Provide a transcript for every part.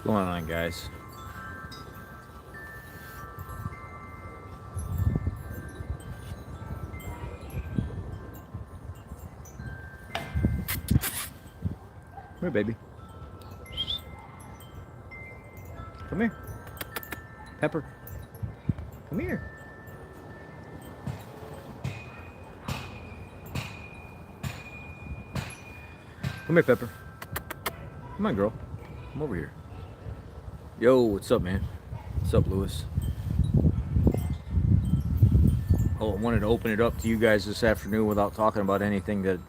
What's going on, guys? Come here, baby. Come here. Pepper. Come here. Come here, Pepper. Come on, girl. Come over here. Yo, what's up, man? What's up, Lewis? Oh, I wanted to open it up to you guys this afternoon without talking about anything that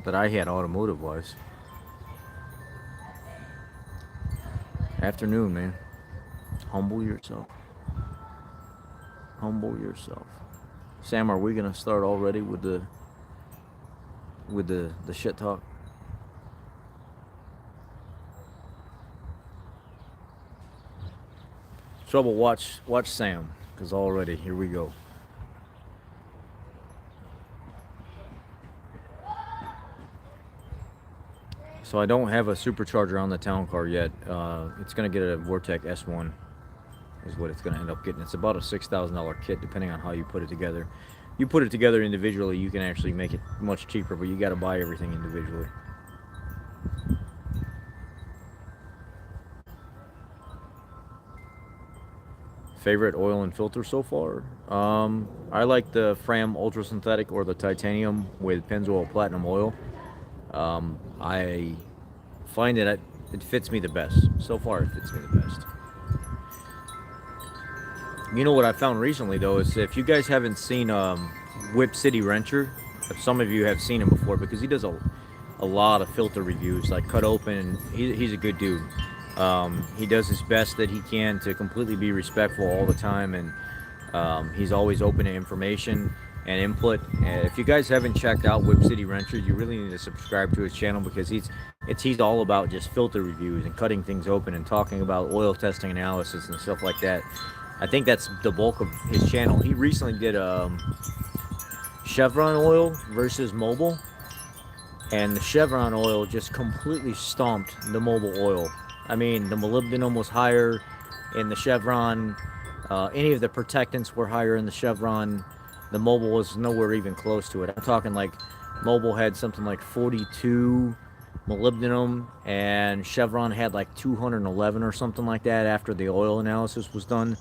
I had automotive wise. Afternoon, man. Humble yourself. Humble yourself. Sam, are we gonna start already with the shit talk? Trouble, watch Sam, because already here we go. So I don't have a supercharger on the town car yet. It's gonna get a Vortec S1 is what it's gonna end up getting. It's about a $6,000 kit depending on how you put it together. You put it together individually, you can actually make it much cheaper, but you got to buy everything individually. Favorite oil and filter so far? I like the Fram Ultra Synthetic or the titanium with Pennzoil Platinum oil. I find that it fits me the best. So far, it fits me the best. You know what I found recently, though, is if you guys haven't seen Whip City Wrencher, if some of you have seen him before, because he does a lot of filter reviews, like Cut Open. He's a good dude. He does his best that he can to completely be respectful all the time, and he's always open to information and input. If you guys haven't checked out Whip City Wrencher, you really need to subscribe to his channel, because he's all about just filter reviews and cutting things open and talking about oil testing analysis and stuff like that. I think that's the bulk of his channel. He recently did Chevron oil versus Mobil, and the Chevron oil just completely stomped the Mobil oil. I mean, the molybdenum was higher in the Chevron. Any of the protectants were higher in the Chevron. The Mobil was nowhere even close to it. I'm talking like Mobil had something like 42 molybdenum, and Chevron had like 211 or something like that after the oil analysis was done.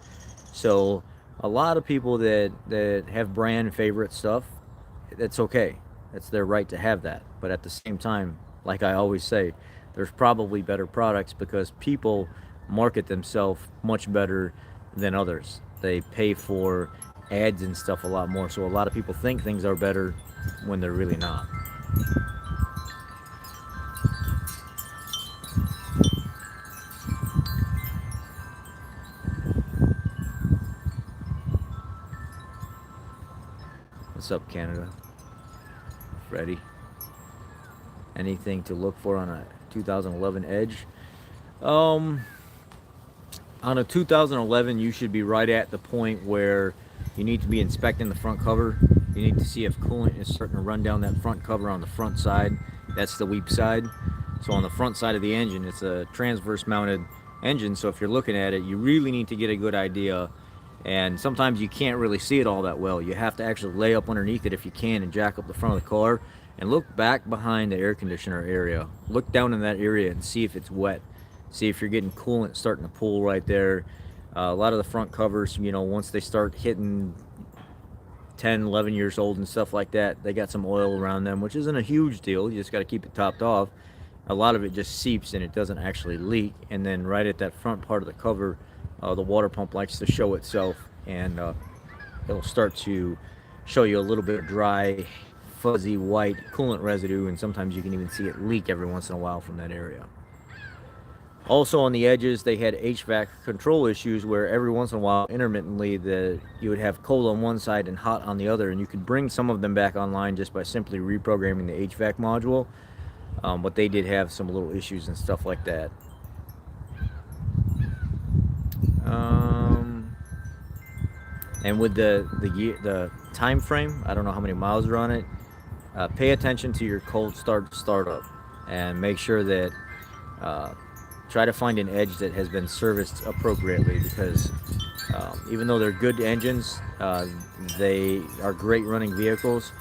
So a lot of people that have brand favorite stuff, that's okay. That's their right to have that. But at the same time, like I always say, there's probably better products because people market themselves much better than others. They pay for ads and stuff a lot more, so a lot of people think things are better when they're really not. What's up, Canada? Freddie? Anything to look for on a 2011 Edge? On a 2011, you should be right at the point where you need to be inspecting the front cover. You need to see if coolant is starting to run down that front cover on the front side. That's the weep side. So on the front side of the engine, it's a transverse mounted engine. So if you're looking at it, you really need to get a good idea. And sometimes you can't really see it all that well. You have to actually lay up underneath it if you can and jack up the front of the car and look back behind the air conditioner area. Look down in that area and see if it's wet. See if you're getting coolant starting to pool right there. A lot of the front covers, you know, once they start hitting 10, 11 years old and stuff like that, they got some oil around them, which isn't a huge deal. You just got to keep it topped off. A lot of it just seeps and it doesn't actually leak. And then right at that front part of the cover, the water pump likes to show itself, and it'll start to show you a little bit of dry, fuzzy white coolant residue, and sometimes you can even see it leak every once in a while from that area. Also on the edges, they had HVAC control issues where every once in a while, intermittently, you would have cold on one side and hot on the other, and you could bring some of them back online just by simply reprogramming the HVAC module. But they did have some little issues and stuff like that. And with the time frame, I don't know how many miles are on it. Pay attention to your cold startup, and make sure that try to find an edge that has been serviced appropriately, because even though they're good engines, they are great running vehicles.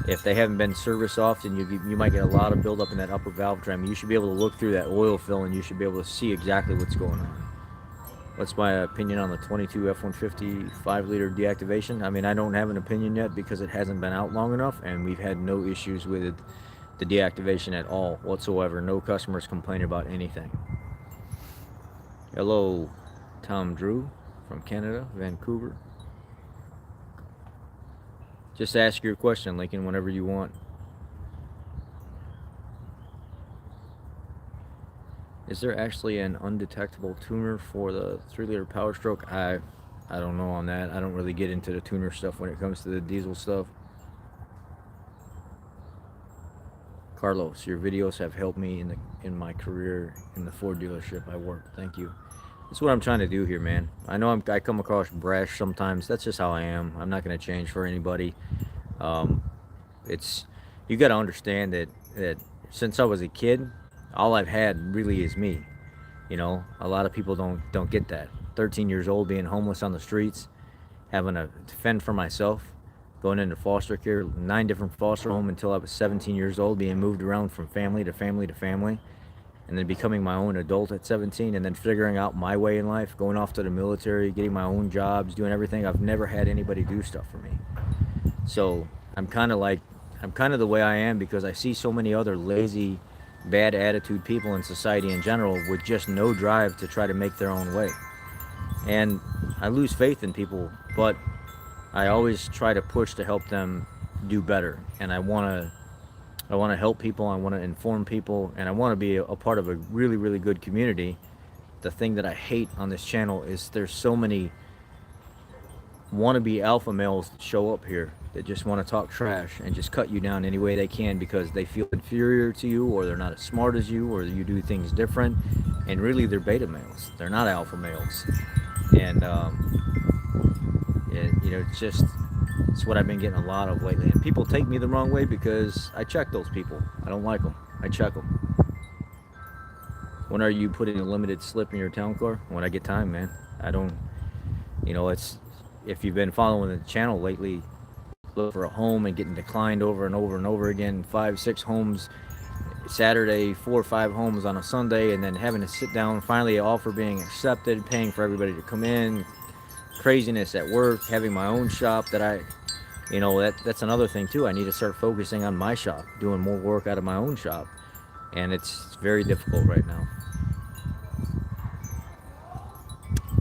If they haven't been serviced often, you might get a lot of buildup in that upper valve trim. You should be able to look through that oil fill, and you should be able to see exactly what's going on. What's my opinion on the 22 F-150 5-liter deactivation? I mean, I don't have an opinion yet because it hasn't been out long enough, and we've had no issues with the deactivation at all whatsoever. No customers complain about anything. Hello, Tom Drew from Canada, Vancouver. Just ask your question, Lincoln, whenever you want. Is there actually an undetectable tuner for the 3-liter Power Stroke? I don't know on that. I don't really get into the tuner stuff when it comes to the diesel stuff. Carlos, your videos have helped me in my career in the Ford dealership I work. Thank you. That's what I'm trying to do here, man. I know I come across brash sometimes. That's just how I am. I'm not going to change for anybody. You got to understand that since I was a kid, all I've had really is me. You know, a lot of people don't get that. 13 years old, being homeless on the streets, having to fend for myself, going into foster care, 9 different foster homes until I was 17 years old, being moved around from family to family to family, and then becoming my own adult at 17, and then figuring out my way in life, going off to the military, getting my own jobs, doing everything. I've never had anybody do stuff for me. So I'm kind of the way I am because I see so many other lazy, bad attitude people in society in general with just no drive to try to make their own way. And I lose faith in people, but I always try to push to help them do better. And I want to help people, I want to inform people, and I want to be a part of a really, really good community. The thing that I hate on this channel is there's so many wannabe alpha males that show up here that just want to talk trash and just cut you down any way they can because they feel inferior to you, or they're not as smart as you, or you do things different. And really, they're beta males. They're not alpha males. And it's what I've been getting a lot of lately. And people take me the wrong way because I check those people. I don't like them. I check them. When are you putting a limited slip in your town car? When I get time, man. I don't, if you've been following the channel lately, look for a home and getting declined over and over and over again, 5, 6 homes Saturday, 4 or 5 homes on a Sunday, and then having to sit down, finally an offer being accepted, paying for everybody to come in, craziness at work, having my own shop that that's another thing too. I need to start focusing on my shop, doing more work out of my own shop, and it's very difficult right now.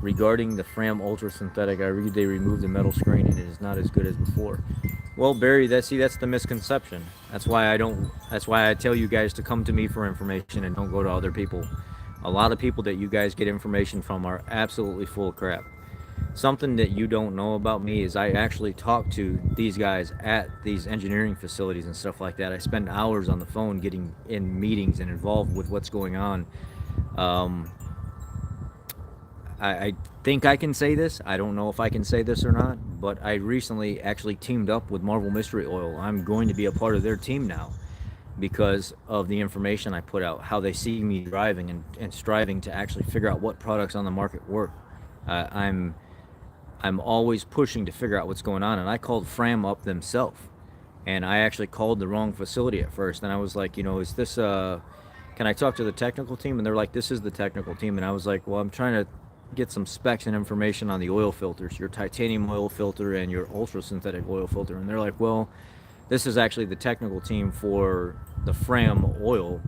Regarding the Fram Ultra Synthetic, I read they removed the metal screen and it is not as good as before. Well, Barry, that's the misconception. That's why I tell you guys to come to me for information and don't go to other people. A lot of people that you guys get information from are absolutely full of crap. Something that you don't know about me is I actually talk to these guys at these engineering facilities and stuff like that. I spend hours on the phone getting in meetings and involved with what's going on. I think I can say this. I don't know if I can say this or not, but I recently actually teamed up with Marvel Mystery Oil. I'm going to be a part of their team now because of the information I put out, how they see me driving and striving to actually figure out what products on the market work. I'm always pushing to figure out what's going on, and I called Fram up themselves, and I actually called the wrong facility at first, and I was like, is this can I talk to the technical team? And they're like, this is the technical team. And I was like, well, I'm trying to get some specs and information on the oil filters, your titanium oil filter and your ultra synthetic oil filter. And they're like, well, this is actually the technical team for the Fram oil.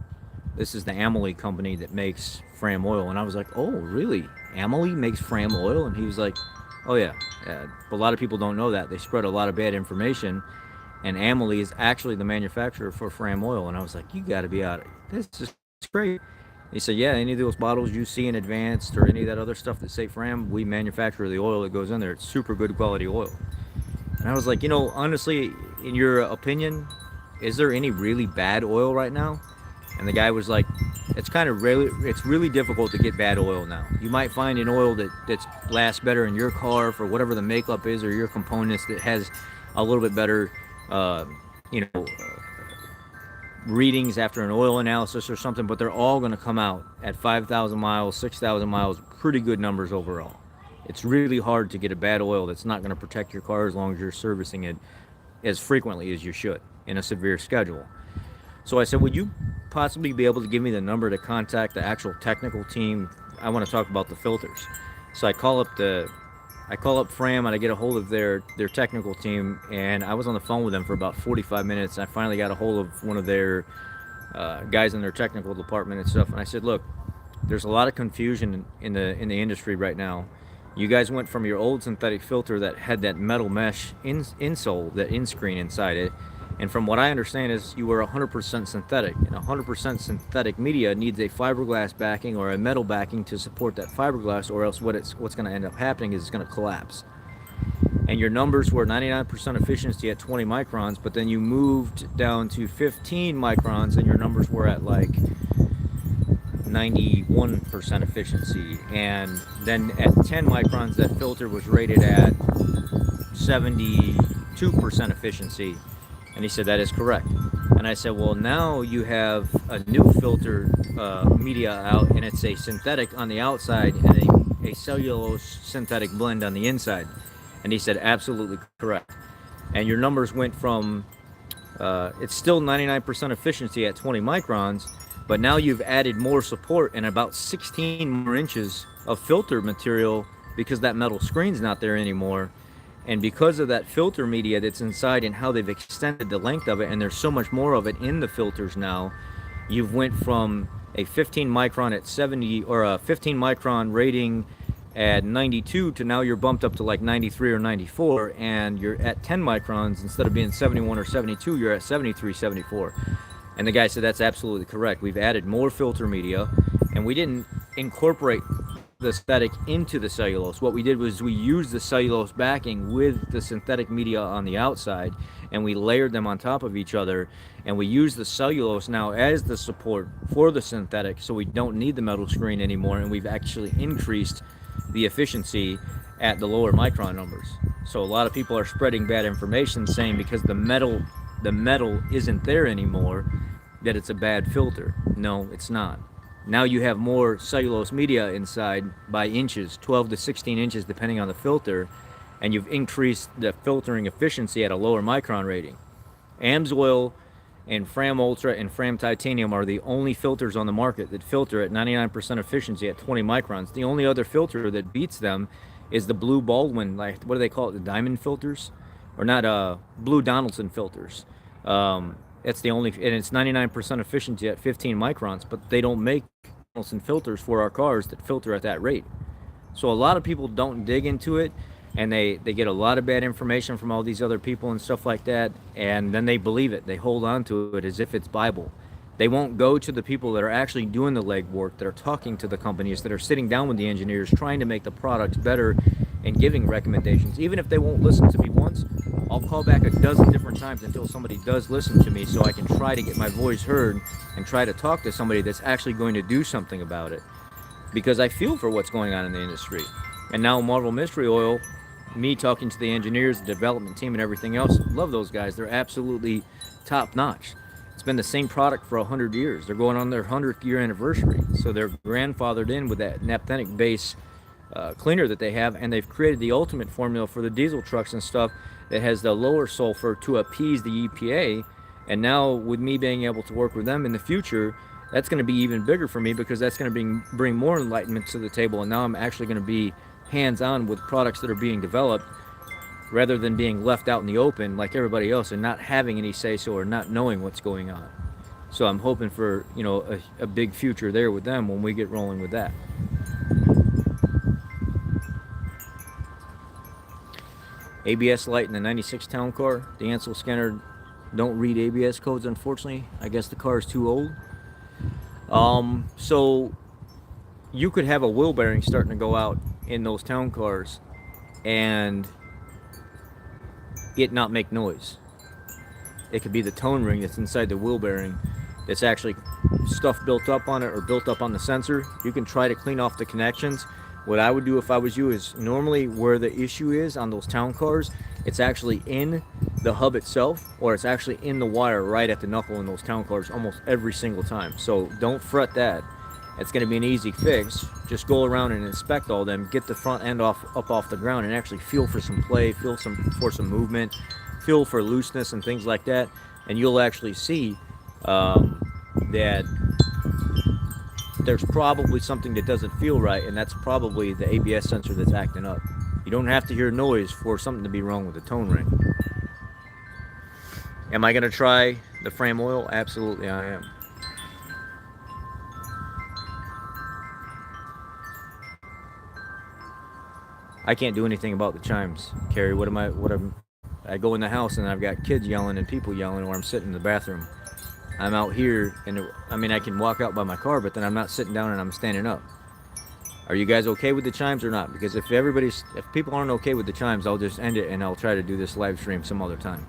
This is the Amelie company that makes Fram oil. And I was like, oh, really? Amelie makes Fram oil? And he was like, oh yeah. A lot of people don't know that. They spread a lot of bad information, and Amelie is actually the manufacturer for Fram oil. And I was like, you got to be out of it. This is great. He said, yeah, any of those bottles you see in Advanced or any of that other stuff that say Fram, we manufacture the oil that goes in there. It's super good quality oil. And I was like, honestly, in your opinion, is there any really bad oil right now? And the guy was like, it's really difficult to get bad oil now. You might find an oil that lasts better in your car for whatever the makeup is, or your components that has a little bit better, readings after an oil analysis or something, but they're all going to come out at 5,000 miles, 6,000 miles, pretty good numbers overall. It's really hard to get a bad oil that's not going to protect your car as long as you're servicing it as frequently as you should in a severe schedule. So I said, would you possibly be able to give me the number to contact the actual technical team? I want to talk about the filters. So I call up Fram and I get a hold of their technical team, and I was on the phone with them for about 45 minutes. I finally got a hold of one of their guys in their technical department and stuff, and I said, look, there's a lot of confusion in the industry right now. You guys went from your old synthetic filter that had that metal mesh insole, that in-screen inside it, and from what I understand is you were 100% synthetic, and 100% synthetic media needs a fiberglass backing or a metal backing to support that fiberglass, or else what's going to end up happening is it's going to collapse. And your numbers were 99% efficiency at 20 microns, but then you moved down to 15 microns and your numbers were at like 91% efficiency, and then at 10 microns that filter was rated at 72% efficiency. And he said that is correct. And I said, well, now you have a new filter media out, and it's a synthetic on the outside and a cellulose synthetic blend on the inside. And he said absolutely correct. And your numbers went from it's still 99% efficiency at 20 microns, but now you've added more support and about 16 more inches of filter material because that metal screen's not there anymore. And because of that filter media that's inside and how they've extended the length of it, and there's so much more of it in the filters now, you've went from a 15 micron at 70, or a 15 micron rating at 92 to now you're bumped up to like 93 or 94, and you're at 10 microns instead of being 71 or 72, you're at 73, 74. And the guy said that's absolutely correct. We've added more filter media, and we didn't incorporate the synthetic into the cellulose. What we did was we used the cellulose backing with the synthetic media on the outside, and we layered them on top of each other, and we use the cellulose now as the support for the synthetic, so we don't need the metal screen anymore, and we've actually increased the efficiency at the lower micron numbers. So a lot of people are spreading bad information saying because the metal isn't there anymore that it's a bad filter. No, it's not. Now you have more cellulose media inside by inches, 12 to 16 inches depending on the filter, and you've increased the filtering efficiency at a lower micron rating. AMSOIL and Fram Ultra and Fram Titanium are the only filters on the market that filter at 99% efficiency at 20 microns. The only other filter that beats them is the Blue Baldwin, like, what do they call it, the diamond filters? Or not, Blue Donaldson filters. That's the only, and it's 99% efficiency at 15 microns, but they don't make Donaldson filters for our cars that filter at that rate. So a lot of people don't dig into it, and they get a lot of bad information from all these other people and stuff like that, and then they believe it. They hold on to it as if it's Bible. They won't go to the people that are actually doing the legwork, that are talking to the companies, that are sitting down with the engineers, trying to make the products better and giving recommendations. Even if they won't listen to me once, I'll call back a dozen different times until somebody does listen to me, so I can try to get my voice heard and try to talk to somebody that's actually going to do something about it. Because I feel for what's going on in the industry. And now Marvel Mystery Oil, me talking to the engineers, the development team, and everything else, love those guys. They're absolutely top notch. It's been the same product for 100 years. They're going on their 100th year anniversary. So they're grandfathered in with that naphthenic base cleaner that they have, and they've created the ultimate formula for the diesel trucks and stuff that has the lower sulfur to appease the EPA. And now with me being able to work with them in the future, that's going to be even bigger for me, because that's going to bring more enlightenment to the table. And now I'm actually going to be hands-on with products that are being developed, rather than being left out in the open like everybody else and not having any say-so or not knowing what's going on. So I'm hoping for, you know, a big future there with them when we get rolling with that. ABS light in the 96 town car. The Ansel scanner don't read ABS codes, unfortunately. I guess the car is too old. So you could have a wheel bearing starting to go out in those town cars and it not make noise. It could be the tone ring that's inside the wheel bearing that's actually stuff built up on it or built up on the sensor. You can try to clean off the connections. What I would do if I was you is, normally where the issue is on those town cars, it's actually in the hub itself, or it's actually in the wire right at the knuckle in those town cars almost every single time. So don't fret that. It's going to be an easy fix. Just go around and inspect all them, get the front end up off the ground, and actually feel for some play, feel for some movement, feel for looseness and things like that, and you'll actually see that there's probably something that doesn't feel right, and that's probably the ABS sensor that's acting up. You don't have to hear noise for something to be wrong with the tone ring. Am I going to try the frame oil? Absolutely I am. I can't do anything about the chimes, Carrie. I go in the house and I've got kids yelling and people yelling, or I'm sitting in the bathroom. I'm out here, and I can walk out by my car, but then I'm not sitting down and I'm standing up. Are you guys okay with the chimes or not? Because if people aren't okay with the chimes, I'll just end it and I'll try to do this live stream some other time.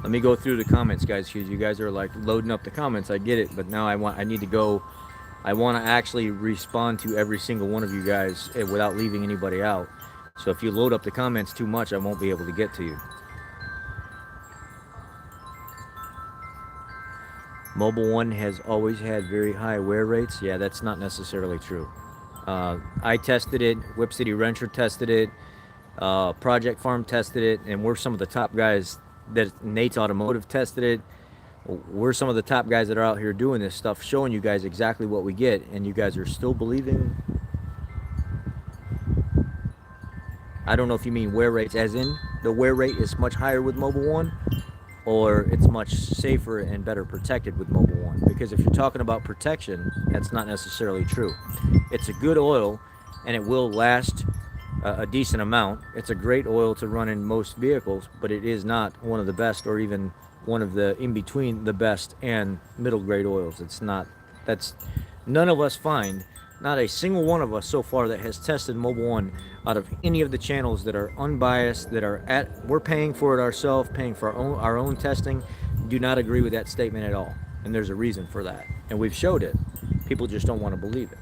Let me go through the comments, guys, because you guys are like loading up the comments. I get it, but now I need to go. I want to actually respond to every single one of you guys without leaving anybody out. So if you load up the comments too much, I won't be able to get to you. Mobil 1 has always had very high wear rates. Yeah, that's not necessarily true. I tested it. Whip City Rancher tested it. Project Farm tested it, and we're some of the top guys. That Nate's Automotive tested it. We're some of the top guys that are out here doing this stuff, showing you guys exactly what we get, and you guys are still believing. I don't know if you mean wear rates as in the wear rate is much higher with Mobil 1, or it's much safer and better protected with Mobil 1. Because if you're talking about protection, that's not necessarily true. It's a good oil, and it will last a decent amount. It's a great oil to run in most vehicles, but it is not one of the best, or even one of the in between the best and middle grade oils. It's not. That's none of us find, not a single one of us so far that has tested Mobil 1 out of any of the channels that are unbiased, that are we're paying for it ourselves, paying for our own testing, do not agree with that statement at all. And there's a reason for that, and we've showed it. People just don't want to believe it.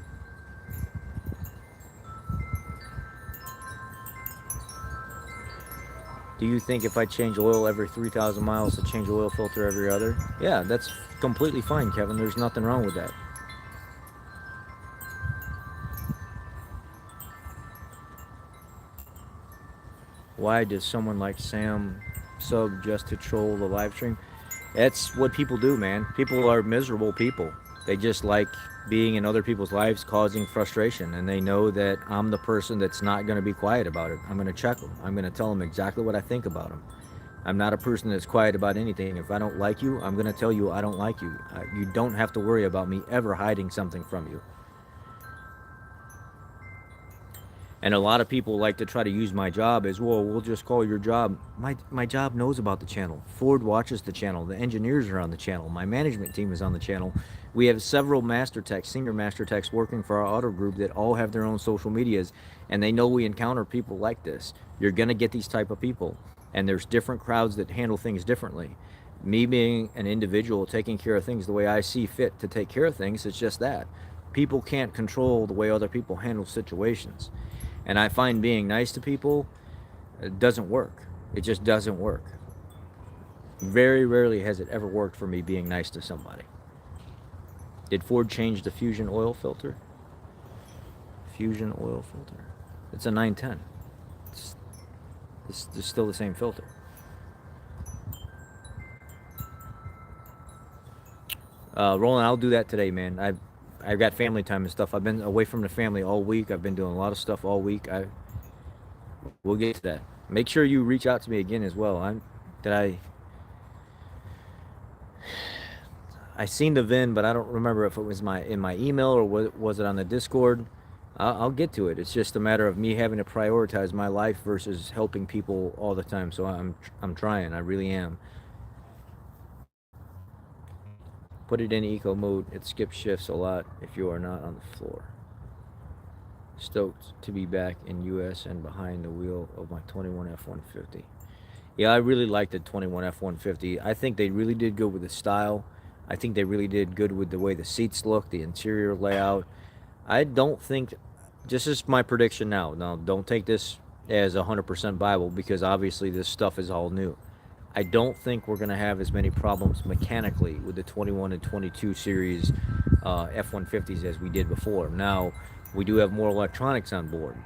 Do you think if I change oil every 3,000 miles to change oil filter every other? Yeah, that's completely fine, Kevin. There's nothing wrong with that. Why does someone like Sam sub just to troll the live stream? That's what people do, man. People are miserable people. They just like being in other people's lives, causing frustration, and they know that I'm the person that's not going to be quiet about it. I'm going to check them. I'm going to tell them exactly what I think about them. I'm not a person that's quiet about anything. If I don't like you, I'm going to tell you I don't like you. You don't have to worry about me ever hiding something from you. And a lot of people like to try to use my job as, well, we'll just call your job. My job knows about the channel. Ford watches the channel. The engineers are on the channel. My management team is on the channel. We have several master techs, senior master techs working for our auto group that all have their own social medias, and they know we encounter people like this. You're going to get these type of people, and there's different crowds that handle things differently. Me being an individual taking care of things the way I see fit to take care of things, it's just that. People can't control the way other people handle situations. And I find being nice to people doesn't work. It just doesn't work. Very rarely has it ever worked for me being nice to somebody. Did Ford change the Fusion oil filter? Fusion oil filter. It's a 910. It's still the same filter. Roland, I'll do that today, man. I've got family time and stuff. I've been away from the family all week. I've been doing a lot of stuff all week. We'll get to that. Make sure you reach out to me again as well. I seen the VIN, but I don't remember if it was in my email or was it on the Discord. I'll get to it. It's just a matter of me having to prioritize my life versus helping people all the time. So I'm trying. I really am. Put it in eco mode. It skips shifts a lot if you are not on the floor. Stoked to be back in US and behind the wheel of my 21 F-150. Yeah, I really liked the 21 F-150. I think they really did good with the style. I think they really did good with the way the seats look, the interior layout. I don't think, this is my prediction now. Now, don't take this as 100% Bible because obviously this stuff is all new. I don't think we're going to have as many problems mechanically with the 21 and 22 series F-150s as we did before. Now, we do have more electronics on board,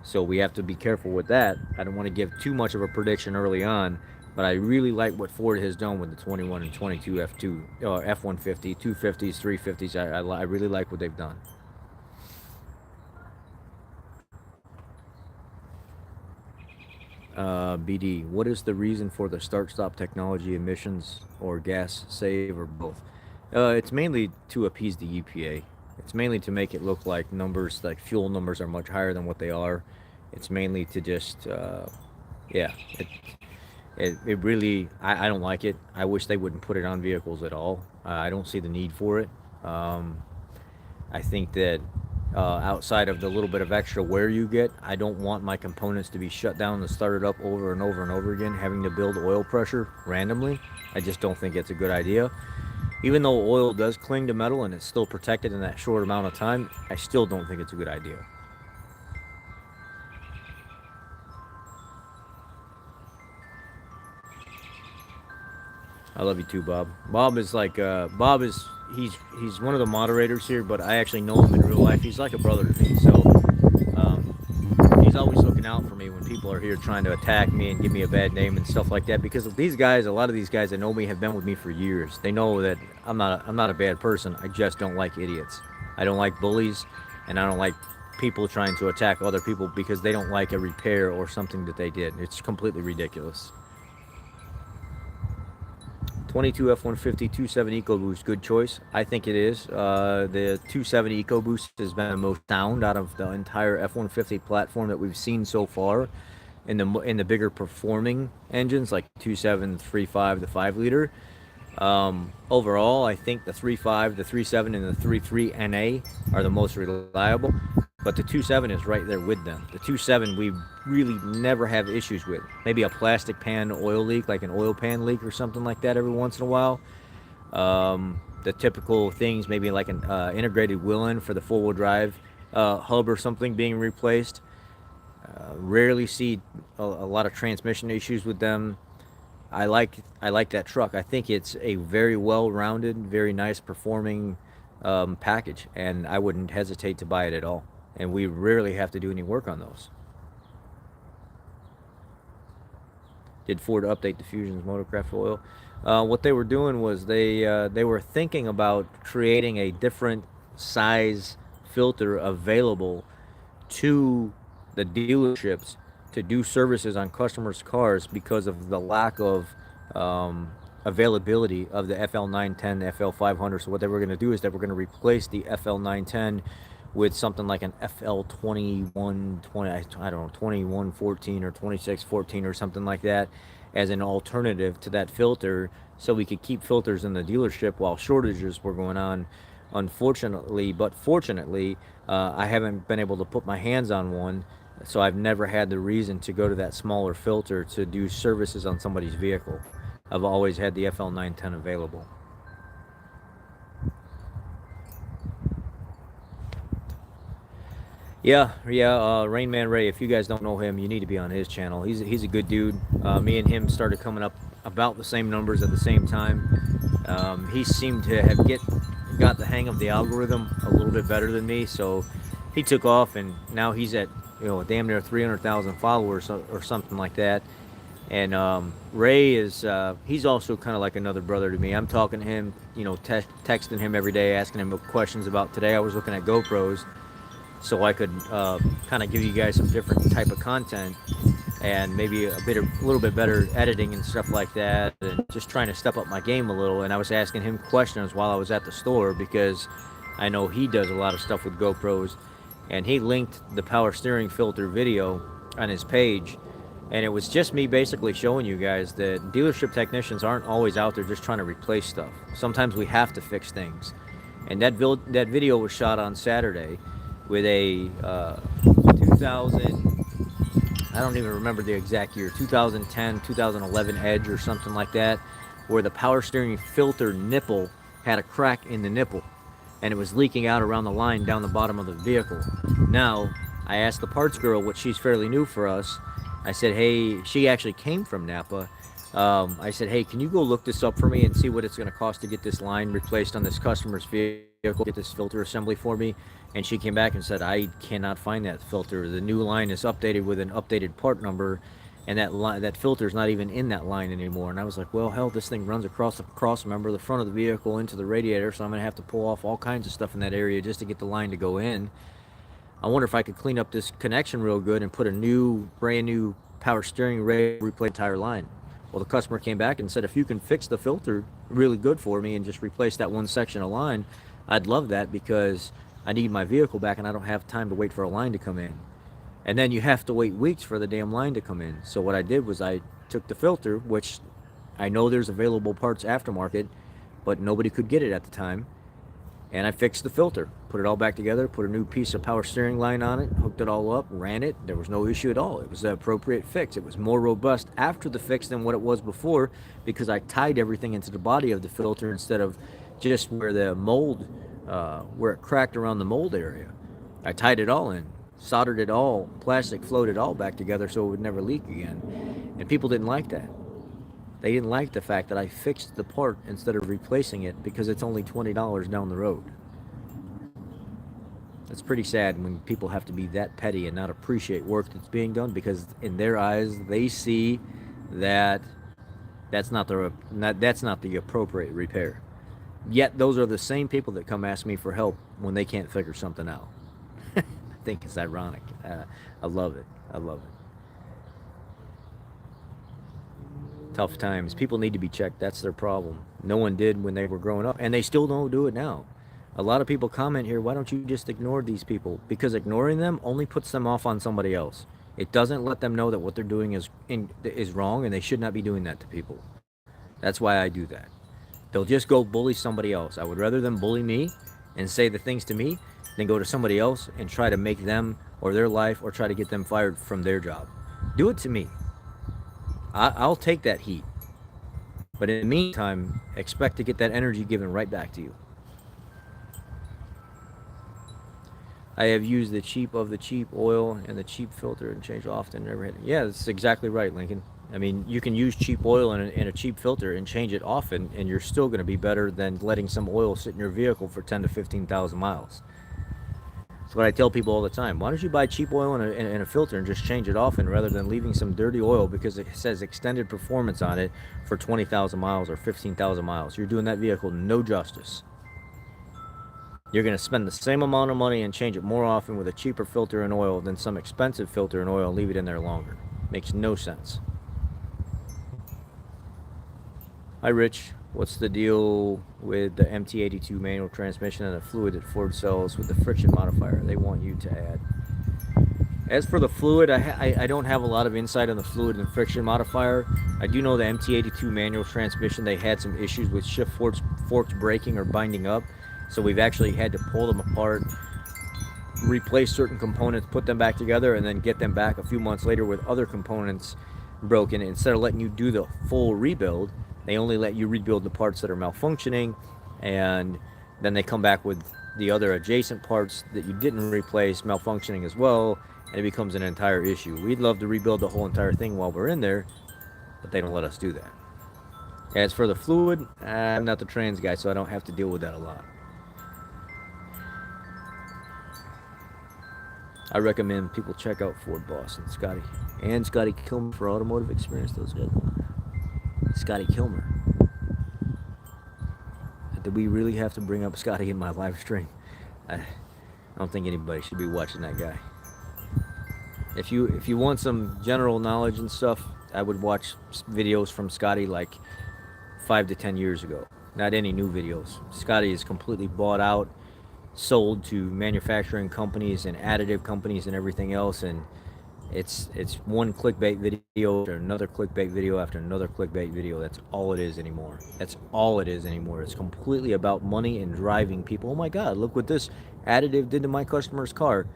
so we have to be careful with that. I don't want to give too much of a prediction early on, but I really like what Ford has done with the 21 and 22 F-150, 250s, 350s. I really like what they've done. BD, what is the reason for the start-stop technology, emissions or gas save or both? It's mainly to appease the EPA. It's mainly to make it look like numbers, like fuel numbers, are much higher than what they are. It's mainly to just, yeah, it really, I don't like it. I wish they wouldn't put it on vehicles at all. I don't see the need for it. I think that outside of the little bit of extra wear you get, I don't want my components to be shut down and started up over and over and over again, having to build oil pressure randomly. I just don't think it's a good idea. Even though oil does cling to metal and it's still protected in that short amount of time, I still don't think it's a good idea. I love you too, Bob. Bob is like Bob is he's one of the moderators here, but I actually know him in real life. He's like a brother to me. So um, he's always looking out for me when people are here trying to attack me and give me a bad name and stuff like that. Because these guys, a lot of these guys that know me have been with me for years. They know that I'm not a bad person. I just don't like idiots. I don't like bullies, and I don't like people trying to attack other people because they don't like a repair or something that they did. It's completely ridiculous. 22 F-150 270 EcoBoost, good choice. I think it is. The 270 EcoBoost has been the most sound out of the entire F-150 platform that we've seen so far. In the bigger performing engines like 2.7, 3.5, the 5 liter. Overall, I think the 3.5, the 3.7, and the 3.3 NA are the most reliable. But the 2.7 is right there with them. The 2.7 we really never have issues with. Maybe a plastic pan oil leak, like an oil pan leak or something like that every once in a while. The typical things, maybe like an integrated wheel end for the four-wheel drive hub or something being replaced. Rarely see a lot of transmission issues with them. I like that truck. I think it's a very well-rounded, very nice performing package, and I wouldn't hesitate to buy it at all. And we rarely have to do any work on those. Did Ford update the Fusion's motorcraft oil? What they were doing was they were thinking about creating a different size filter available to the dealerships to do services on customers' cars because of the lack of availability of the FL910, FL500. So what they were going to do is they were going to replace the FL910 with something like an FL2120, I don't know, 2114 or 2614 or something like that as an alternative to that filter, so we could keep filters in the dealership while shortages were going on. Unfortunately, but fortunately, I haven't been able to put my hands on one, so I've never had the reason to go to that smaller filter to do services on somebody's vehicle. I've always had the FL910 available. Yeah, Rain Man Ray. If you guys don't know him, you need to be on his channel. He's a good dude. Me and him started coming up about the same numbers at the same time. He seemed to have got the hang of the algorithm a little bit better than me, so he took off, and now he's at damn near 300,000 followers or something like that. And Ray is he's also kind of like another brother to me. I'm talking to him, texting him every day, asking him questions about today. I was looking at GoPros, so I could kind of give you guys some different type of content and maybe a little bit better editing and stuff like that, and just trying to step up my game a little. And I was asking him questions while I was at the store because I know he does a lot of stuff with GoPros, and he linked the power steering filter video on his page, and it was just me basically showing you guys that dealership technicians aren't always out there just trying to replace stuff. Sometimes we have to fix things, and that video was shot on Saturday with a 2000, I I don't even remember the exact year, 2010, 2011 Edge or something like that, where the power steering filter nipple had a crack in the nipple, and it was leaking out around the line down the bottom of the vehicle. Now, I asked the parts girl, which she's fairly new for us. I said, hey, she actually came from Napa. I said, hey, can you go look this up for me and see what it's going to cost to get this line replaced on this customer's vehicle, get this filter assembly for me? And she came back and said, I cannot find that filter. The new line is updated with an updated part number, and that filter is not even in that line anymore. And I was like, well, hell, this thing runs across the cross member, the front of the vehicle into the radiator, so I'm going to have to pull off all kinds of stuff in that area just to get the line to go in. I wonder if I could clean up this connection real good and put a new, brand new power steering ready to replace the entire line. Well, the customer came back and said, if you can fix the filter really good for me and just replace that one section of line, I'd love that, because I need my vehicle back and I don't have time to wait for a line to come in. And then you have to wait weeks for the damn line to come in. So what I did was I took the filter, which I know there's available parts aftermarket, but nobody could get it at the time. And I fixed the filter, put it all back together, put a new piece of power steering line on it, hooked it all up, ran it. There was no issue at all. It was the appropriate fix. It was more robust after the fix than what it was before, because I tied everything into the body of the filter instead of just where the mold, where it cracked around the mold area. I tied it all in, soldered it all, plastic flowed it all back together so it would never leak again. And people didn't like that. They didn't like the fact that I fixed the part instead of replacing it, because it's only $20 down the road. It's pretty sad when people have to be that petty and not appreciate work that's being done, because in their eyes they see that that's not the appropriate repair. Yet those are the same people that come ask me for help when they can't figure something out. I think it's ironic. I love it. I love it. Tough times. People need to be checked. That's their problem. No one did when they were growing up, and they still don't do it now. A lot of people comment here, why don't you just ignore these people? Because ignoring them only puts them off on somebody else. It doesn't let them know that what they're doing is wrong, and they should not be doing that to people. That's why I do that. They'll just go bully somebody else. I would rather them bully me and say the things to me than go to somebody else and try to make them or their life, or try to get them fired from their job. Do it to me. I'll take that heat. But in the meantime, expect to get that energy given right back to you. I have used the cheap oil and the cheap filter and changed often. Never had it. Yeah, that's exactly right, Lincoln. I mean, you can use cheap oil and a cheap filter and change it often, and you're still going to be better than letting some oil sit in your vehicle for 10 to 15,000 miles. That's what I tell people all the time. Why don't you buy cheap oil and a filter and just change it often, rather than leaving some dirty oil because it says extended performance on it for 20,000 miles or 15,000 miles. You're doing that vehicle no justice. You're going to spend the same amount of money and change it more often with a cheaper filter and oil than some expensive filter and oil and leave it in there longer. Makes no sense. Hi, Rich. What's the deal with the MT82 manual transmission and the fluid that Ford sells with the friction modifier they want you to add? As for the fluid, I don't have a lot of insight on the fluid and friction modifier. I do know the MT82 manual transmission, they had some issues with shift forks breaking or binding up. So we've actually had to pull them apart, replace certain components, put them back together, and then get them back a few months later with other components broken. Instead of letting you do the full rebuild, they only let you rebuild the parts that are malfunctioning, and then they come back with the other adjacent parts that you didn't replace malfunctioning as well, and it becomes an entire issue. We'd love to rebuild the whole entire thing while we're in there, but they don't let us do that. As for the fluid, I'm not the trans guy, so I don't have to deal with that a lot. I recommend people check out Ford Boss and Scotty Kilmer for automotive experience. Those guys. Scotty Kilmer. Did we really have to bring up Scotty in my live stream? I don't think anybody should be watching that guy. If you want some general knowledge and stuff, I would watch videos from Scotty like 5 to 10 years ago. Not any new videos. Scotty is completely bought out, sold to manufacturing companies and additive companies and everything else, and it's one clickbait video after another clickbait video after another clickbait video. That's all it is anymore. That's all it is anymore. It's completely about money and driving people. Oh my God, look what this additive did to my customer's car.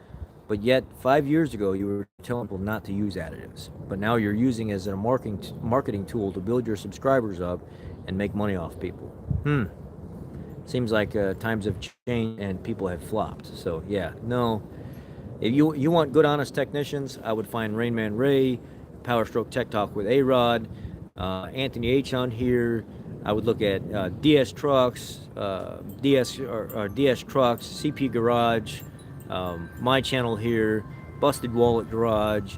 But yet, 5 years ago, you were telling people not to use additives. But now you're using it as a marketing tool to build your subscribers up and make money off people. Seems like times have changed and people have flopped. So yeah, no. If you want good, honest technicians, I would find Rain Man Ray, Power Stroke Tech Talk with A-Rod, Anthony H on here. I would look at DS Trucks, DS Trucks, CP Garage, my channel here, Busted Wallet Garage.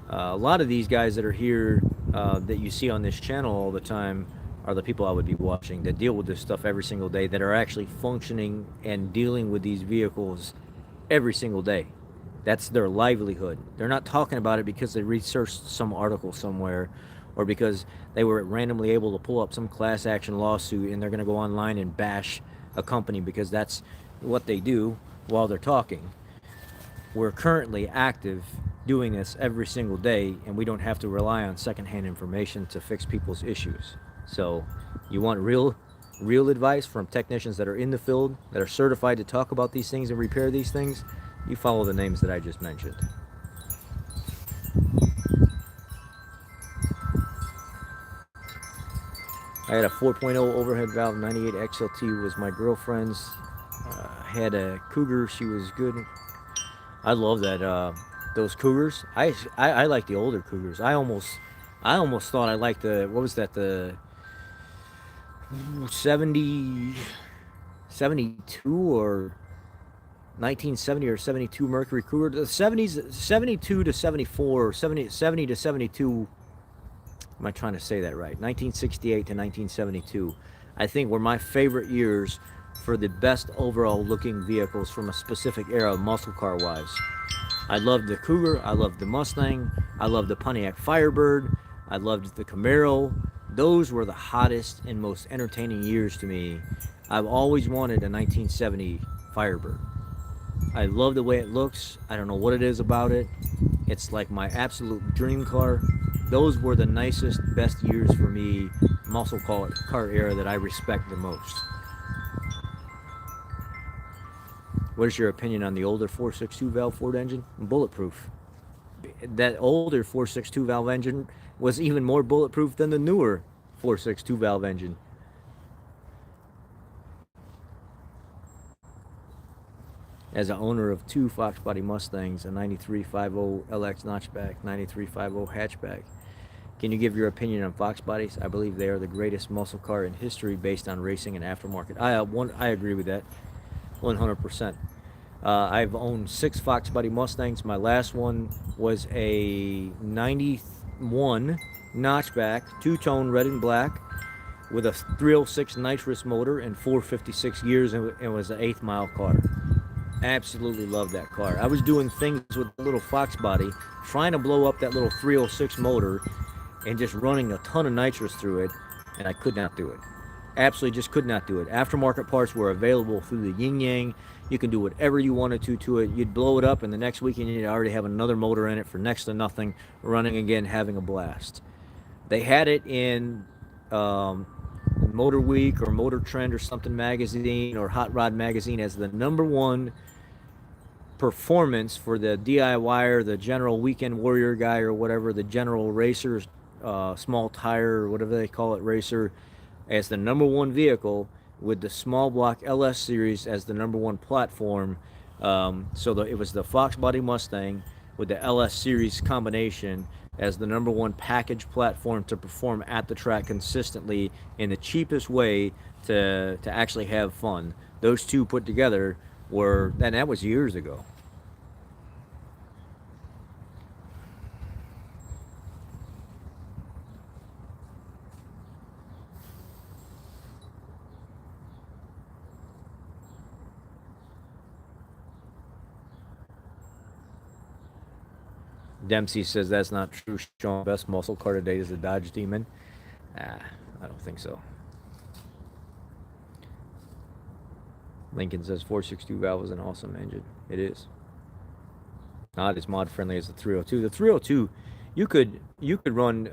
A lot of these guys that are here that you see on this channel all the time are the people I would be watching that deal with this stuff every single day, that are actually functioning and dealing with these vehicles every single day. That's their livelihood. They're not talking about it because they researched some article somewhere or because they were randomly able to pull up some class action lawsuit and they're going to go online and bash a company because that's what they do while they're talking. We're currently active doing this every single day, and we don't have to rely on secondhand information to fix people's issues. So you want real advice from technicians that are in the field, that are certified to talk about these things and repair these things, you follow the names that I just mentioned. I had a 4.0 overhead valve 98 XLT was my girlfriend's. Had a Cougar, she was good. I love that those Cougars. I like the older Cougars. I almost thought I liked the, what was that, the 72 or 1970 or 72 Mercury Cougar. The 70s, 72 to 74, 70 to 72. Am I trying to say that right? 1968 to 1972, I think, were my favorite years for the best overall looking vehicles from a specific era, muscle car wise. I loved the Cougar, I loved the Mustang, I loved the Pontiac Firebird, I loved the Camaro. Those were the hottest and most entertaining years to me. I've always wanted a 1970 Firebird. I love the way it looks. I don't know what it is about it. It's like my absolute dream car. Those were the nicest, best years for me, muscle car era that I respect the most. What is your opinion on the older 4.62 valve Ford engine? Bulletproof. That older 4.62 valve engine was even more bulletproof than the newer 4.62 valve engine. As an owner of two Fox Body Mustangs, a 9350 LX notchback, 9350 hatchback, can you give your opinion on Fox Bodies? I believe they are the greatest muscle car in history based on racing and aftermarket. I agree with that 100%. I've owned 6 Fox Body Mustangs. My last one was a 91 notchback, two-tone red and black with a 306 nitrous motor and 456 gears, and it was an 8th mile car. Absolutely love that car. I was doing things with a little Fox Body, trying to blow up that little 306 motor and just running a ton of nitrous through it, and I could not do it. Absolutely just could not do it. Aftermarket parts were available through the yin yang. You can do whatever you wanted to it. You'd blow it up, and the next weekend you'd already have another motor in it for next to nothing, running again, having a blast. They had it in Motor Week or Motor Trend or something magazine or Hot Rod magazine as the #1 performance for the DIYer, the general weekend warrior guy or whatever, the general racer, small tire or whatever they call it, racer, as the #1 vehicle, with the small block LS series as the #1 platform. It was the Fox Body Mustang with the LS series combination as the #1 package platform to perform at the track consistently in the cheapest way to actually have fun. Those two put together were, and that was years ago. Dempsey says that's not true. Sean, best muscle car today is the Dodge Demon. I don't think so. Lincoln says 462 valve is an awesome engine. It is. Not as mod friendly as the 302. The 302, you could run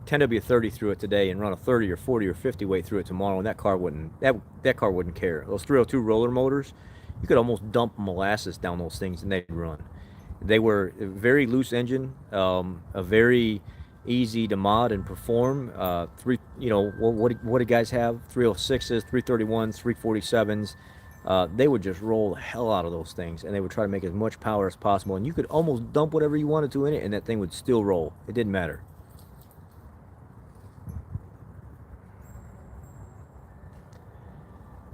10W30 through it today and run a 30 or 40 or 50 weight through it tomorrow, and that car wouldn't care. Those 302 roller motors, you could almost dump molasses down those things and they'd run. They were a very loose engine, a very easy to mod and perform. What do guys have? 306s, 331s, 347s. They would just roll the hell out of those things, and they would try to make as much power as possible. And you could almost dump whatever you wanted to in it, and that thing would still roll. It didn't matter.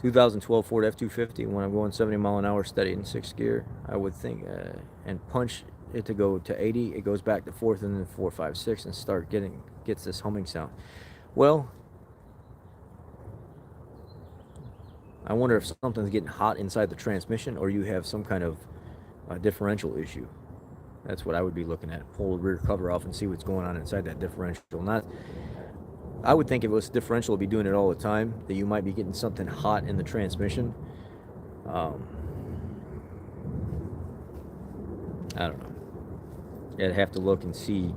"2012 Ford F-250. When I'm going 70 mile an hour steady in 6th gear, I would think and punch it to go to 80. It goes back to 4th and then 4, 5, 6 and gets this humming sound." Well, I wonder if something's getting hot inside the transmission, or you have some kind of differential issue. That's what I would be looking at. Pull the rear cover off and see what's going on inside that differential. I would think if it was differential, it'd be doing it all the time, that you might be getting something hot in the transmission. I don't know. I'd have to look and see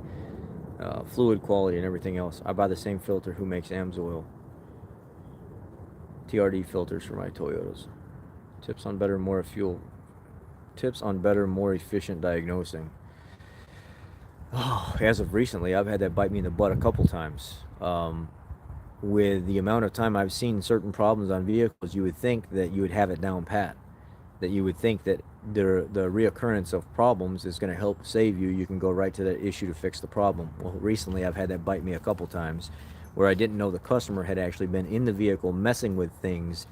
fluid quality and everything else. I buy the same filter who makes AMSOIL. TRD filters for my Toyotas. Tips on better, more efficient diagnosing. Oh, as of recently, I've had that bite me in the butt a couple times. With the amount of time I've seen certain problems on vehicles, you would think that you would have it down pat. That you would think that the reoccurrence of problems is going to help save you. You can go right to that issue to fix the problem. Well, recently I've had that bite me a couple times, where I didn't know the customer had actually been in the vehicle messing with things,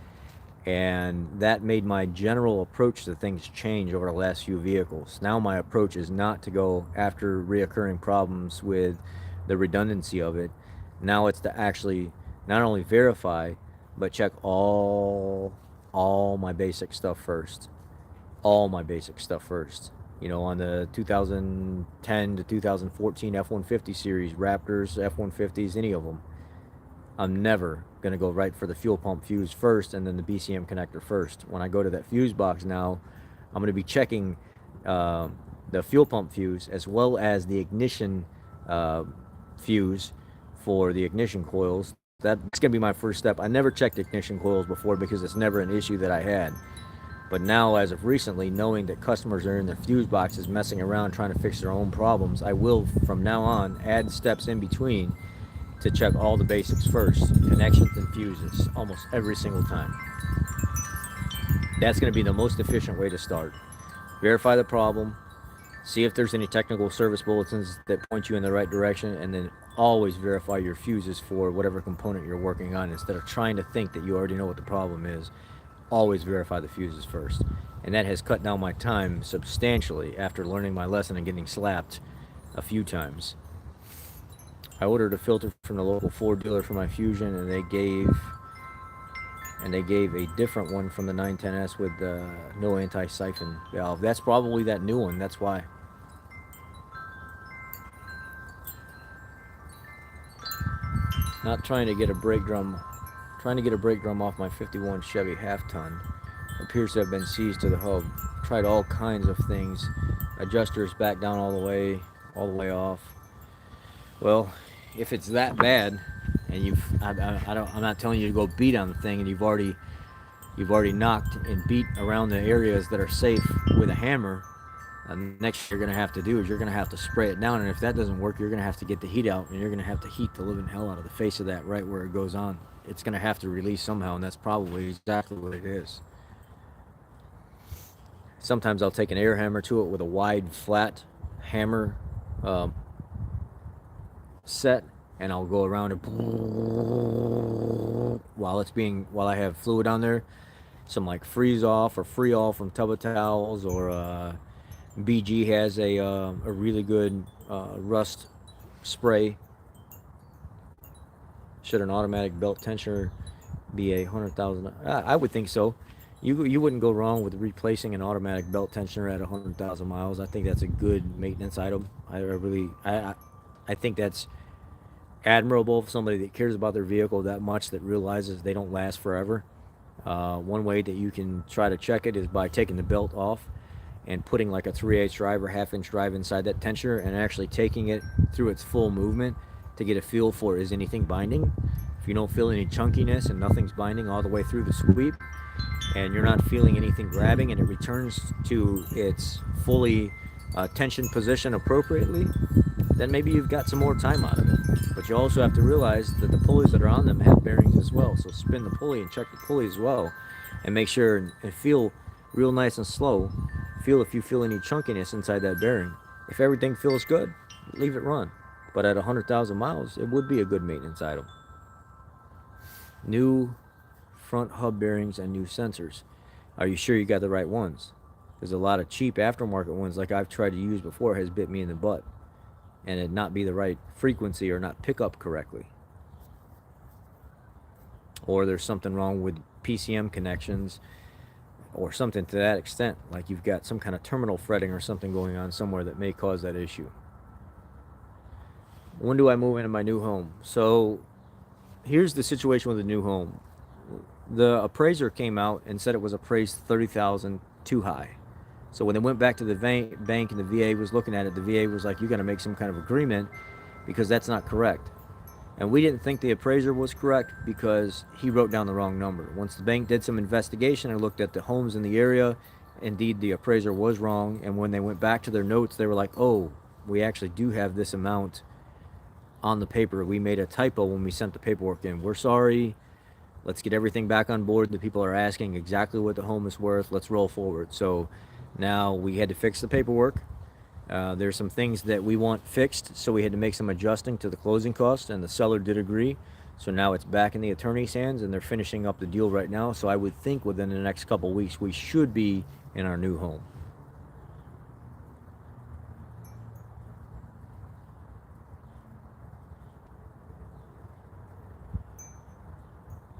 and that made my general approach to things change over the last few vehicles. Now my approach is not to go after reoccurring problems with the redundancy of it. Now it's to actually not only verify, but check all my basic stuff first. All my basic stuff first. You know, on the 2010 to 2014 F-150 series, Raptors, F-150s, any of them, I'm never going to go right for the fuel pump fuse first and then the BCM connector first. When I go to that fuse box now, I'm going to be checking the fuel pump fuse as well as the ignition fuse for the ignition coils. That's going to be my first step. I never checked ignition coils before because it's never an issue that I had. But now, as of recently, knowing that customers are in their fuse boxes messing around trying to fix their own problems, I will, from now on, add steps in between to check all the basics first. Connections and fuses, almost every single time. That's going to be the most efficient way to start. Verify the problem, see if there's any technical service bulletins that point you in the right direction, and then always verify your fuses for whatever component you're working on. Instead of trying to think that you already know what the problem is, always verify the fuses first. And that has cut down my time substantially after learning my lesson and getting slapped a few times. I ordered a filter from the local Ford dealer for my Fusion, and they gave a different one from the 910S with no anti-siphon valve. That's probably that new one. That's why. Not trying to get a brake drum. Trying to get a brake drum off my 51 Chevy half-ton. Appears to have been seized to the hub. Tried all kinds of things. Adjusters back down all the way off. Well, if it's that bad, and I'm not telling you to go beat on the thing, and you've already knocked and beat around the areas that are safe with a hammer. Next thing you're going to have to do is you're going to have to spray it down, and if that doesn't work, you're going to have to get the heat out, and you're going to have to heat the living hell out of the face of that right where it goes on. It's going to have to release somehow, and that's probably exactly what it is. Sometimes I'll take an air hammer to it with a wide, flat hammer set, and I'll go around and while I have fluid on there, some like freeze off or free all from tub of towels, or BG has a really good rust spray. Should an automatic belt tensioner be a 100,000? I would think so. You wouldn't go wrong with replacing an automatic belt tensioner at 100,000 miles. I think that's a good maintenance item. I think that's admirable for somebody that cares about their vehicle that much, that realizes they don't last forever. One way that you can try to check it is by taking the belt off and putting like a 3/8 drive or half-inch drive inside that tensioner and actually taking it through its full movement to get a feel for, is anything binding. If you don't feel any chunkiness and nothing's binding all the way through the sweep, and you're not feeling anything grabbing, and it returns to its fully tension position appropriately, then maybe you've got some more time out of it. But you also have to realize that the pulleys that are on them have bearings as well. So spin the pulley and check the pulley as well, and make sure and feel real nice and slow. Feel if you feel any chunkiness inside that bearing. If everything feels good, leave it run. But at 100,000 miles, it would be a good maintenance item. New front hub bearings and new sensors. Are you sure you got the right ones? There's a lot of cheap aftermarket ones like I've tried to use before has bit me in the butt, and it not be the right frequency or not pick up correctly. Or there's something wrong with PCM connections or something to that extent, like you've got some kind of terminal fretting or something going on somewhere that may cause that issue. When do I move into my new home? So here's the situation with the new home. The appraiser came out and said it was appraised $30,000 too high. So when they went back to the bank and the VA was looking at it, the VA was like, you got to make some kind of agreement because that's not correct. And we didn't think the appraiser was correct because he wrote down the wrong number. Once the bank did some investigation and looked at the homes in the area, indeed the appraiser was wrong. And when they went back to their notes, they were like, oh, we actually do have this amount on the paper. We made a typo when we sent the paperwork in. We're sorry. Let's get everything back on board. The people are asking exactly what the home is worth. Let's roll forward. So now we had to fix the paperwork. There's some things that we want fixed, so we had to make some adjusting to the closing costs, and the seller did agree. So now it's back in the attorney's hands, and they're finishing up the deal right now. So I would think within the next couple weeks we should be in our new home.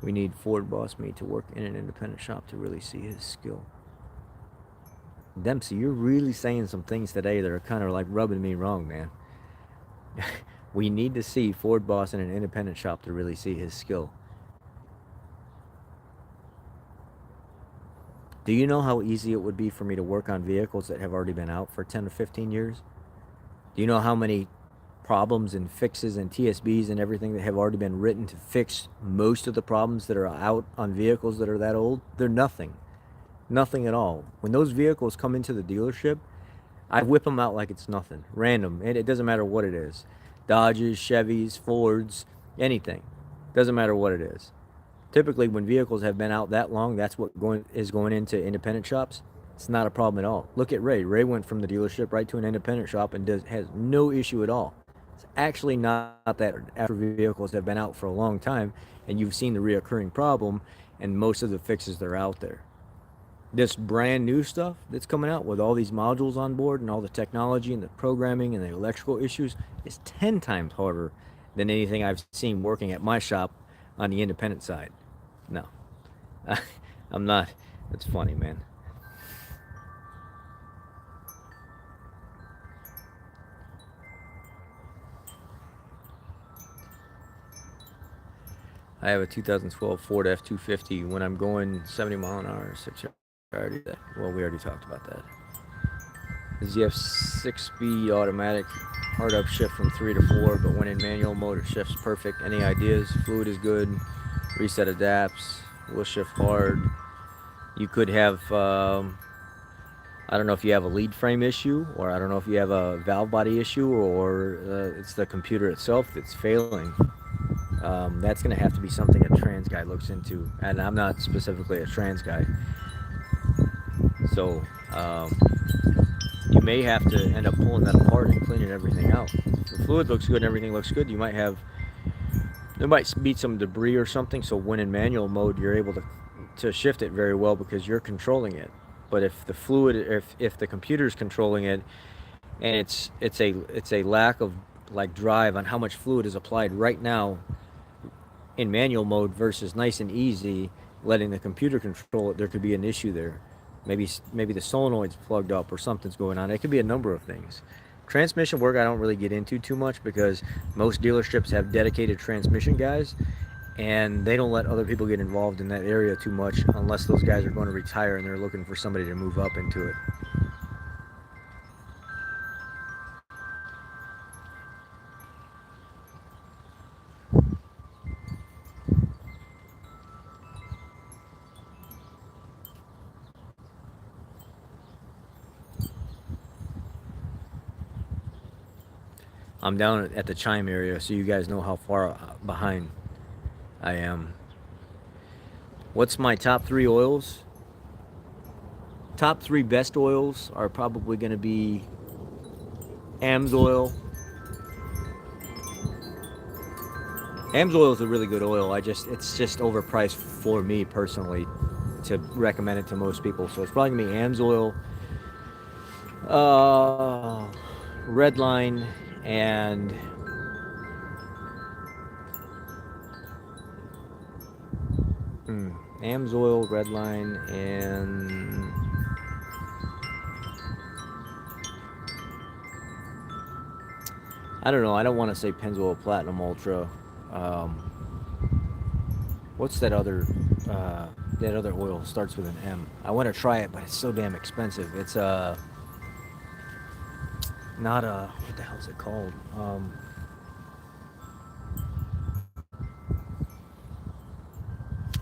We need Ford Boss Me to work in an independent shop to really see his skill. Dempsey, you're really saying some things today that are kind of like rubbing me wrong, man. We need to see Ford Boss in an independent shop to really see his skill. Do you know how easy it would be for me to work on vehicles that have already been out for 10 to 15 years? Do you know how many problems and fixes and TSBs and everything that have already been written to fix most of the problems that are out on vehicles that are that old? They're nothing. Nothing at all. When those vehicles come into the dealership, I whip them out like it's nothing. Random. And it doesn't matter what it is. Dodges, Chevys, Fords, anything. Doesn't matter what it is. Typically, when vehicles have been out that long, that's what is going into independent shops. It's not a problem at all. Look at Ray. Ray went from the dealership right to an independent shop and has no issue at all. It's actually not that after vehicles have been out for a long time and you've seen the reoccurring problem and most of the fixes that are out there. This brand new stuff that's coming out with all these modules on board and all the technology and the programming and the electrical issues is 10 times harder than anything I've seen working at my shop on the independent side. No, I'm not. That's funny, man. I have a 2012 Ford F-250. When I'm going 70 mile an hour, 6 already. Well, we already talked about that. The ZF 6-speed automatic, hard up shift from 3 to 4, but when in manual mode it shifts perfect. Any ideas? Fluid is good. Reset adapts. Will shift hard. You could have, I don't know if you have a lead frame issue, or I don't know if you have a valve body issue, or it's the computer itself that's failing. That's going to have to be something a trans guy looks into, and I'm not specifically a trans guy. So you may have to end up pulling that apart and cleaning everything out. If the fluid looks good and everything looks good, there might be some debris or something, so when in manual mode you're able to shift it very well because you're controlling it. But if the fluid, if the computer's controlling it, and it's a lack of like drive on how much fluid is applied right now in manual mode versus nice and easy letting the computer control it, there could be an issue there. Maybe the solenoid's plugged up or something's going on. It could be a number of things. Transmission work I don't really get into too much because most dealerships have dedicated transmission guys and they don't let other people get involved in that area too much unless those guys are going to retire and they're looking for somebody to move up into it. I'm down at the Chime area, so you guys know how far behind I am. What's my top 3 oils? Top 3 best oils are probably going to be AMSOIL. AMSOIL is a really good oil. It's just overpriced for me personally to recommend it to most people. So it's probably going to be AMSOIL, Redline, and AMSOIL, Redline, and I don't know. I don't want to say Pennzoil Platinum Ultra. Um, what's that other oil? Starts with an M. I want to try it, but it's so damn expensive. It's not a, what the hell is it called?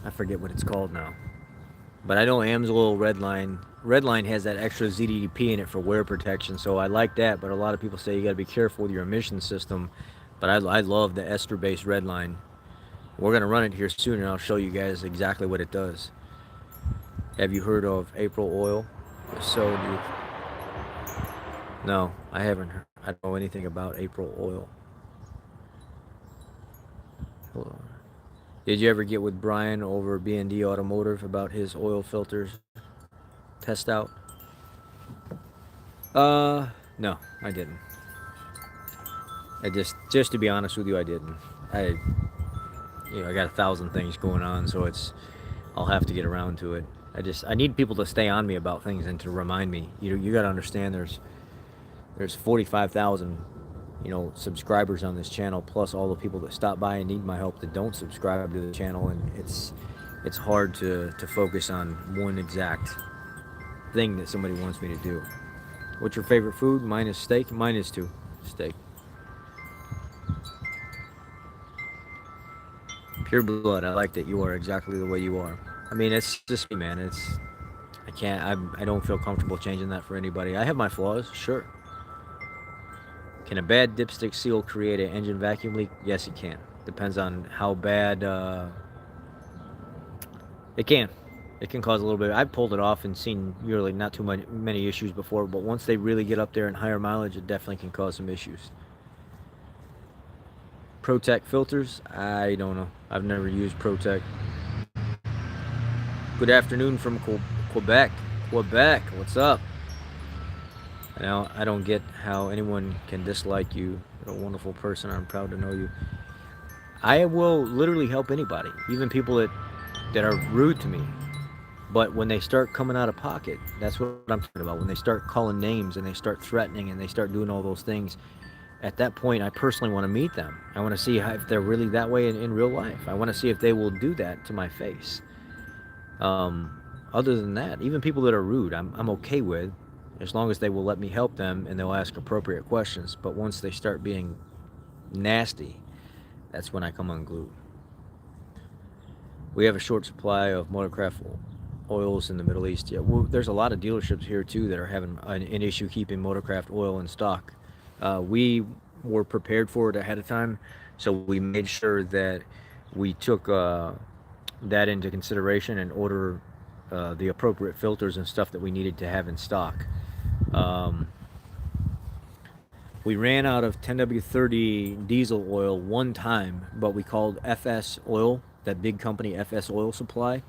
I forget what it's called now. But I know AMSOIL Redline has that extra ZDP in it for wear protection, so I like that. But a lot of people say you got to be careful with your emission system. But I love the ester-based Redline. We're gonna run it here soon, and I'll show you guys exactly what it does. Have you heard of April oil? If so, do you... No, I haven't heard. I don't know anything about April oil. Hold on. Did you ever get with Brian over B&D Automotive about his oil filters test out? No, I didn't. I just to be honest with you, I didn't. I got 1,000 things going on, so I'll have to get around to it. I need people to stay on me about things and to remind me. You got to understand there's 45,000 subscribers on this channel, plus all the people that stop by and need my help that don't subscribe to the channel, and it's hard to focus on one exact thing that somebody wants me to do. What's your favorite food? Mine is steak. Mine is too. Steak. Pure blood. I like that you are exactly the way you are. I mean, it's just me, man. I don't feel comfortable changing that for anybody. I have my flaws, sure. Can a bad dipstick seal create an engine vacuum leak? Yes, it can. Depends on how bad. It can. It can cause a little bit. I've pulled it off and seen really not too many issues before, but once they really get up there in higher mileage, it definitely can cause some issues. Protec filters? I don't know. I've never used Protec. Good afternoon from Quebec. Quebec, what's up? Now, I don't get how anyone can dislike you. You're a wonderful person. I'm proud to know you. I will literally help anybody, even people that are rude to me. But when they start coming out of pocket, that's what I'm talking about. When they start calling names and they start threatening and they start doing all those things, at that point, I personally want to meet them. I want to see if they're really that way in real life. I want to see if they will do that to my face. Other than that, even people that are rude, I'm okay with, as long as they will let me help them and they'll ask appropriate questions. But once they start being nasty, that's when I come unglued. We have a short supply of motorcraft oils in the Middle East. Yeah, there's a lot of dealerships here too that are having an issue keeping motorcraft oil in stock. We were prepared for it ahead of time, so we made sure that we took that into consideration and order the appropriate filters and stuff that we needed to have in stock. We ran out of 10W30 diesel oil one time, but we called FS Oil, that big company FS Oil Supply,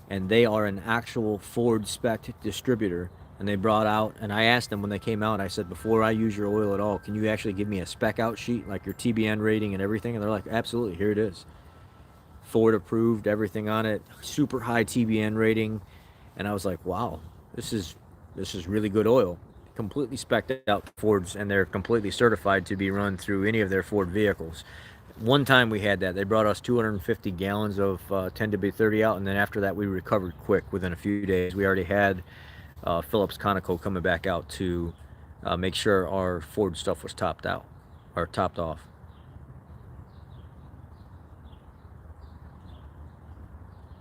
and they are an actual Ford spec distributor. And they brought out, and I asked them when they came out, I said, before I use your oil at all, can you actually give me a spec out sheet, like your TBN rating and everything? And they're like, absolutely, here it is. Ford approved, everything on it, super high TBN rating. And I was like, wow, this is really good oil. Completely spec'd out Fords, and they're completely certified to be run through any of their Ford vehicles. One time we had that. They brought us 250 gallons of 10W30 out, and then after that we recovered quick within a few days. We already had Phillips Conoco coming back out to make sure our Ford stuff was topped out, or topped off.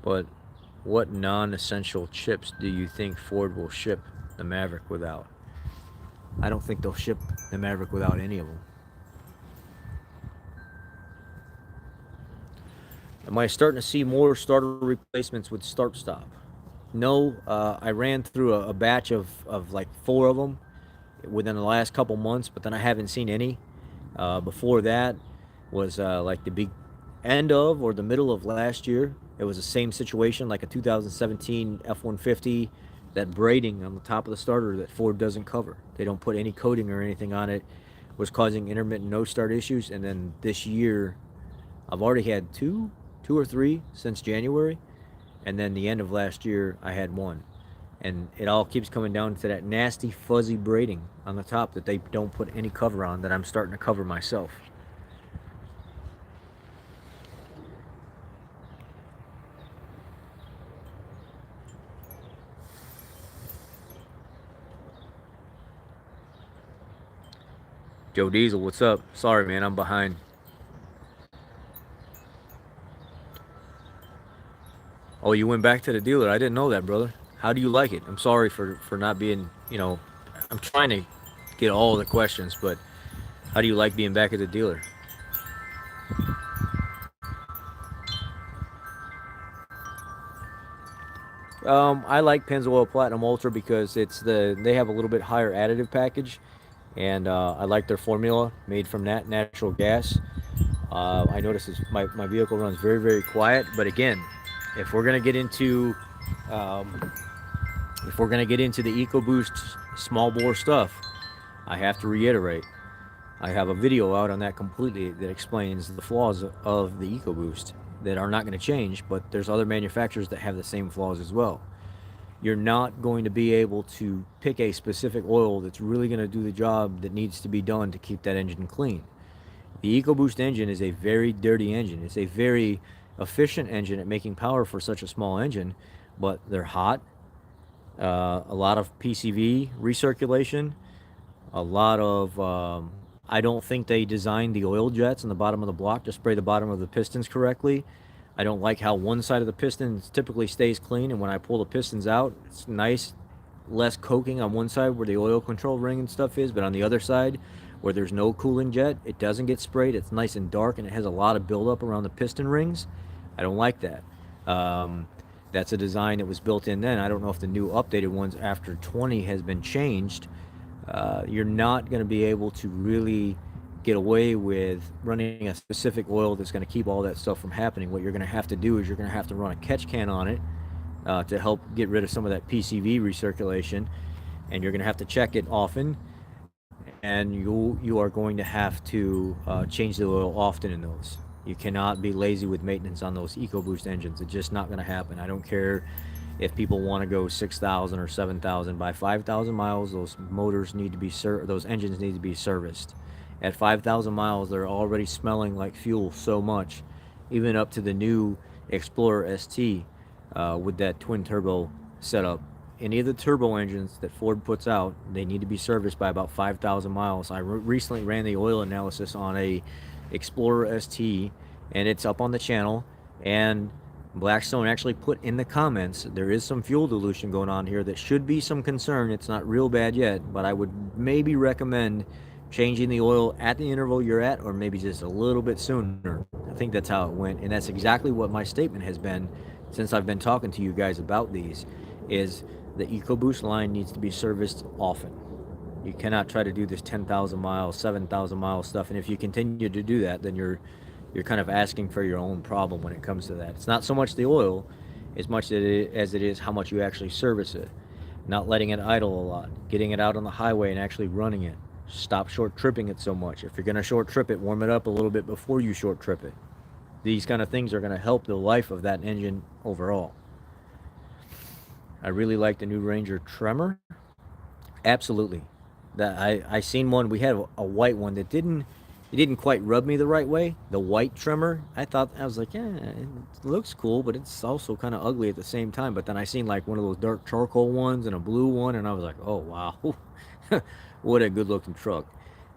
But what non-essential chips do you think Ford will ship the Maverick without? I don't think they'll ship the Maverick without any of them. Am I starting to see more starter replacements with start-stop? No, I ran through a batch of like 4 of them within the last couple months, but then I haven't seen any. Before that was like the big end of or the middle of last year. It was the same situation, like a 2017 F-150. That braiding on the top of the starter that Ford doesn't cover. They don't put any coating or anything on it. Was causing intermittent no start issues. And then this year, I've already had two or three since January, and then the end of last year I had one. And it all keeps coming down to that nasty fuzzy braiding on the top that they don't put any cover on, that I'm starting to cover myself. Joe Diesel, what's up? Sorry, man, I'm behind. Oh, you went back to the dealer. I didn't know that, brother. How do you like it? I'm sorry for not being, I'm trying to get all the questions, but how do you like being back at the dealer? I like Pennzoil Platinum Ultra because they have a little bit higher additive package, and I like their formula made from natural gas. I notice my vehicle runs very quiet, but again, if we're gonna get into um, if we're gonna get into the EcoBoost small bore stuff, I have to reiterate. I have a video out on that completely that explains the flaws of the EcoBoost that are not going to change, but there's other manufacturers that have the same flaws as well. You're not going to be able to pick a specific oil that's really going to do the job that needs to be done to keep that engine clean. The EcoBoost engine is a very dirty engine. It's a very efficient engine at making power for such a small engine, but they're hot. A lot of PCV recirculation, a lot of I don't think they designed the oil jets in the bottom of the block to spray the bottom of the pistons correctly. I don't like how one side of the pistons typically stays clean, and when I pull the pistons out, it's nice, less coking on one side where the oil control ring and stuff is, but on the other side where there's no cooling jet, it doesn't get sprayed. It's nice and dark, and it has a lot of buildup around the piston rings. I don't like that. That's a design that was built in then. I don't know if the new updated ones after 20 has been changed. You're not going to be able to really get away with running a specific oil that's going to keep all that stuff from happening. What you're going to have to do is you're going to have to run a catch can on it to help get rid of some of that PCV recirculation, and you're going to have to check it often, and you are going to have to change the oil often in those. You cannot be lazy with maintenance on those EcoBoost engines. It's just not going to happen. I don't care if people want to go 6,000 or 7,000. By 5,000 miles, those motors need to be those engines need to be serviced. At 5,000 miles, they're already smelling like fuel so much, even up to the new Explorer ST with that twin turbo setup. Any of the turbo engines that Ford puts out, they need to be serviced by about 5,000 miles. I recently ran the oil analysis on a Explorer ST, and it's up on the channel. And Blackstone actually put in the comments there is some fuel dilution going on here that should be some concern. It's not real bad yet, but I would maybe recommend changing the oil at the interval you're at, or maybe just a little bit sooner. I think that's how it went, and that's exactly what my statement has been since I've been talking to you guys about these, is the EcoBoost line needs to be serviced often. You cannot try to do this 10,000 miles, 7,000 mile stuff, and if you continue to do that, then you're kind of asking for your own problem when it comes to that. It's not so much the oil as much as it is how much you actually service it. Not letting it idle a lot, getting it out on the highway and actually running it. Stop short tripping it so much. If you're going to short trip it, warm it up a little bit before you short trip it. These kind of things are going to help the life of that engine overall. I really like the new Ranger Tremor. Absolutely. That I seen one. We had a white one that didn't quite rub me the right way. The white Tremor, I was like, yeah, it looks cool, but it's also kind of ugly at the same time. But then I seen like one of those dark charcoal ones and a blue one, and I was like, oh wow, what a good looking truck.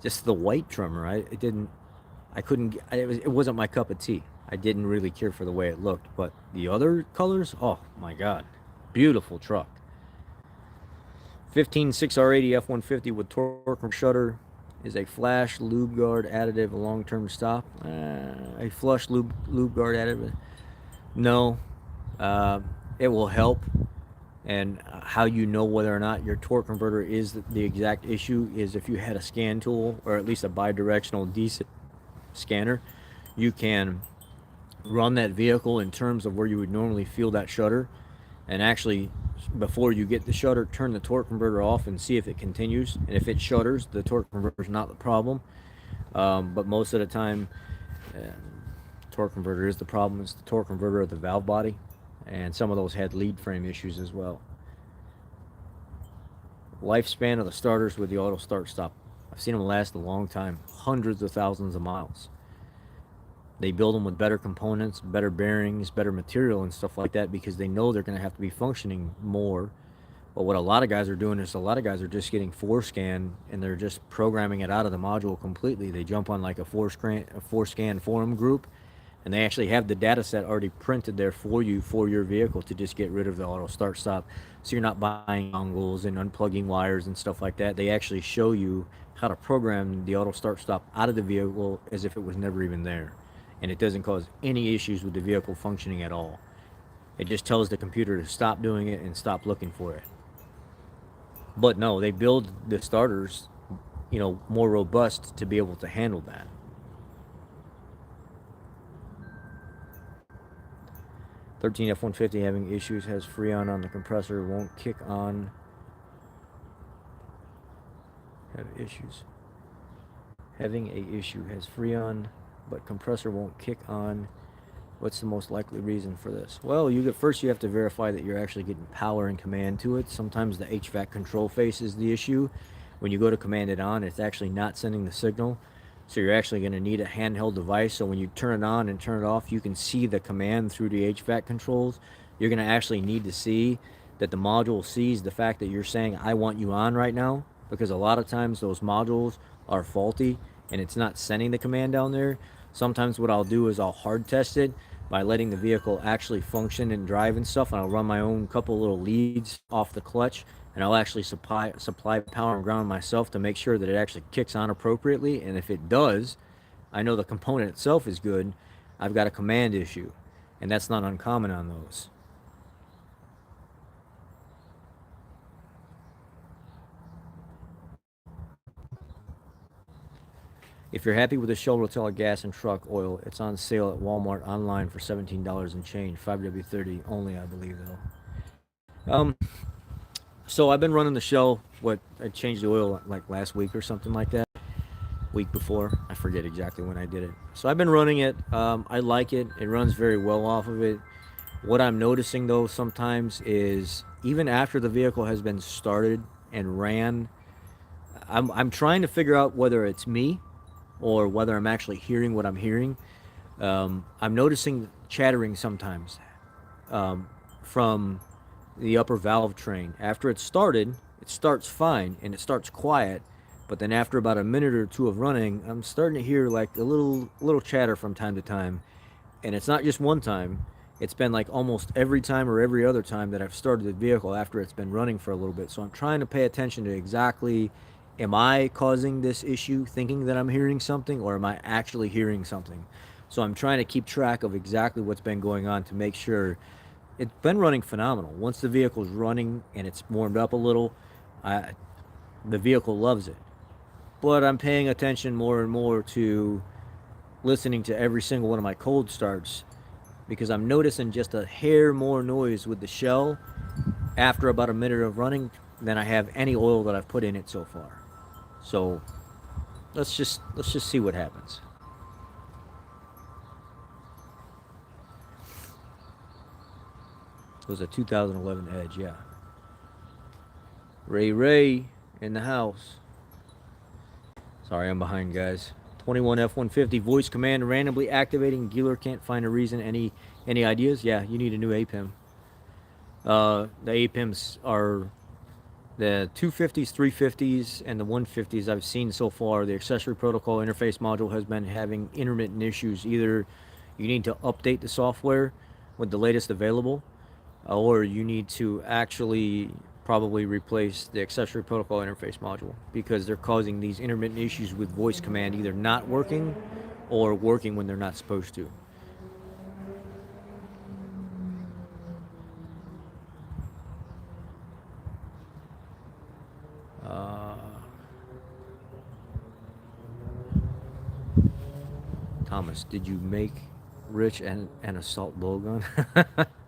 Just the white Tremor, it wasn't my cup of tea. I didn't really care for the way it looked, but the other colors, oh my god, beautiful truck. 15 6R80 F-150 with torque shutter is a flash lube guard additive, a long-term stop. A flush lube guard additive. No, uh, it will help. And how you know whether or not your torque converter is the exact issue is if you had a scan tool, or at least a bidirectional decent scanner, you can run that vehicle in terms of where you would normally feel that shutter, and actually, before you get the shutter, turn the torque converter off and see if it continues. And if it shutters, the torque converter is not the problem. But most of the time, uh, torque converter is the problem. It's the torque converter of the valve body, and some of those had lead frame issues as well. Lifespan of the starters with the auto start stop, I've seen them last a long time, hundreds of thousands of miles. They build them with better components, better bearings, better material and stuff like that, because they know they're going to have to be functioning more. But what a lot of guys are doing is, a lot of guys are just getting 4scan and they're just programming it out of the module completely. They jump on like a 4scan forum group, and they actually have the data set already printed there for you for your vehicle to just get rid of the auto start stop. So you're not buying dongles and unplugging wires and stuff like that. They actually show you how to program the auto start stop out of the vehicle as if it was never even there. And it doesn't cause any issues with the vehicle functioning at all. It just tells the computer to stop doing it and stop looking for it. But no, they build the starters, more robust to be able to handle that. 13 F-150 having issues, has Freon on the compressor, won't kick on. Have issues. Having a issue, has Freon, but compressor won't kick on. What's the most likely reason for this? Well, first you have to verify that you're actually getting power and command to it. Sometimes the HVAC control face is the issue. When you go to command it on, it's actually not sending the signal. So you're actually going to need a handheld device. So when you turn it on and turn it off, you can see the command through the HVAC controls. You're going to actually need to see that the module sees the fact that you're saying, I want you on right now. Because a lot of times those modules are faulty and it's not sending the command down there. Sometimes what I'll do is I'll hard test it by letting the vehicle actually function and drive and stuff, and I'll run my own couple little leads off the clutch, and I'll actually supply power and ground myself to make sure that it actually kicks on appropriately. And if it does, I know the component itself is good. I've got a command issue, and that's not uncommon on those. If you're happy with the Shell Rotella gas and truck oil, it's on sale at Walmart online for $17 and change. 5W30 only, I believe, though. So I've been running the Shell. I changed the oil like last week or something like that. Week before, I forget exactly when I did it. So I've been running it. I like it. It runs very well off of it. What I'm noticing though sometimes is, even after the vehicle has been started and ran, I'm trying to figure out whether it's me or whether I'm actually hearing what I'm hearing. I'm noticing chattering sometimes from the upper valve train. After it's started, it starts fine and it starts quiet, but then after about a minute or two of running, I'm starting to hear like a little chatter from time to time. And it's not just one time. It's been like almost every time or every other time that I've started the vehicle after it's been running for a little bit. So I'm trying to pay attention to exactly, am I causing this issue thinking that I'm hearing something, or am I actually hearing something? So I'm trying to keep track of exactly what's been going on to make sure. It's been running phenomenal. Once the vehicle's running and it's warmed up a little, the vehicle loves it. But I'm paying attention more and more to listening to every single one of my cold starts, because I'm noticing just a hair more noise with the Shell after about a minute of running than I have any oil that I've put in it so far. So let's just see what happens. It was a 2011 Edge, yeah. Ray in the house. Sorry, I'm behind, guys. 21 F-150 voice command randomly activating. Dealer can't find a reason. Any ideas? Yeah, you need a new APIM. The APIMs are the 250s, 350s, and the 150s I've seen so far. The accessory protocol interface module has been having intermittent issues. Either you need to update the software with the latest available, or you need to actually probably replace the accessory protocol interface module, because they're causing these intermittent issues with voice command either not working or working when they're not supposed to. Thomas, did you make Rich an assault blowgun?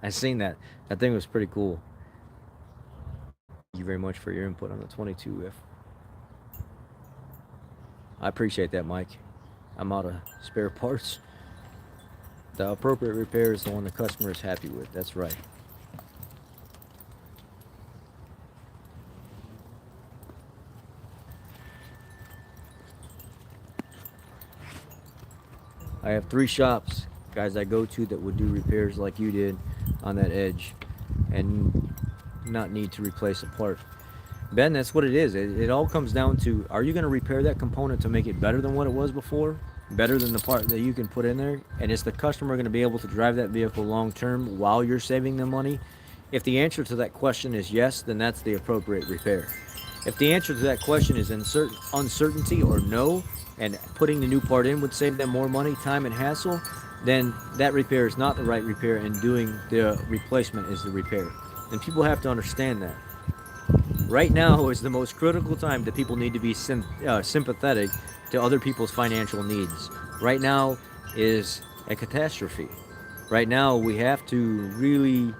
I seen that. That thing was pretty cool. Thank you very much for your input on the 22F. I appreciate that, Mike. I'm out of spare parts. The appropriate repair is the one the customer is happy with. That's right. I have 3 shops, guys, I go to that would do repairs like you did on that edge and not need to replace a part. Ben, that's what it is. It all comes down to, are you going to repair that component to make it better than what it was before? Better than the part that you can put in there? And is the customer going to be able to drive that vehicle long term while you're saving them money? If the answer to that question is yes, then that's the appropriate repair. If the answer to that question is uncertainty or no, and putting the new part in would save them more money, time, and hassle, then that repair is not the right repair, and doing the replacement is the repair. And people have to understand that. Right now is the most critical time that people need to be sympathetic to other people's financial needs. Right now is a catastrophe. Right now we have to really,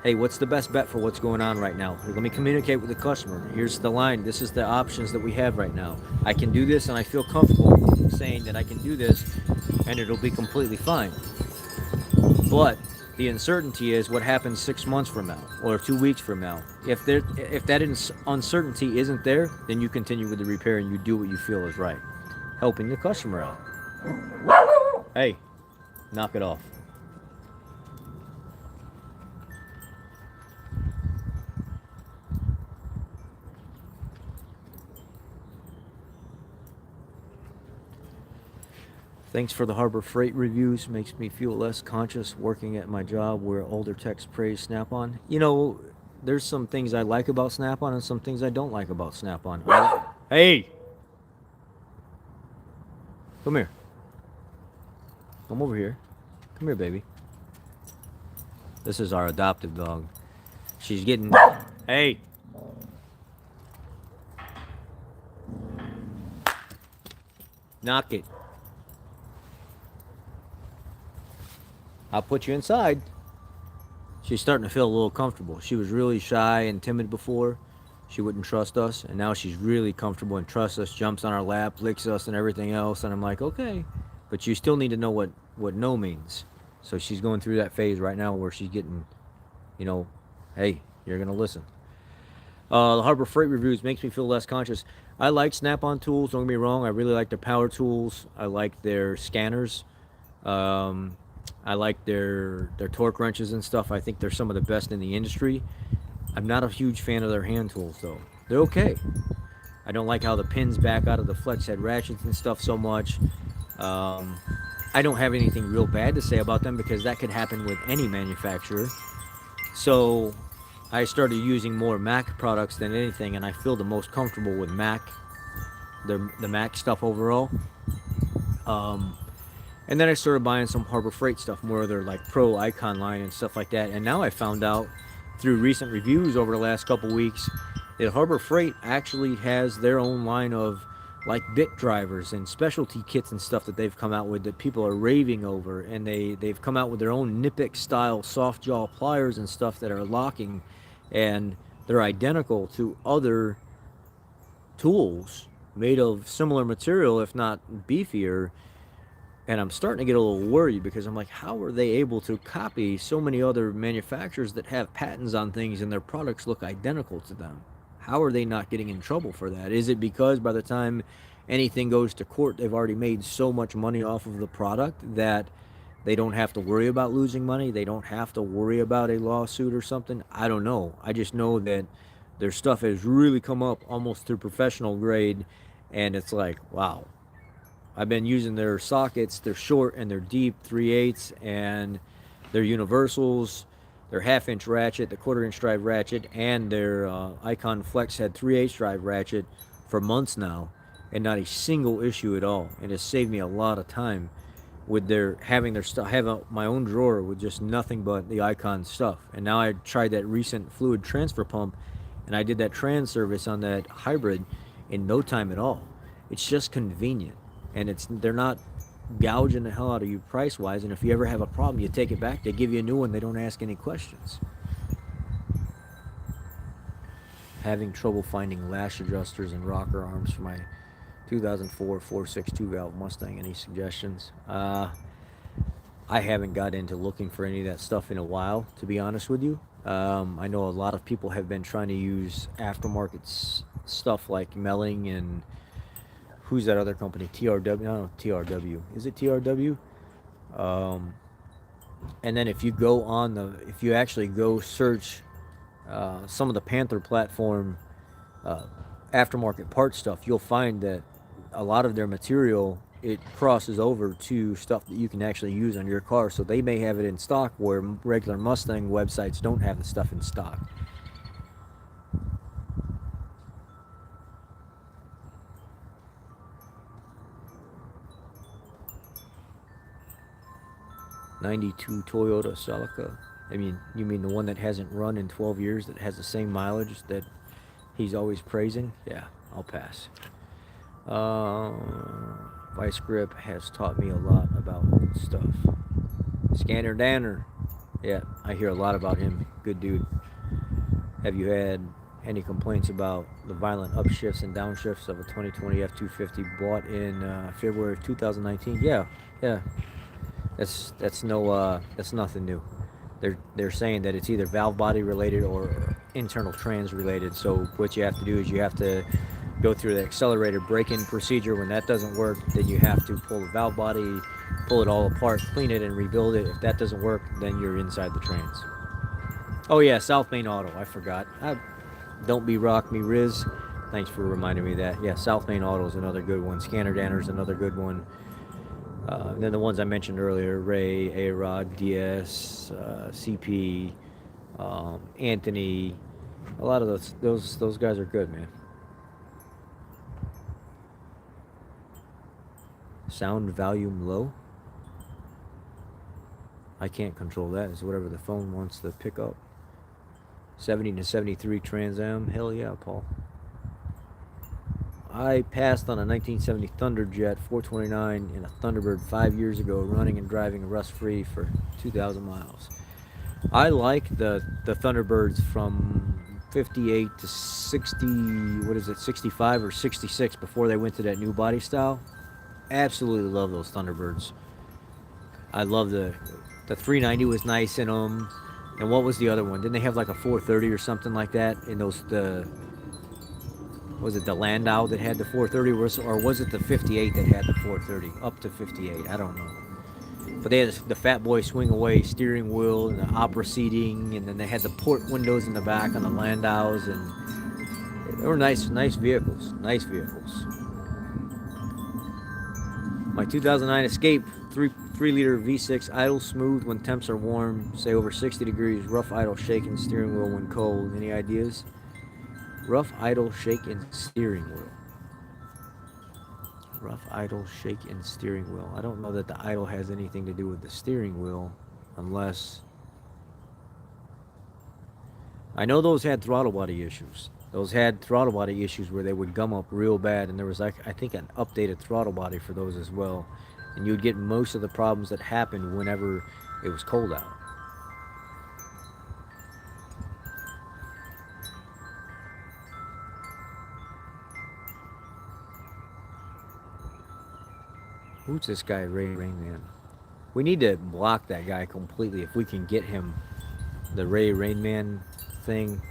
hey, what's the best bet for what's going on right now? Let me communicate with the customer. Here's the line. This is the options that we have right now. I can do this, and I feel comfortable saying that I can do this, and it'll be completely fine. But the uncertainty is what happens 6 months from now or 2 weeks from now. If that uncertainty isn't there, then you continue with the repair and you do what you feel is right, helping the customer out. Hey, knock it off. Thanks for the Harbor Freight reviews. Makes me feel less conscious working at my job where older techs praise Snap-on. You know, there's some things I like about Snap-on and some things I don't like about Snap-on. Hey! Come here. Come over here. Come here, baby. This is our adopted dog. She's getting... Hey! Knock it. I'll put you inside. She's starting to feel a little comfortable. She was really shy and timid before. She wouldn't trust us, and now she's really comfortable and trusts us, jumps on our lap, licks us and everything else, and I'm like, okay. But you still need to know what no means. So she's going through that phase right now where she's getting, you know, hey, you're going to listen. The Harbor Freight reviews makes me feel less conscious. I like Snap-on tools, don't get me wrong. I really like their power tools. I like their scanners. I like their torque wrenches and stuff. I think they're some of the best in the industry. I'm not a huge fan of their hand tools, though. They're okay. I don't like how the pins back out of the flex head ratchets and stuff so much. I don't have anything real bad to say about them because that could happen with any manufacturer. So I started using more Mac products than anything, and I feel the most comfortable with Mac, the Mac stuff overall. And then I started buying some Harbor Freight stuff, more of their like Pro Icon line and stuff like that. And now I found out through recent reviews over the last couple weeks that Harbor Freight actually has their own line of like bit drivers and specialty kits and stuff that they've come out with that people are raving over. And they've come out with their own Nippic style soft jaw pliers and stuff that are locking, and they're identical to other tools made of similar material, if not beefier. And I'm starting to get a little worried because I'm like, how are they able to copy so many other manufacturers that have patents on things and their products look identical to them? How are they not getting in trouble for that? Is it because by the time anything goes to court, they've already made so much money off of the product that they don't have to worry about losing money? They don't have to worry about a lawsuit or something? I don't know. I just know that their stuff has really come up almost to professional grade, and it's like, wow. I've been using their sockets. They're short and they're deep, 3/8, and their universals, their 1/2-inch ratchet, the 1/4-inch drive ratchet, and their Icon Flex Head 3/8 drive ratchet for months now, and not a single issue at all. And it's saved me a lot of time with having their stuff. I have my own drawer with just nothing but the Icon stuff. And now I tried that recent fluid transfer pump, and I did that trans service on that hybrid in no time at all. It's just convenient. And they're not gouging the hell out of you price-wise, and if you ever have a problem, you take it back. They give you a new one. They don't ask any questions. Having trouble finding lash adjusters and rocker arms for my 2004 4.62 valve Mustang. Any suggestions? I haven't got into looking for any of that stuff in a while, to be honest with you. I know a lot of people have been trying to use aftermarket stuff like Melling and who's that other company? TRW? No, TRW. Is it TRW? And then if you actually go search some of the Panther platform aftermarket part stuff, you'll find that a lot of their material, it crosses over to stuff that you can actually use on your car. So they may have it in stock where regular Mustang websites don't have the stuff in stock. '92 Toyota Celica. I mean, you mean the one that hasn't run in 12 years, that has the same mileage that he's always praising? Yeah, I'll pass. Vice Grip has taught me a lot about old stuff. Scanner Danner. Yeah, I hear a lot about him. Good dude. Have you had any complaints about the violent upshifts and downshifts of a 2020 F-250 bought in February of 2019? Yeah. That's nothing new. They're saying that it's either valve body related or internal trans related. So what you have to do is you have to go through the accelerated break-in procedure. When that doesn't work, then you have to pull the valve body, pull it all apart, clean it, and rebuild it. If that doesn't work, then you're inside the trans. Oh yeah, South Main Auto. I forgot. Don't be rock me, Riz. Thanks for reminding me of that. Yeah, South Main Auto is another good one. Scanner Danner is another good one. Then the ones I mentioned earlier, Ray, A-Rod, DS, CP, Anthony. A lot of those guys are good, man. Sound volume low. I can't control that. It's whatever the phone wants to pick up. 70 to 73 Trans Am. Hell yeah, Paul. I passed on a 1970 Thunderjet 429 in a Thunderbird 5 years ago, running and driving rust-free for 2,000 miles. I like the Thunderbirds from 58 to 60, 65 or 66 before they went to that new body style. Absolutely love those Thunderbirds. I love the 390 was nice in them. And what was the other one? Didn't they have like a 430 or something like that in those, was it the Landau that had the 430, or was it the 58 that had the 430? Up to 58, I don't know. But they had the Fat Boy swing away steering wheel and the opera seating, and then they had the port windows in the back on the Landaus, and they were nice vehicles. Nice vehicles. My 2009 Escape 3-liter V6 idle smooth when temps are warm, say over 60 degrees, rough idle shaking steering wheel when cold. Any ideas? Rough idle shake and steering wheel. Rough idle shake and steering wheel. I don't know that the idle has anything to do with the steering wheel, unless... I know those had throttle body issues. Those had throttle body issues where they would gum up real bad, and there was, like, I think, an updated throttle body for those as well. And you would get most of the problems that happened whenever it was cold out. Who's this guy, Ray Rainman? We need to block that guy completely if we can get him. The Ray Rainman thing,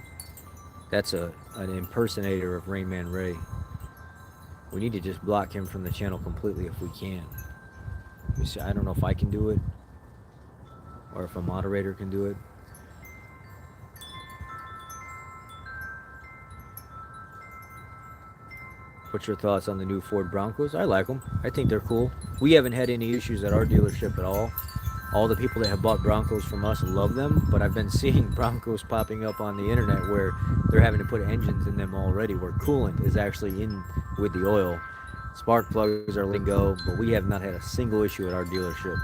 that's an impersonator of Rainman Ray. We need to just block him from the channel completely if we can. I don't know if I can do it, or if a moderator can do it. What's your thoughts on the new Ford Broncos? I like them. I think they're cool. We haven't had any issues at our dealership at all. All the people that have bought Broncos from us love them, but I've been seeing Broncos popping up on the internet where they're having to put engines in them already, where coolant is actually in with the oil. Spark plugs are letting go, but we have not had a single issue at our dealership.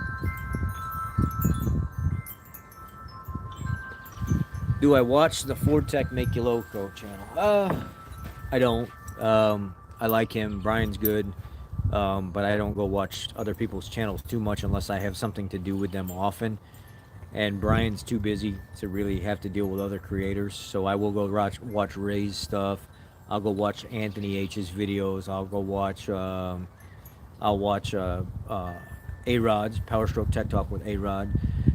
Do I watch the Ford Tech Make You Loco channel? I don't. I like him. Brian's good. but I don't go watch other people's channels too much unless I have something to do with them often. And Brian's too busy to really have to deal with other creators, so I will go watch Ray's stuff. I'll go watch Anthony H's videos. I'll watch A-Rod's Power Stroke Tech Talk with A-Rod.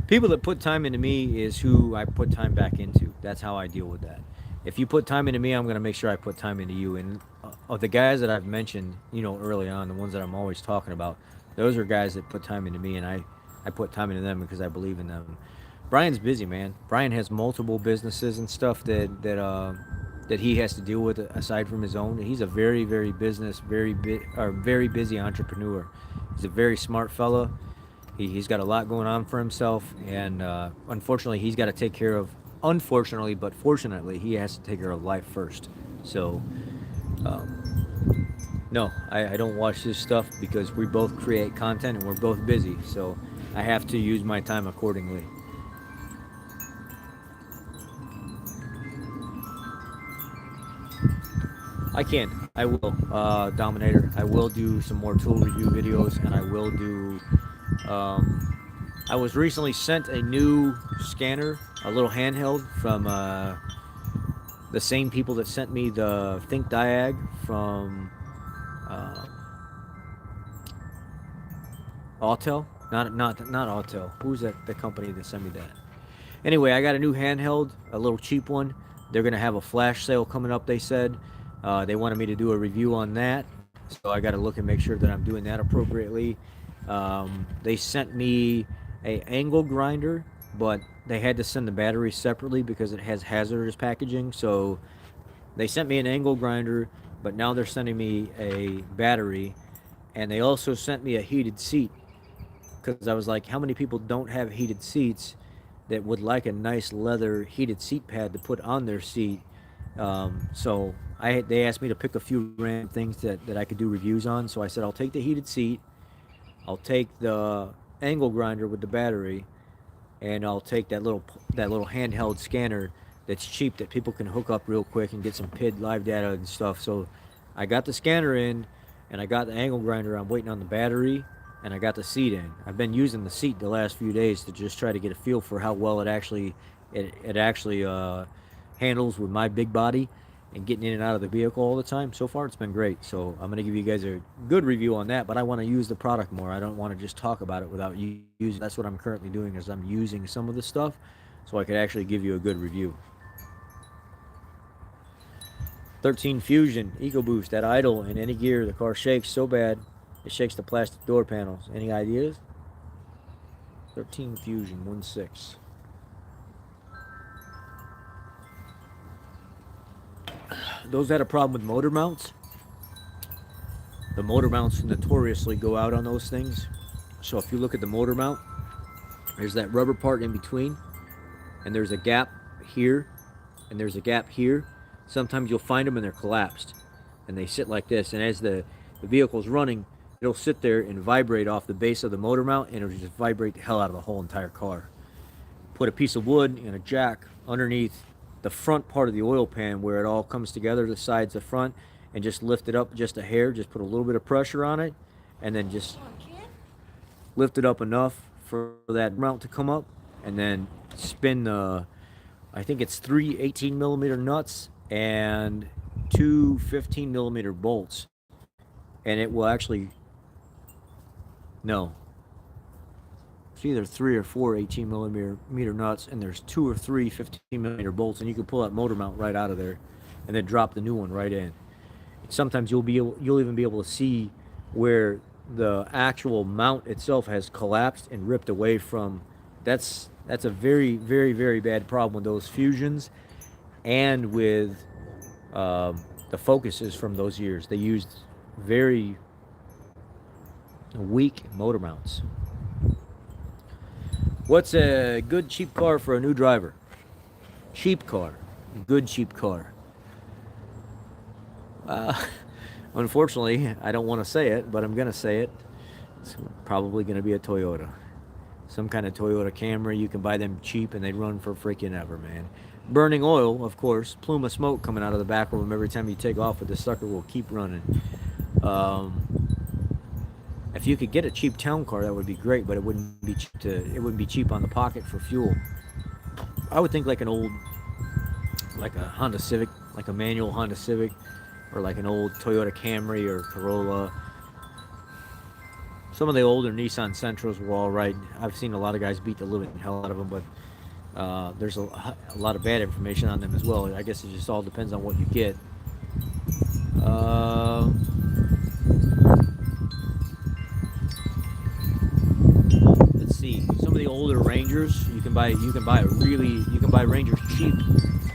People that put time into me is who I put time back into. That's how I deal with that. If you put time into me, I'm going to make sure I put time into you. And of the guys that I've mentioned, early on, the ones that I'm always talking about, those are guys that put time into me, and I put time into them because I believe in them. Brian's busy, man. Brian has multiple businesses and stuff that he has to deal with aside from his own. He's a very, very very busy entrepreneur. He's a very smart fella. He's got a lot going on for himself, and unfortunately, he's got to take care of. Unfortunately, but fortunately, he has to take care of life first. So, no, I don't watch this stuff because we both create content and we're both busy. So, I have to use my time accordingly. I can. I will, Dominator. I will do some more tool review videos, and I will do. I was recently sent a new scanner, a little handheld from the same people that sent me the Think Diag from Autel. Not Autel. Who's that? The company that sent me that? Anyway, I got a new handheld, a little cheap one. They're gonna have a flash sale coming up. They said they wanted me to do a review on that, so I got to look and make sure that I'm doing that appropriately. They sent me a angle grinder, but they had to send the battery separately because it has hazardous packaging. So they sent me an angle grinder, but now they're sending me a battery, and they also sent me a heated seat because I was like, how many people don't have heated seats that would like a nice leather heated seat pad to put on their seat? So they asked me to pick a few random things that I could do reviews on. So I said, I'll take the heated seat, I'll take the angle grinder with the battery, and I'll take that little handheld scanner that's cheap that people can hook up real quick and get some PID live data and stuff. So I got the scanner in, and I got the angle grinder. I'm waiting on the battery, and I got the seat in. I've been using the seat the last few days to just try to get a feel for how well it actually handles with my big body and getting in and out of the vehicle all the time. So far, it's been great. So I'm going to give you guys a good review on that, but I want to use the product more. I don't want to just talk about it without using. That's what I'm currently doing, is I'm using some of the stuff so I could actually give you a good review. 13 Fusion EcoBoost at idle in any gear. The car shakes so bad it shakes the plastic door panels. Any ideas? 13 Fusion 1.6. Those that had a problem with motor mounts, the motor mounts notoriously go out on those things. So if you look at the motor mount, there's that rubber part in between, and there's a gap here, and there's a gap here. Sometimes you'll find them and they're collapsed, and they sit like this, and as the vehicle's running, it'll sit there and vibrate off the base of the motor mount, and it'll just vibrate the hell out of the whole entire car. Put a piece of wood and a jack underneath the front part of the oil pan where it all comes together, the sides, the front, and just lift it up just a hair. Just put a little bit of pressure on it, and then just lift it up enough for that mount to come up, and then spin the, I think it's 3 18mm nuts and 2 15mm bolts, and it will actually, no, it's either 3 or 4 18mm nuts, and there's 2 or 3 15mm bolts, and you can pull that motor mount right out of there and then drop the new one right in. Sometimes you'll even be able to see where the actual mount itself has collapsed and ripped away from. That's a very, very, very bad problem with those Fusions and with the Focuses from those years. They used very weak motor mounts. What's a good cheap car for a new driver? Cheap car. Good cheap car. Unfortunately, I don't want to say it, but I'm going to say it. It's probably going to be a Toyota. Some kind of Toyota Camry. You can buy them cheap and they run for freaking ever, man. Burning oil, of course. Plume of smoke coming out of the back of them every time you take off, but the sucker will keep running. If you could get a cheap town car, that would be great, but it wouldn't be cheap it wouldn't be cheap on the pocket for fuel. I would think like an old, like a Honda Civic, like a manual Honda Civic, or like an old Toyota Camry or Corolla. Some of the older Nissan Sentras were all right. I've seen a lot of guys beat the living hell out of them, but there's a lot of bad information on them as well. I guess it just all depends on what you get. Let's see. Some of the older Rangers, you can buy Rangers cheap,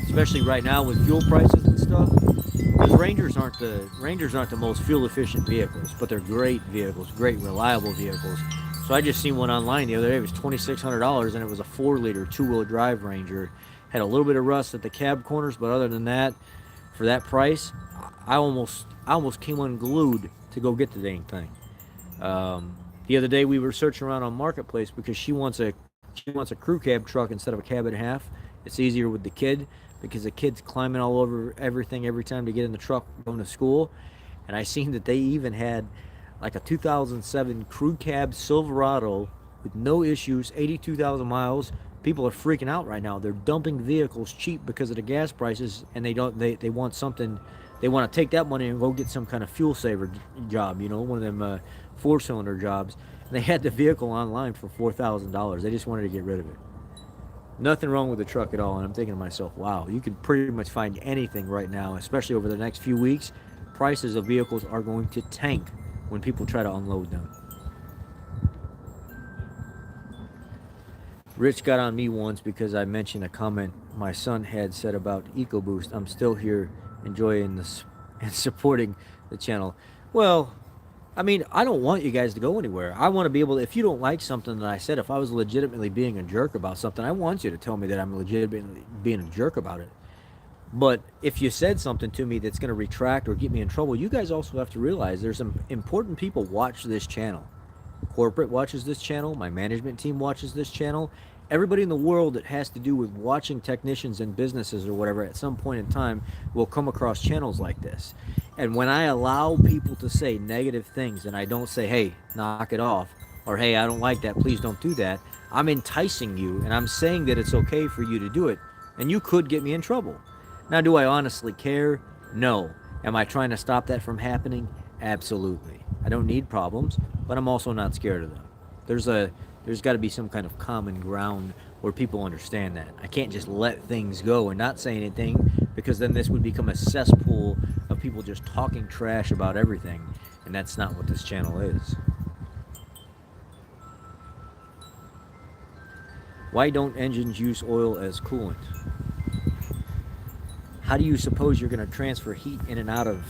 especially right now with fuel prices and stuff. Because Rangers aren't the most fuel efficient vehicles, but they're great vehicles, great reliable vehicles. So I just seen one online the other day. It was $2,600, and it was a 4-liter 2-wheel drive Ranger. Had a little bit of rust at the cab corners, but other than that, for that price, I almost came unglued to go get the dang thing. The other day we were searching around on Marketplace because she wants a crew cab truck instead of a cab and a half. It's easier with the kid because the kid's climbing all over everything every time to get in the truck going to school. And I seen that they even had like a 2007 crew cab Silverado with no issues, 82,000 miles. People are freaking out right now. They're dumping vehicles cheap because of the gas prices, and they want something. They want to take that money and go get some kind of fuel saver job, one of them 4-cylinder jobs. And they had the vehicle online for $4,000. They just wanted to get rid of it. Nothing wrong with the truck at all. And I'm thinking to myself, wow, you can pretty much find anything right now, especially over the next few weeks. Prices of vehicles are going to tank when people try to unload them. Rich got on me once because I mentioned a comment my son had said about EcoBoost. I'm still here enjoying this and supporting the channel. Well, I mean, I don't want you guys to go anywhere. I want to be able to, if you don't like something that I said, if I was legitimately being a jerk about something, I want you to tell me that I'm legitimately being a jerk about it. But if you said something to me that's going to retract or get me in trouble, you guys also have to realize there's some important people watch this channel. Corporate watches this channel. My management team watches this channel. Everybody in the world that has to do with watching technicians and businesses or whatever at some point in time will come across channels like this. And when I allow people to say negative things and I don't say, hey, knock it off, or hey, I don't like that, please don't do that, I'm enticing you and I'm saying that it's okay for you to do it. And you could get me in trouble. Now, do I honestly care? No. Am I trying to stop that from happening? Absolutely. I don't need problems, but I'm also not scared of them. There's got to be some kind of common ground where people understand that. I can't just let things go and not say anything, because then this would become a cesspool of people just talking trash about everything, and that's not what this channel is. Why don't engines use oil as coolant? How do you suppose you're going to transfer heat in and out of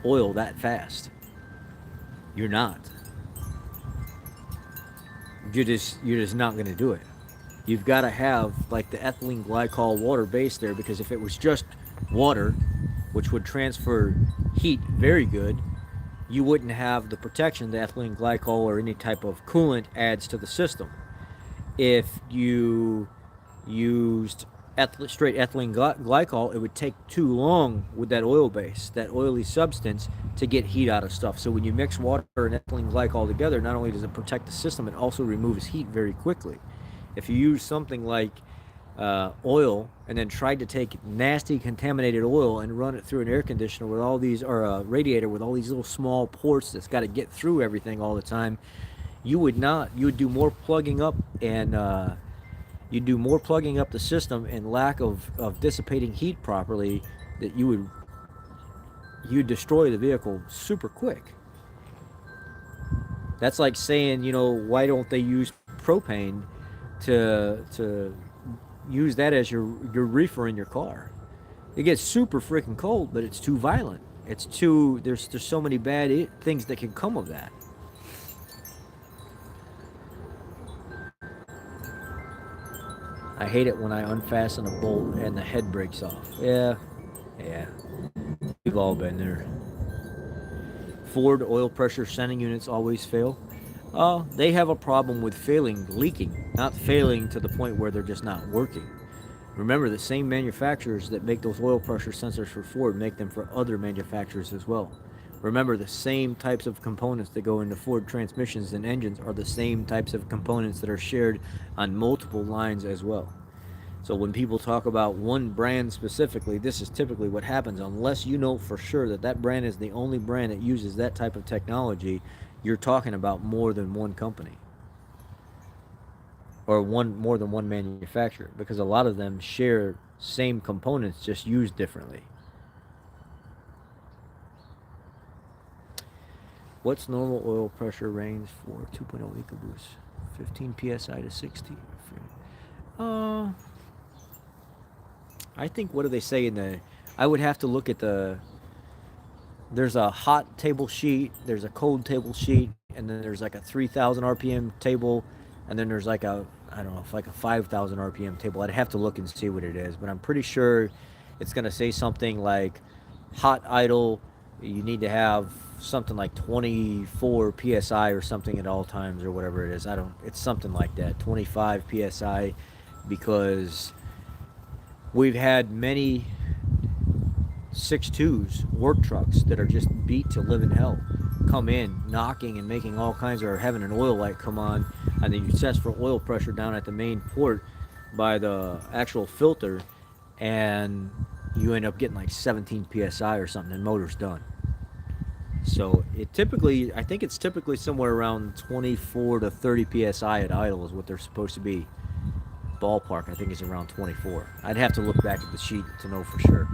oil that fast? You're not. You're just not going to do it. You've got to have like the ethylene glycol water base there, because if it was just water, which would transfer heat very good, you wouldn't have the protection the ethylene glycol or any type of coolant adds to the system. If you used straight ethylene glycol, it would take too long with that oil base, that oily substance, to get heat out of stuff. So when you mix water and ethylene glycol together, not only does it protect the system, it also removes heat very quickly. If you use something like oil and then tried to take nasty contaminated oil and run it through an air conditioner with all these, or a radiator with all these little small ports that's got to get through everything all the time, you would do more plugging up, and you'd do more plugging up the system and lack of dissipating heat properly, that you'd destroy the vehicle super quick. That's like saying, why don't they use propane to use that as your reefer in your car? It gets super freaking cold, but it's too violent. There's so many bad things that can come of that. I hate it when I unfasten a bolt and the head breaks off. Yeah. We've all been there. Ford oil pressure sending units always fail. They have a problem with leaking, not failing to the point where they're just not working. Remember, the same manufacturers that make those oil pressure sensors for Ford make them for other manufacturers as well. Remember, the same types of components that go into Ford transmissions and engines are the same types of components that are shared on multiple lines as well. So when people talk about one brand specifically, this is typically what happens. Unless you know for sure that that brand is the only brand that uses that type of technology, you're talking about more than one company or more than one manufacturer, because a lot of them share same components, just used differently. What's normal oil pressure range for 2.0 EcoBoost? 15 psi to 60. Uh, I think, what do they say in the? I would have to look at the. There's a hot table sheet. There's a cold table sheet, and then there's like a 3,000 RPM table, and then there's like a, I don't know, like a 5,000 RPM table. I'd have to look and see what it is, but I'm pretty sure it's gonna say something like hot idle. You need to have something like 24 psi or something at all times, or whatever it is. I don't. It's something like that, 25 psi, because we've had many 6.2s work trucks that are just beat to living hell come in knocking and making all kinds of, or having an oil light come on, and then you test for oil pressure down at the main port by the actual filter, and you end up getting like 17 psi or something, and motor's done. So it typically, I think it's typically somewhere around 24 to 30 psi at idle is what they're supposed to be. Ballpark, I think, is around 24. I'd have to look back at the sheet to know for sure.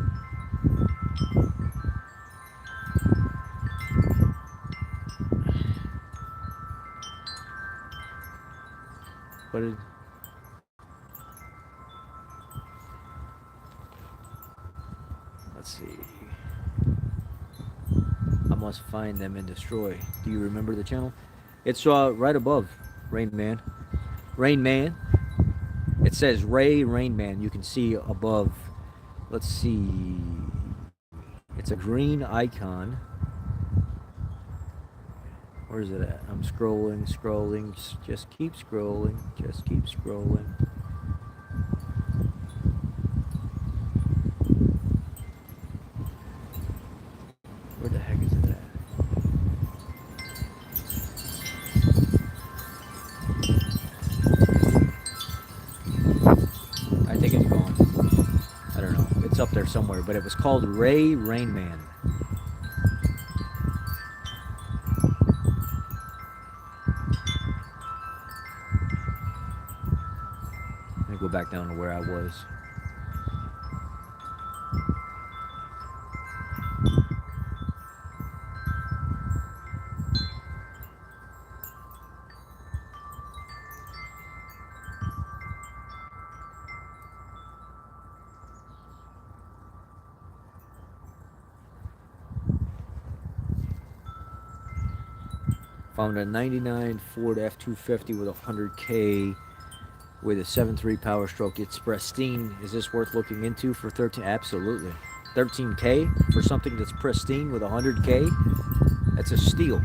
But let's see. I must find them and destroy. Do you remember the channel? It's right above Rain Man. Rain Man. It says Rain Man. You can see above. Let's see. It's a green icon. Where is it at? I'm scrolling. Just keep scrolling. Where the heck is it at? I think it's gone. I don't know. It's up there somewhere, but it was called Rain Man. Let me go back down to where I was. Found a 99 Ford F-250 with 100K with a 7.3 power stroke. It's pristine. Is this worth looking into for 13? Absolutely. 13K for something that's pristine with 100K? That's a steal.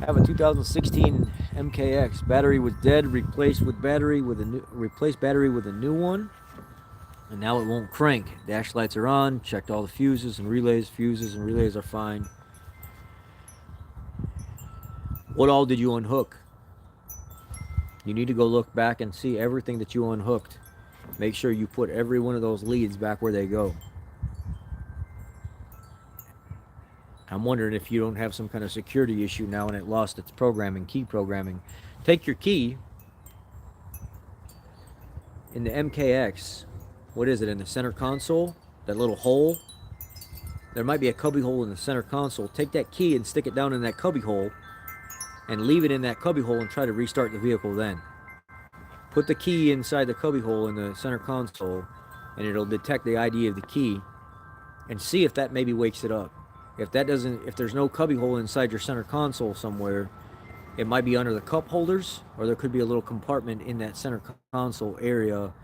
I have a 2016 MKX. Battery was dead. Replaced battery with a new one. And now it won't crank. Dash lights are on. Checked all the fuses and relays. Fuses and relays are fine. What all did you unhook? You need to go look back and see everything that you unhooked. Make sure you put every one of those leads back where they go. I'm wondering if you don't have some kind of security issue now and it lost its programming, key programming. Take your key in the MKX. What is it, in the center console? That little hole? There might be a cubby hole in the center console. Take that key and stick it down in that cubby hole and leave it in that cubby hole and try to restart the vehicle then. Put the key inside the cubby hole in the center console and it'll detect the ID of the key and see if that maybe wakes it up. If there's no cubby hole inside your center console somewhere, it might be under the cup holders, or there could be a little compartment in that center console area.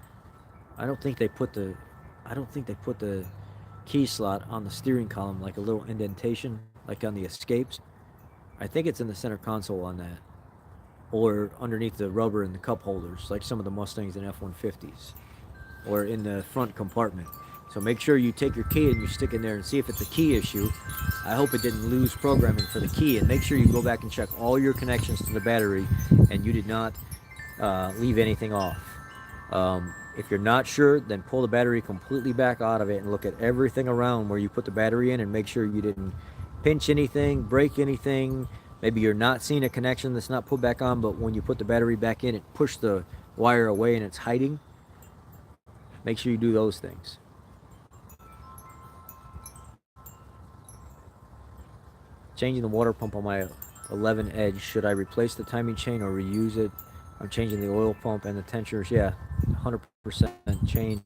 I don't think they put the key slot on the steering column, like a little indentation, like on the escapes. I think it's in the center console on that. or underneath the rubber in the cup holders, like some of the Mustangs and F-150s, or in the front compartment. So make sure you take your key and you stick in there and see if it's a key issue. I hope it didn't lose programming for the key, and make sure you go back and check all your connections to the battery and you did not leave anything off. If you're not sure, then pull the battery completely back out of it and look at everything around where you put the battery in and make sure you didn't pinch anything, break anything. Maybe you're not seeing a connection that's not put back on, but when you put the battery back in, it pushed the wire away and it's hiding. Make sure you do those things. Changing the water pump on my 11 Edge. Should I replace the timing chain or reuse it? I'm changing the oil pump and the tensioners. Yeah, 100%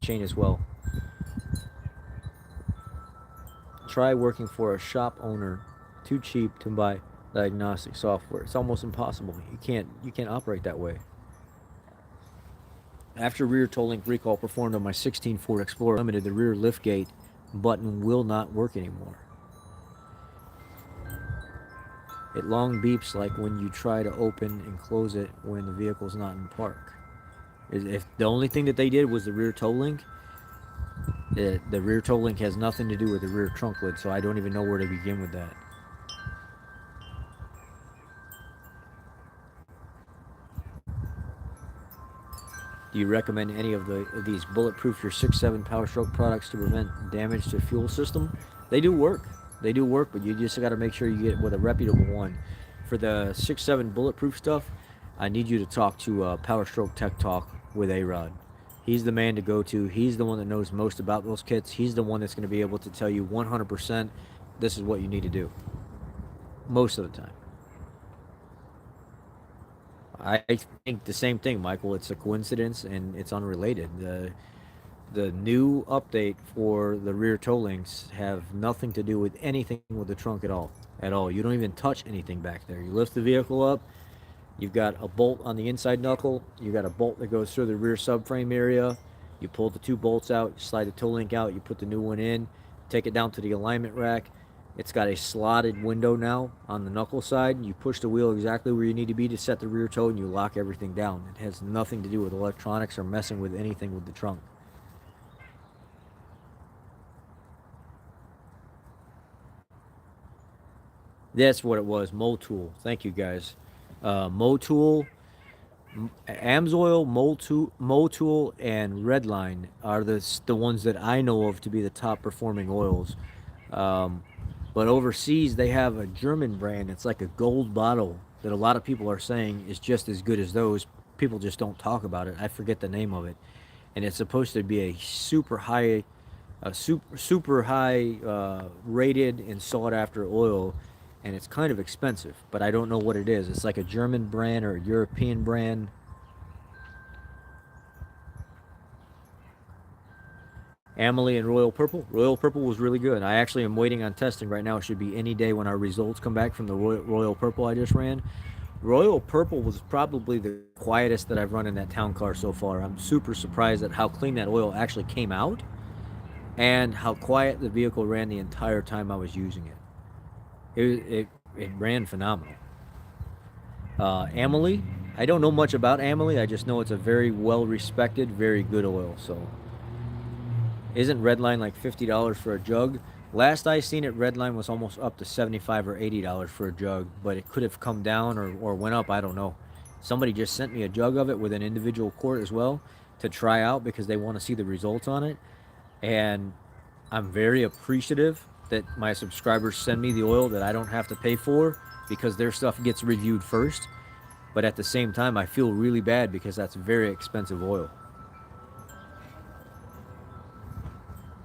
chain as well. Try working for a shop owner. Too cheap to buy diagnostic software. It's almost impossible. You can't operate that way. After rear toe link recall performed on my 16 Ford Explorer Limited, the rear liftgate button will not work anymore. It long beeps like when you try to open and close it when the vehicle's not in park. If the only thing that they did was the rear toe link, the rear toe link has nothing to do with the rear trunk lid, so I don't even know where to begin with that. Do you recommend any of these bulletproof your 6.7 Power Stroke products to prevent damage to fuel system? They do work. They do work, but you just got to make sure you get with a reputable one. For the 6.7 bulletproof stuff, I need you to talk to Power Stroke Tech Talk with A-Rod. He's the man to go to. He's the one that knows most about those kits. He's the one that's going to be able to tell you 100% this is what you need to do. Most of the time. I think the same thing, Michael. It's a coincidence and it's unrelated. The new update for the rear toe links have nothing to do with anything with the trunk at all. At all. You don't even touch anything back there. You lift the vehicle up. You've got a bolt on the inside knuckle. You've got a bolt that goes through the rear subframe area. You pull the two bolts out. You slide the toe link out. You put the new one in. Take it down to the alignment rack. It's got a slotted window now on the knuckle side. You push the wheel exactly where you need to be to set the rear toe, and you lock everything down. It has nothing to do with electronics or messing with anything with the trunk. That's what it was. Motul. Thank you, guys. Motul, Amsoil, Motul, and Redline are the ones that I know of to be the top performing oils. Um, but overseas, they have a German brand. It's like a gold bottle that a lot of people are saying is just as good as those. People just don't talk about it. I forget the name of it, and it's supposed to be a super high rated and sought after oil, and it's kind of expensive. But I don't know what it is. It's like a German brand or a European brand. Amelie and Royal Purple. Royal Purple was really good. I actually am waiting on testing right now. It should be any day when our results come back from the Royal Purple I just ran. Royal Purple was probably the quietest that I've run in that town car so far. I'm super surprised at how clean that oil actually came out and how quiet the vehicle ran the entire time I was using it. It ran phenomenal. Amelie, I don't know much about Amelie. I just know it's a very well respected, very good oil. So isn't Redline like $50 for a jug? Last I seen it, Redline was almost up to $75 or $80 for a jug, but it could have come down or went up. I don't know. Somebody just sent me a jug of it with an individual quart as well to try out because they want to see the results on it. And I'm very appreciative that my subscribers send me the oil that I don't have to pay for because their stuff gets reviewed first. But at the same time, I feel really bad because that's very expensive oil.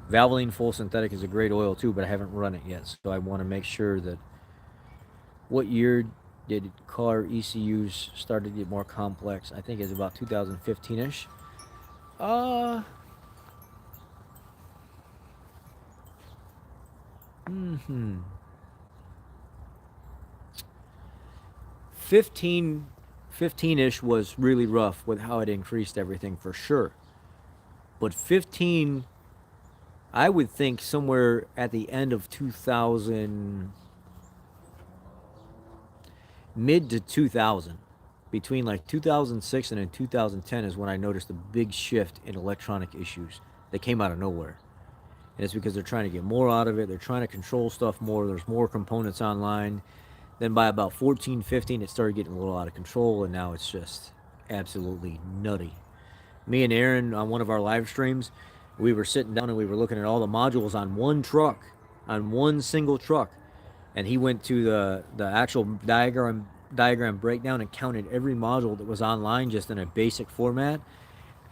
Valvoline Full Synthetic is a great oil too, but I haven't run it yet. So I want to make sure that... What year did car ECUs start to get more complex? I think it's about 2015-ish. 15-ish was really rough with how it increased everything for sure. But 15, I would think somewhere at the end of 2000, mid to 2000, between like 2006 and in 2010 is when I noticed a big shift in electronic issues that came out of nowhere. And it's because they're trying to get more out of it. They're trying to control stuff more. There's more components online. Then by about 14, 15, it started getting a little out of control, and now it's just absolutely nutty. Me and Aaron on one of our live streams, we were sitting down and we were looking at all the modules on one truck, on one single truck. And he went to the actual diagram breakdown and counted every module that was online just in a basic format.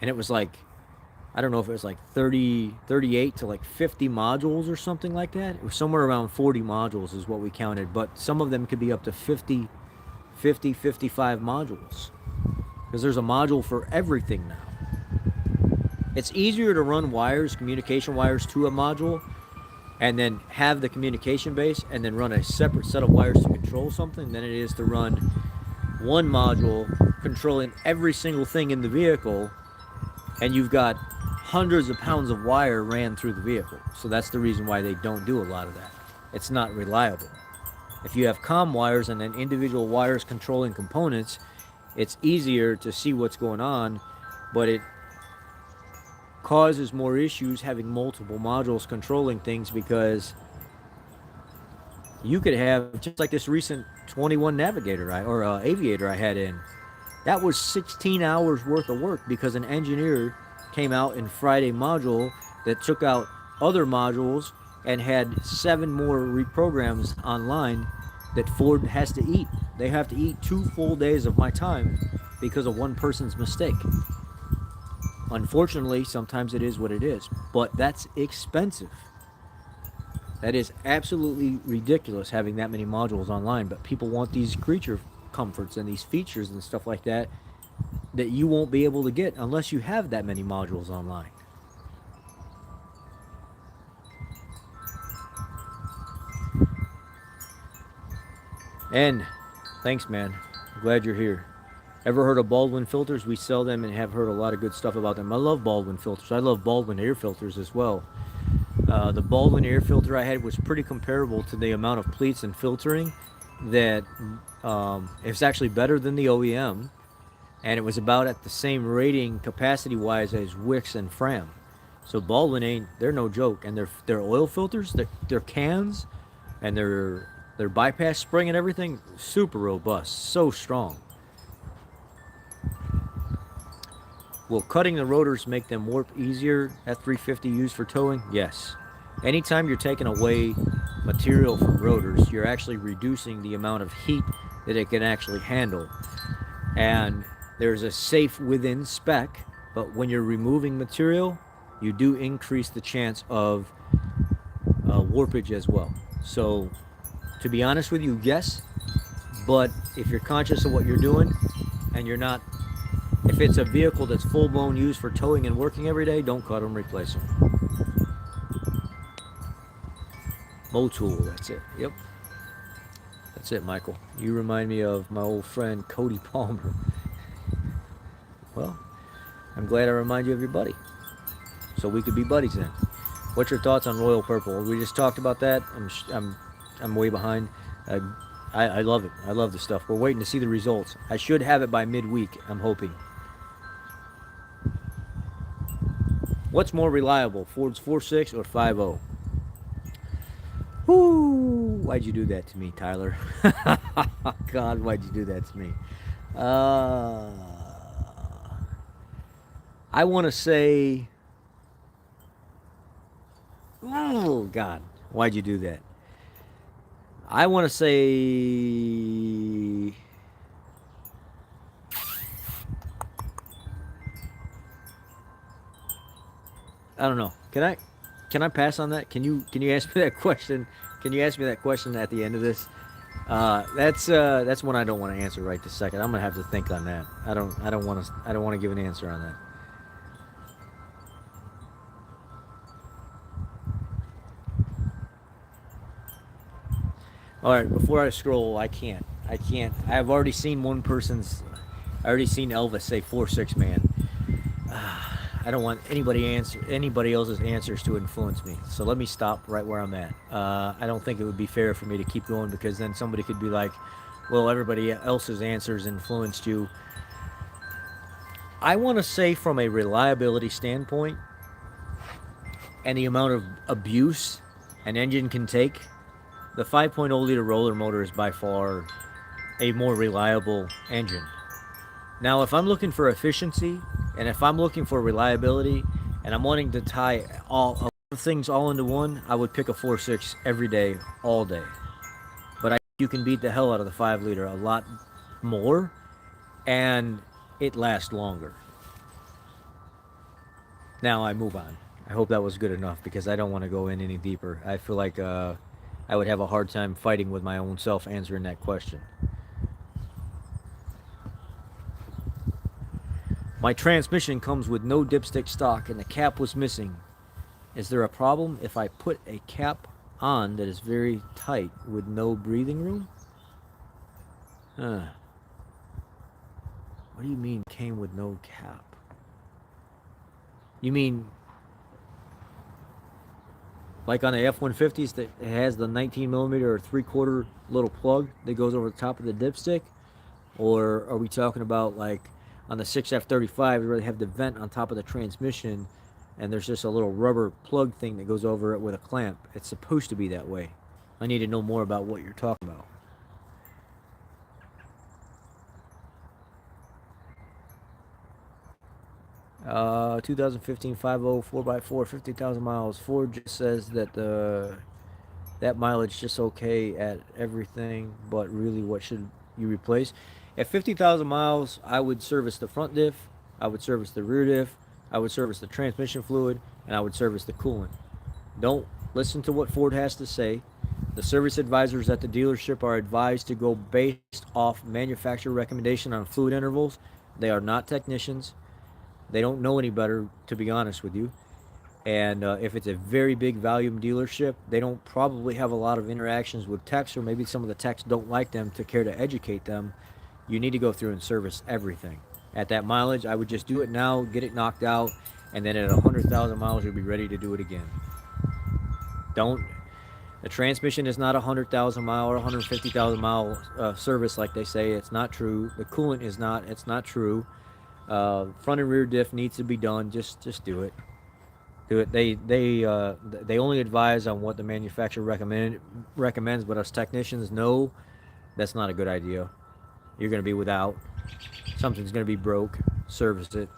And it was like, I don't know if it was like 30, 38 to like 50 modules or something like that. It was somewhere around 40 modules is what we counted, but some of them could be up to 50, 55 modules. Because there's a module for everything now. It's easier to run wires, communication wires to a module, and then have the communication base, and then run a separate set of wires to control something than it is to run one module controlling every single thing in the vehicle, and you've got hundreds of pounds of wire ran through the vehicle. So that's the reason why they don't do a lot of that. It's not reliable. If you have comm wires and then individual wires controlling components, it's easier to see what's going on, but it causes more issues having multiple modules controlling things, because you could have, just like this recent 21 Navigator or Aviator I had in, that was 16 hours worth of work because an engineer came out and fried a module that took out other modules and had 7 more reprograms online that Ford has to eat. They have to eat 2 full days of my time because of one person's mistake. Unfortunately, sometimes it is what it is, but that's expensive. That is absolutely ridiculous having that many modules online, but people want these creature comforts and these features and stuff like that that you won't be able to get unless you have that many modules online. And thanks, man. I'm glad you're here. Ever heard of Baldwin filters? We sell them and have heard a lot of good stuff about them. I love Baldwin filters. I love Baldwin air filters as well. The Baldwin air filter I had was pretty comparable to the amount of pleats and filtering that it's actually better than the OEM, and it was about at the same rating capacity wise as Wix and Fram. So Baldwin they're no joke, and their oil filters, their cans, and their bypass spring and everything, super robust, so strong. Will cutting the rotors make them warp easier at 350 used for towing? Yes. Anytime you're taking away material from rotors, you're actually reducing the amount of heat that it can actually handle. And there's a safe within spec, but when you're removing material, you do increase the chance of warpage as well. So, to be honest with you, yes, but if you're conscious of what you're doing and you're not, if it's a vehicle that's full-blown used for towing and working every day, don't cut them, replace them. Motul, that's it. Yep. That's it, Michael. You remind me of my old friend Cody Palmer. Well, I'm glad I remind you of your buddy. So we could be buddies then. What's your thoughts on Royal Purple? We just talked about that. I'm way behind. I love it. I love the stuff. We're waiting to see the results. I should have it by midweek, I'm hoping. What's more reliable, Ford's 4.6 or 5.0? Whoo! Why'd you do that to me, Tyler? God, why'd you do that to me? I want to say... Oh, God. Why'd you do that? I want to say... I don't know. Can I pass on that? Can you ask me that question? Can you ask me that question at the end of this? That's one I don't want to answer right this second. I'm gonna have to think on that. I don't want to give an answer on that. All right, before I scroll, I can't. I've already seen one person's. I already seen Elvis say 4.6 man. I don't want anybody else's answers to influence me. So let me stop right where I'm at. I don't think it would be fair for me to keep going, because then somebody could be like, well, everybody else's answers influenced you. I want to say, from a reliability standpoint and the amount of abuse an engine can take, the 5.0 liter roller motor is by far a more reliable engine. Now, if I'm looking for efficiency and if I'm looking for reliability and I'm wanting to tie all a lot of things all into one, I would pick a 4.6 every day, all day. But you can beat the hell out of the 5 liter a lot more, and it lasts longer. Now I move on. I hope that was good enough because I don't want to go in any deeper. I feel like I would have a hard time fighting with my own self answering that question. My transmission comes with no dipstick stock and the cap was missing. Is there a problem if I put a cap on that is very tight with no breathing room? What do you mean came with no cap? You mean like on the F-150s that has the 19 millimeter or 3/4 little plug that goes over the top of the dipstick? Or are we talking about like on the 6F35 where they have the vent on top of the transmission and there's just a little rubber plug thing that goes over it with a clamp? It's supposed to be that way. I need to know more about what you're talking about. 2015 5.0 4x4 50,000 miles. Ford just says that that mileage just okay at everything, but really what should you replace? At 50,000 miles, I would service the front diff, I would service the rear diff, I would service the transmission fluid, and I would service the coolant. Don't listen to what Ford has to say. The service advisors at the dealership are advised to go based off manufacturer recommendation on fluid intervals. They are not technicians. They don't know any better, to be honest with you. And if it's a very big volume dealership, they don't probably have a lot of interactions with techs, or maybe some of the techs don't like them to care to educate them. You need to go through and service everything. At that mileage, I would just do it now, get it knocked out, and then at 100,000 miles, you'll be ready to do it again. The transmission is not a 100,000 mile or 150,000 mile service like they say. It's not true. The coolant is not. It's not true. Front and rear diff needs to be done. Just do it. Do it. They only advise on what the manufacturer recommends, but us technicians know that's not a good idea. You're going to be without. Something's going to be broke. Service it.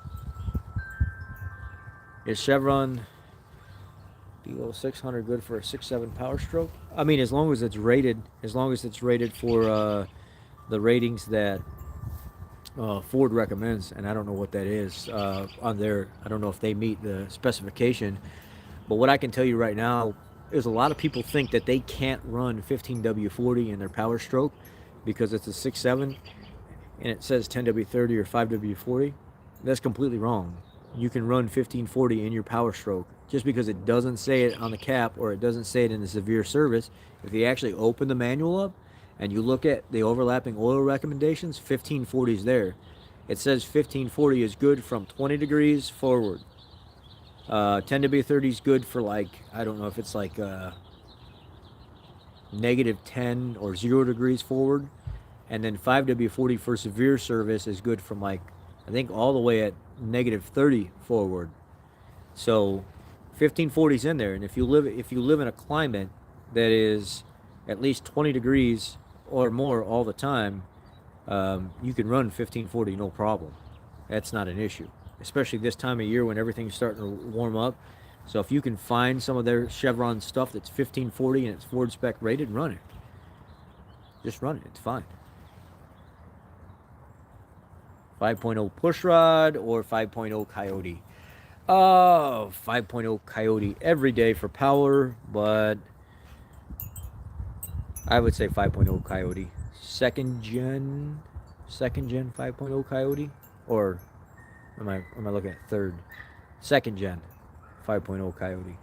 Is Chevron below 600 good for a 6.7 Power Stroke? I mean, as long as it's rated for the ratings that Ford recommends, and I don't know what that is on there. I don't know if they meet the specification, but what I can tell you right now is a lot of people think that they can't run 15W40 in their Power Stroke because it's a 6.7 and it says 10W30 or 5W40. That's completely wrong. You can run 1540 in your Power Stroke just because it doesn't say it on the cap or it doesn't say it in the severe service. If you actually open the manual up and you look at the overlapping oil recommendations, 1540 is there. It says 1540 is good from 20 degrees forward. 10W30 is good for, like, I don't know if it's like -10 or 0 degrees forward. And then 5W40 for severe service is good from, like, I think all the way at -30 forward. So 1540 is in there, and if you live in a climate that is at least 20 degrees or more all the time, you can run 1540 no problem. That's not an issue, especially this time of year when everything's starting to warm up. So if you can find some of their Chevron stuff that's 1540 and it's Ford spec rated, run it. Just run it. It's fine. 5.0 pushrod or 5.0 Coyote? 5.0 Coyote every day for power, but I would say 5.0 Coyote. Second gen 5.0 Coyote, or am I looking at third? Second gen 5.0 Coyote.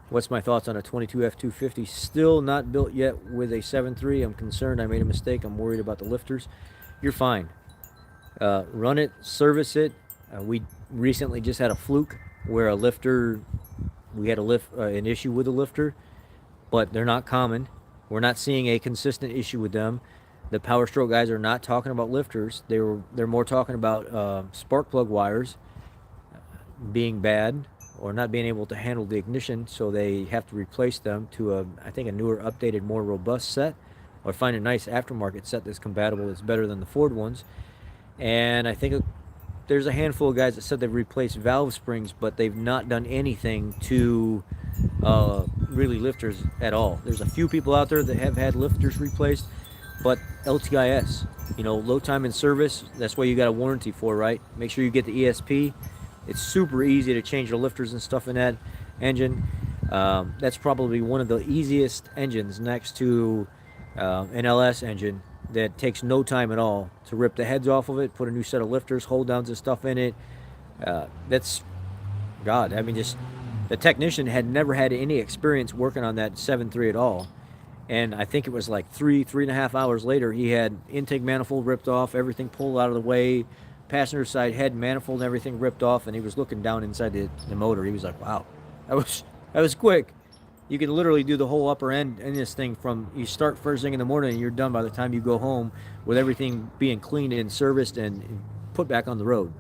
What's my thoughts on a 22 F250? Still not built yet with a 7.3. I'm concerned I made a mistake. I'm worried about the lifters. You're fine. Run it, service it. We recently just had a fluke where we had an issue with a lifter, but they're not common. We're not seeing a consistent issue with them. The Power Stroke guys are not talking about lifters. They're more talking about spark plug wires being bad or not being able to handle the ignition, so they have to replace them to I think a newer, updated, more robust set, or find a nice aftermarket set that's compatible, that's better than the Ford ones. And I think there's a handful of guys that said they've replaced valve springs, but they've not done anything to really lifters at all. There's a few people out there that have had lifters replaced, but LTIS, you know, low time in service, that's what you got a warranty for, right? Make sure you get the ESP. It's super easy to change the lifters and stuff in that engine. That's probably one of the easiest engines next to an LS engine that takes no time at all to rip the heads off of it, put a new set of lifters, hold downs and stuff in it. That's, God, I mean, just the technician had never had any experience working on that 7.3 at all. And I think it was like 3.5 hours later, he had intake manifold ripped off, everything pulled out of the way, passenger side head manifold and everything ripped off, and he was looking down inside the motor. He was like, wow, that was quick. You can literally do the whole upper end in this thing from you start first thing in the morning and you're done by the time you go home with everything being cleaned and serviced and put back on the road.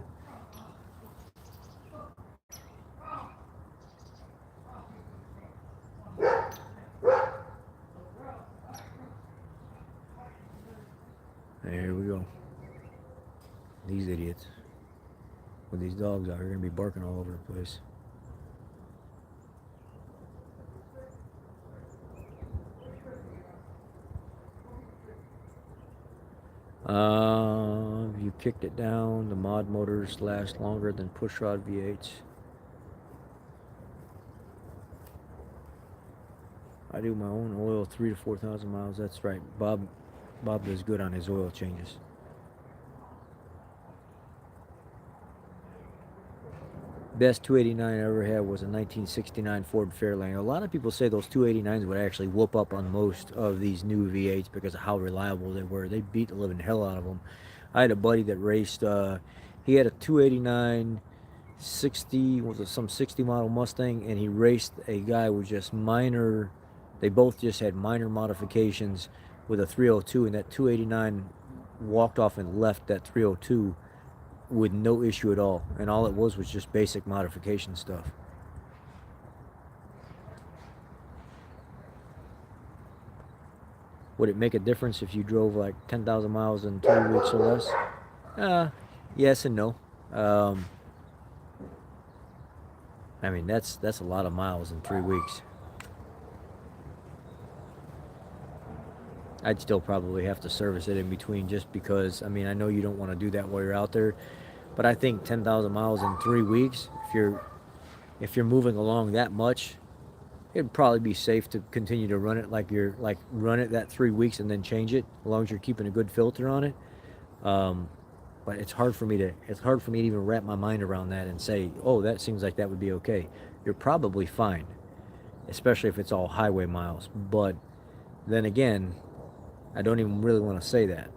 There we go. These idiots with these dogs out here are going to be barking all over the place. You kicked it down. The mod motors last longer than pushrod V8s. I do my own oil, 3,000 to 4,000 miles. That's right. Bob does good on his oil changes. Best 289 I ever had was a 1969 Ford Fairlane. A lot of people say those 289s would actually whoop up on most of these new V8s because of how reliable they were. They beat the living hell out of them. I had a buddy that raced, he had a 289 60, was it some 60 model Mustang, and he raced a guy with just minor, they both just had minor modifications with a 302, and that 289 walked off and left that 302 with no issue at all, and all it was just basic modification stuff. Would it make a difference if you drove like 10,000 miles in 3 weeks or less? Yes and no. I mean, that's a lot of miles in 3 weeks. I'd still probably have to service it in between, just because, I mean, I know you don't want to do that while you're out there, but I think 10,000 miles in 3 weeks, if you're moving along that much, it'd probably be safe to continue to run it run it that 3 weeks and then change it, as long as you're keeping a good filter on it. But it's hard for me to even wrap my mind around that and say, oh, that seems like that would be okay. You're probably fine, especially if it's all highway miles. But then again, I don't even really want to say that.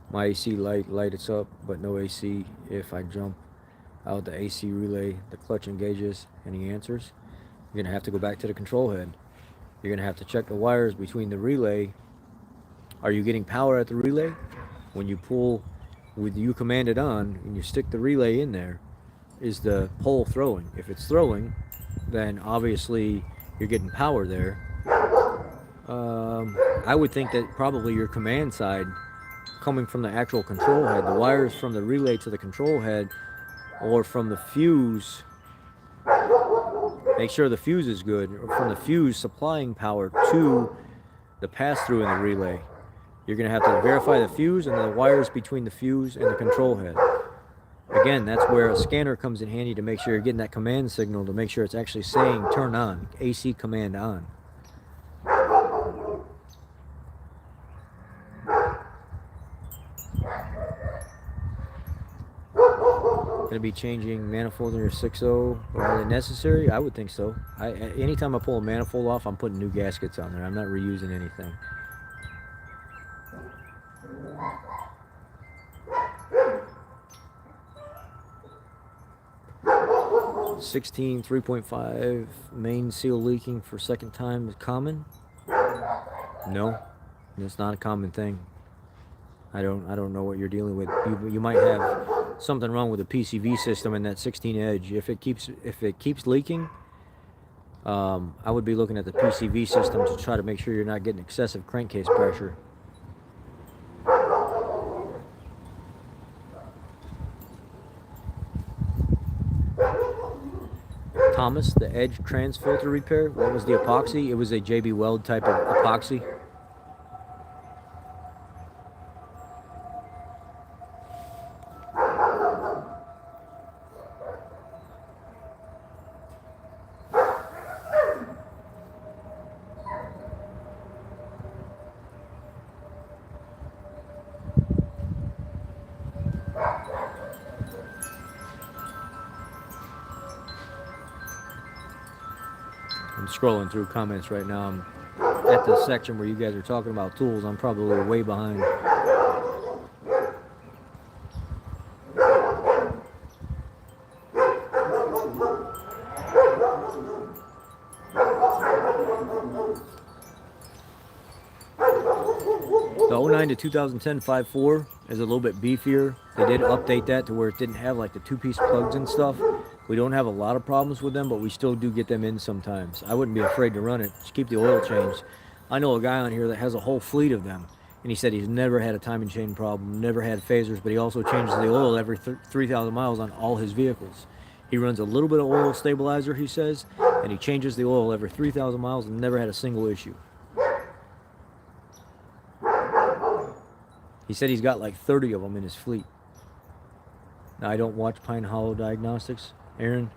My AC lights up, but no AC if I jump out the AC relay. The clutch engages. Any answers? You're going to have to go back to the control head. You're going to have to check the wires between the relay. Are you getting power at the relay? When you pull with you commanded on and you stick the relay in there, is the pole throwing? If it's throwing, then obviously you're getting power there. I would think that probably your command side, coming from the actual control head, the wires from the relay to the control head, or from the fuse, make sure the fuse is good, or from the fuse supplying power to the pass-through in the relay. You're going to have to verify the fuse and the wires between the fuse and the control head. Again, that's where a scanner comes in handy to make sure you're getting that command signal, to make sure it's actually saying turn on, AC command on. Going to be changing manifold in your 6.0, are they necessary? I would think so. Anytime I pull a manifold off, I'm putting new gaskets on there. I'm not reusing anything. 16 3.5 main seal leaking for second time is common? No, it's not a common thing. I don't know what you're dealing with. You might have something wrong with the PCV system in that 16 edge. If it keeps leaking, I would be looking at the PCV system to try to make sure you're not getting excessive crankcase pressure. Thomas, the edge trans filter repair. What was the epoxy? It was a JB Weld type of epoxy. I'm scrolling through comments right now. I'm at the section where you guys are talking about tools. I'm probably way behind. The 09 to 2010 5.4 is a little bit beefier. They did update that to where it didn't have like the two-piece plugs and stuff. We don't have a lot of problems with them, but we still do get them in sometimes. I wouldn't be afraid to run it. Just keep the oil changed. I know a guy on here that has a whole fleet of them, and he said he's never had a timing chain problem, never had phasers, but he also changes the oil every 3,000 miles on all his vehicles. He runs a little bit of oil stabilizer, he says, and he changes the oil every 3,000 miles and never had a single issue. He said he's got like 30 of them in his fleet. Now, I don't watch Pine Hollow Diagnostics, Aaron.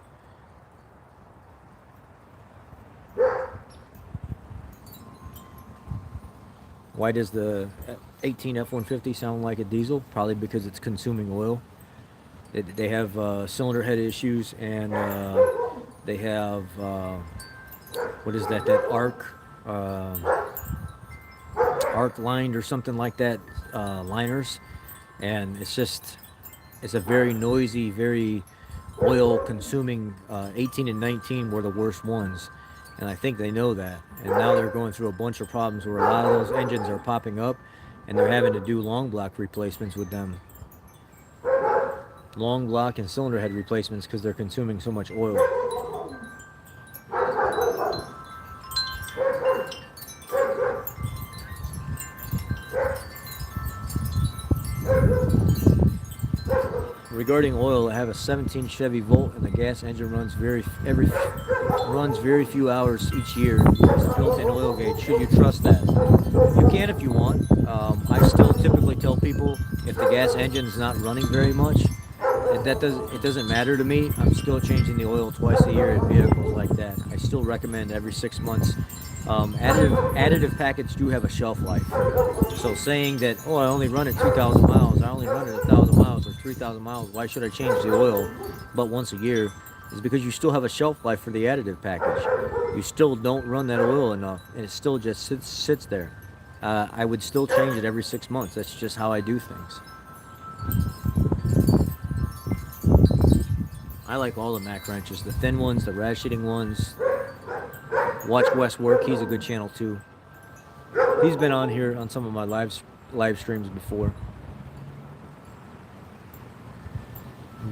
Why does the 18 F-150 sound like a diesel? Probably because it's consuming oil. They have cylinder head issues, and they have, what is that, arc lined or something like that, liners. And it's a very noisy, very oil consuming, 18 and 19 were the worst ones. And I think they know that. And now they're going through a bunch of problems where a lot of those engines are popping up, and they're having to do long block replacements with them. Long block and cylinder head replacements because they're consuming so much oil. Regarding oil, I have a 17 Chevy Volt, and the gas engine runs very few hours each year. There's a built-in oil gauge. Should you trust that? You can if you want. I still typically tell people if the gas engine is not running very much, it doesn't matter to me. I'm still changing the oil twice a year in vehicles like that. I still recommend every 6 months. Additive packets do have a shelf life. So saying that, oh, I only run it 2,000 miles, I only run it 1,000 miles or 3,000 miles, why should I change the oil but once a year, is because you still have a shelf life for the additive package. You still don't run that oil enough, and it still just sits there. I would still change it every 6 months. That's just how I do things. I like all the Mac wrenches, the thin ones, the ratcheting ones. Watch Wes work. He's a good channel too. He's been on here on some of my live streams before.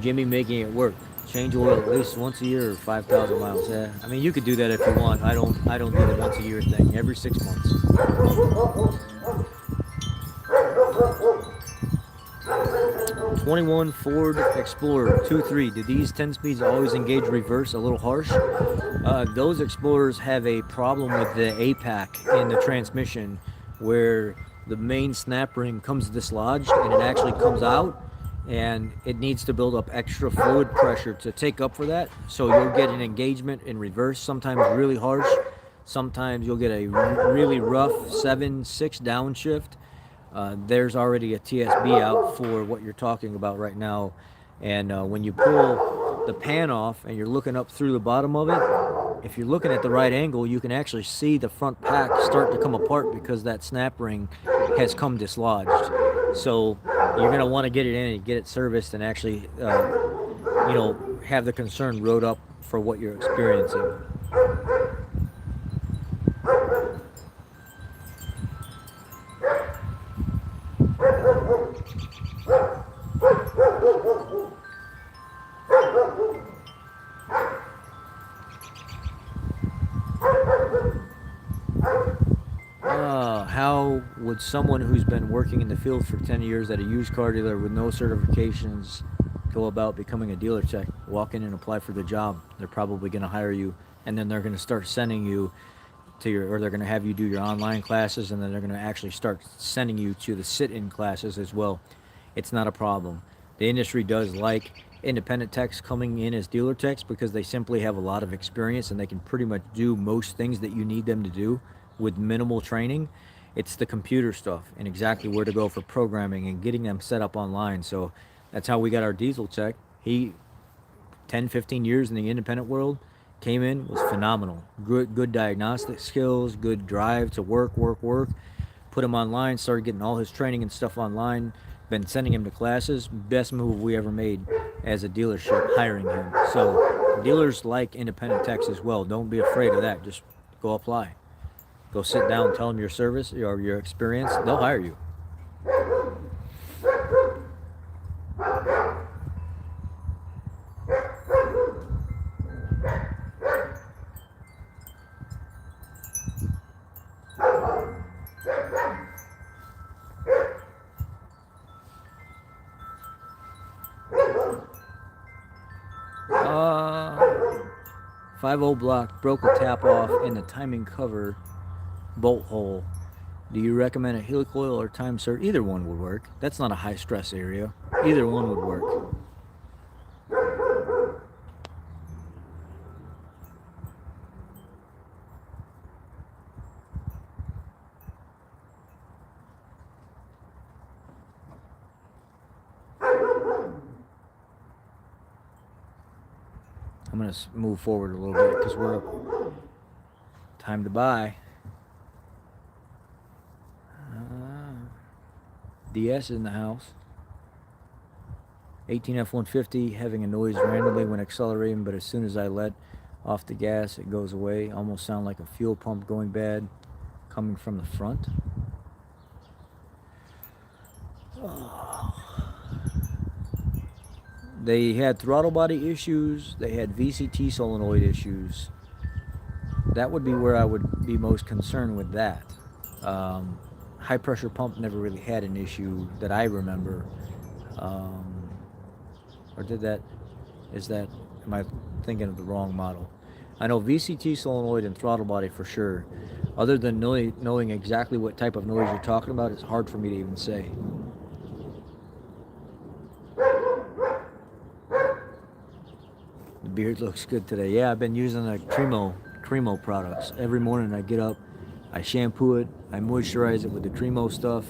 Jimmy making it work. Change oil at least once a year or 5,000 miles. Yeah, I mean, you could do that if you want. I don't do the once a year thing. Every 6 months. 21 Ford Explorer 2.3. Do these 10 speeds always engage reverse a little harsh? Those Explorers have a problem with the APAC in the transmission, where the main snap ring comes dislodged and it actually comes out, and it needs to build up extra fluid pressure to take up for that. So you'll get an engagement in reverse, sometimes really harsh, sometimes you'll get a really rough 7/6 downshift. There's already a TSB out for what you're talking about right now, and when you pull the pan off and you're looking up through the bottom of it, if you're looking at the right angle, you can actually see the front pack start to come apart because that snap ring has come dislodged. So you're going to want to get it in and get it serviced and actually, have the concern wrote up for what you're experiencing. How would someone who's been working in the field for 10 years at a used car dealer with no certifications go about becoming a dealer tech? Walk in and apply for the job. They're probably going to hire you, and then they're going to start sending you to your, or they're going to have you do your online classes, and then they're going to actually start sending you to the sit-in classes as well. It's not a problem. The industry does like independent techs coming in as dealer techs because they simply have a lot of experience and they can pretty much do most things that you need them to do with minimal training. It's the computer stuff and exactly where to go for programming and getting them set up online. So that's how we got our diesel tech. He, 10, 15 years in the independent world, came in, was phenomenal. Good diagnostic skills, good drive to work. Put him online, started getting all his training and stuff online. Been sending him to classes. Best move we ever made as a dealership, hiring him. So dealers like independent techs as well. Don't be afraid of that. Just go apply. Go sit down, tell them your service or your experience. They'll hire you. Uh, 5-0 block, broke a tap off in the timing cover bolt hole. Do you recommend a helicoil or time cert? Either one would work. That's not a high stress area. Either one would work. I'm going to move forward a little bit because we're time to buy. DS in the house. 18 F-150 having a noise randomly when accelerating, but as soon as I let off the gas, it goes away. Almost sound like a fuel pump going bad coming from the front. Oh. They had throttle body issues. They had VCT solenoid issues. That would be where I would be most concerned with that. High pressure pump never really had an issue that I remember. Or did that, am I thinking of the wrong model? I know VCT solenoid and throttle body for sure. Other than knowing exactly what type of noise you're talking about, it's hard for me to even say. The beard looks good today. Yeah, I've been using the Cremo products. Every morning I get up, I shampoo it, I moisturize it with the Cremo stuff.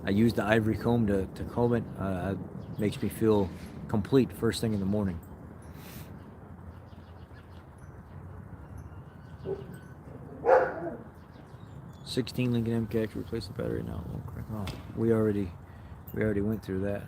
I use the ivory comb to comb it. It makes me feel complete first thing in the morning. '16 Lincoln MKX, replace the battery now. Oh, we already went through that.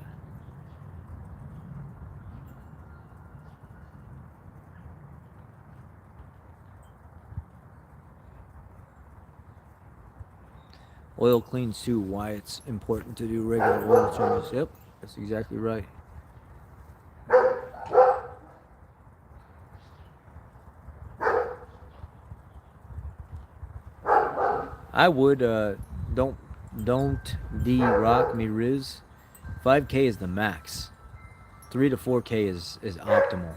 Oil cleans too. Why it's important to do regular oil changes. Yep, that's exactly right. I would don't D-rock me Riz. 5K is the max. 3 to 4K is optimal.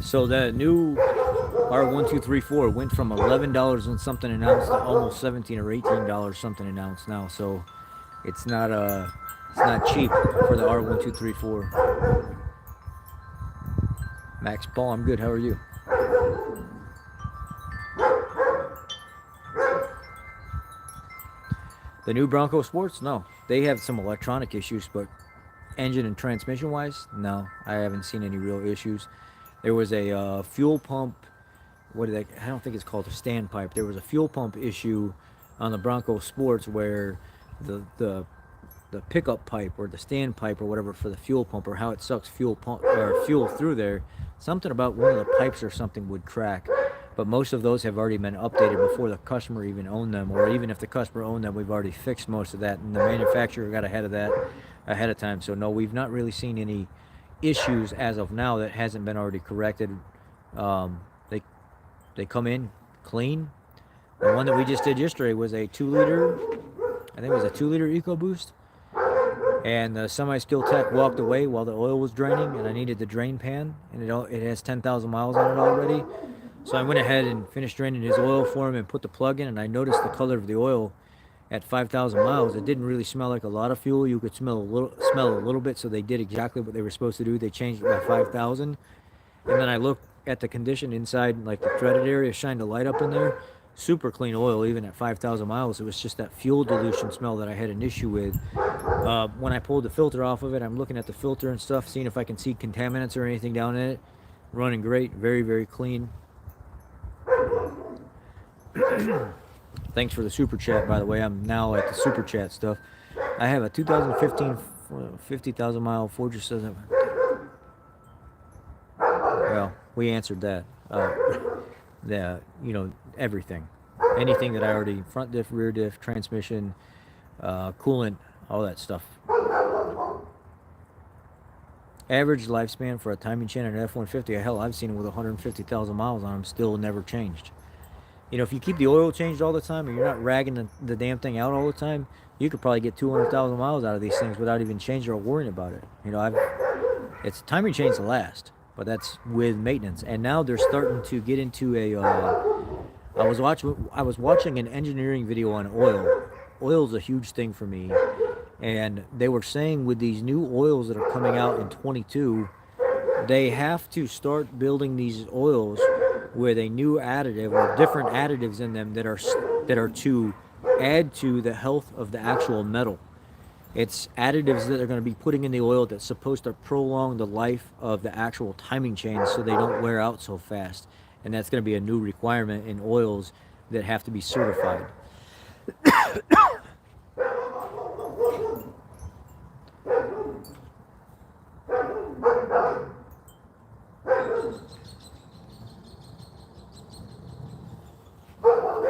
So the new R1234 went from $11 and something an ounce to almost $17 or $18 something an ounce now. So it's not cheap for the R1234. Max Paul, I'm good. How are you? The new Bronco Sports? No. They have some electronic issues, but engine and transmission wise, no. I haven't seen any real issues. There was a fuel pump I don't think it's called a standpipe. There was a fuel pump issue on the Broncos Sports where the pickup pipe or the standpipe or whatever for the fuel pump, or how it sucks fuel through there, something about one of the pipes or something would crack. But most of those have already been updated before the customer even owned them, or even if the customer owned them, we've already fixed most of that, and the manufacturer got ahead of that ahead of time. So no, we've not really seen any issues as of now that hasn't been already corrected. They come in clean. The one that we just did yesterday was a 2-liter, I think it was a 2-liter EcoBoost. And the semi-skilled tech walked away while the oil was draining, and I needed the drain pan, and it has 10,000 miles on it already. So I went ahead and finished draining his oil for him and put the plug in, and I noticed the color of the oil at 5,000 miles. It didn't really smell like a lot of fuel. You could smell a little bit, so they did exactly what they were supposed to do. They changed it by 5,000. And then I looked at the condition inside, like the threaded area, shined a light up in there. Super clean oil, even at 5,000 miles. It was just that fuel dilution smell that I had an issue with. When I pulled the filter off of it, I'm looking at the filter and stuff, seeing if I can see contaminants or anything down in it. Running great, very, very clean. Thanks for the super chat, by the way. I'm now at the super chat stuff. I have a 2015 50,000 mile Ford. Just says, well, we answered that. Everything, anything that I already, front diff, rear diff, transmission, coolant, all that stuff. Average lifespan for a timing chain and an F-150, hell, I've seen it with 150,000 miles on them, still never changed. You know, if you keep the oil changed all the time and you're not ragging the damn thing out all the time, you could probably get 200,000 miles out of these things without even changing or worrying about it. You know, it's timing chains to last, but that's with maintenance. And now they're starting to get into I was watching an engineering video on oil. Oil is a huge thing for me. And they were saying with these new oils that are coming out in 22, they have to start building these oils with a new additive or different additives in them that are to add to the health of the actual metal. It's additives that they're going to be putting in the oil that's supposed to prolong the life of the actual timing chains so they don't wear out so fast. And that's going to be a new requirement in oils that have to be certified.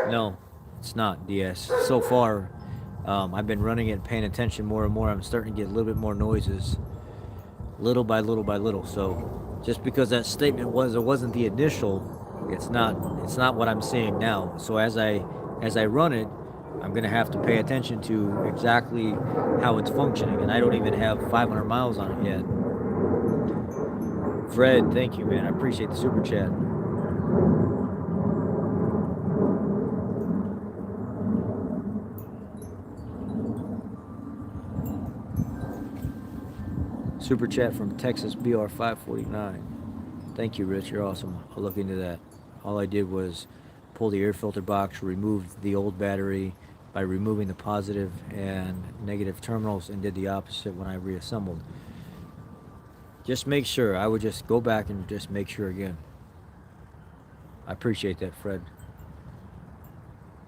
No, it's not, DS. So far, I've been running it, paying attention more and more. I'm starting to get a little bit more noises, little by little by little. So, just because that statement wasn't the initial, it's not what I'm seeing now. So as I run it, I'm gonna have to pay attention to exactly how it's functioning, and I don't even have 500 miles on it yet. Fred, thank you, man. I appreciate the super chat. Super chat from Texas BR549. Thank you, Rich. You're awesome. I'll look into that. All I did was pull the air filter box, remove the old battery by removing the positive and negative terminals, and did the opposite when I reassembled. Just make sure. I would just go back and just make sure again. I appreciate that, Fred.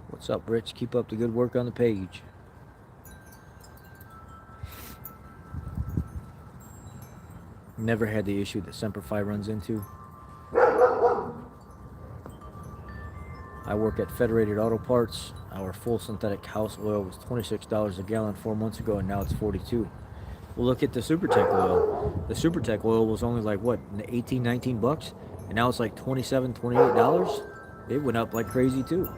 What's up, Rich? Keep up the good work on the page. Never had the issue that Semper Fi runs into. I work at Federated Auto Parts. Our full synthetic house oil was $26 a gallon 4 months ago, and now it's $42. Well, look at the SuperTech oil. The SuperTech oil was only like, what, 18, 19 bucks? And now it's like $27, $28. It went up like crazy, too.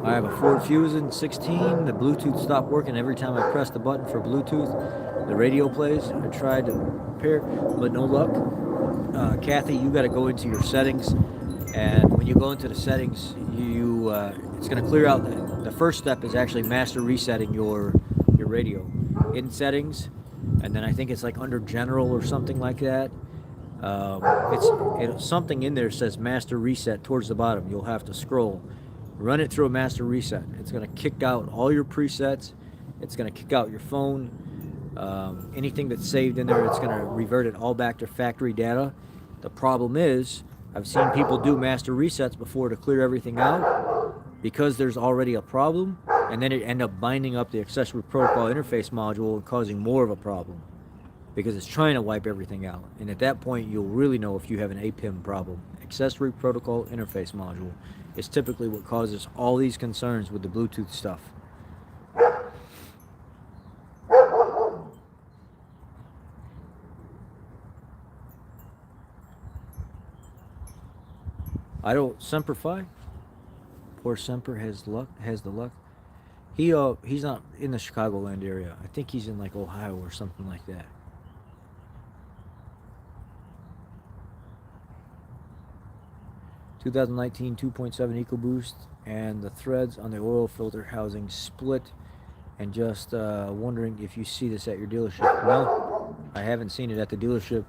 I have a Ford Fusion 16. The Bluetooth stopped working every time I press the button for Bluetooth. The radio plays. I tried to pair, but no luck. Kathy, you got to go into your settings, and when you go into the settings, it's going to clear out. The first step is actually master resetting your radio in settings, and then I think it's like under general or something like that. It's something in there says master reset towards the bottom. You'll have to scroll. Run it through a master reset. It's going to kick out all your presets. It's going to kick out your phone. Anything that's saved in there, it's going to revert it all back to factory data. The problem is, I've seen people do master resets before to clear everything out because there's already a problem, and then it end up binding up the accessory protocol interface module and causing more of a problem because it's trying to wipe everything out. And at that point, you'll really know if you have an APIM problem. Accessory protocol interface module is typically what causes all these concerns with the Bluetooth stuff. I don't Semper Fi. Poor Semper has the luck. He's not in the Chicagoland area. I think he's in like Ohio or something like that. (2019) 2.7 EcoBoost, and the threads on the oil filter housing split. And just wondering if you see this at your dealership. No, I haven't seen it at the dealership.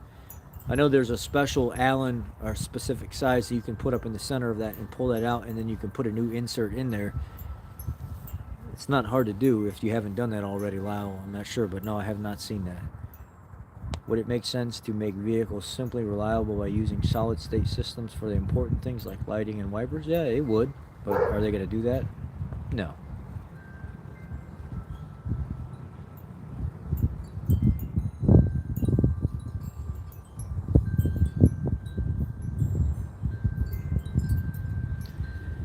I know there's a special Allen or specific size that you can put up in the center of that and pull that out, and then you can put a new insert in there. It's not hard to do if you haven't done that already, Lyle. I'm not sure, but no, I have not seen that. Would it make sense to make vehicles simply reliable by using solid-state systems for the important things like lighting and wipers? Yeah, it would, but are they going to do that? No.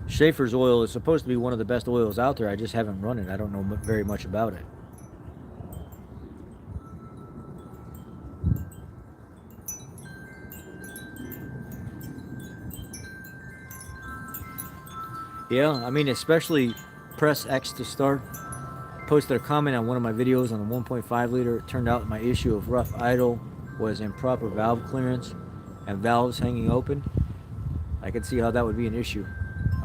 Schaefer's oil is supposed to be one of the best oils out there. I just haven't run it. I don't know very much about it. Yeah, I mean, especially press X to start. Posted a comment on one of my videos on the 1.5 liter. It turned out my issue of rough idle was improper valve clearance and valves hanging open. I could see how that would be an issue.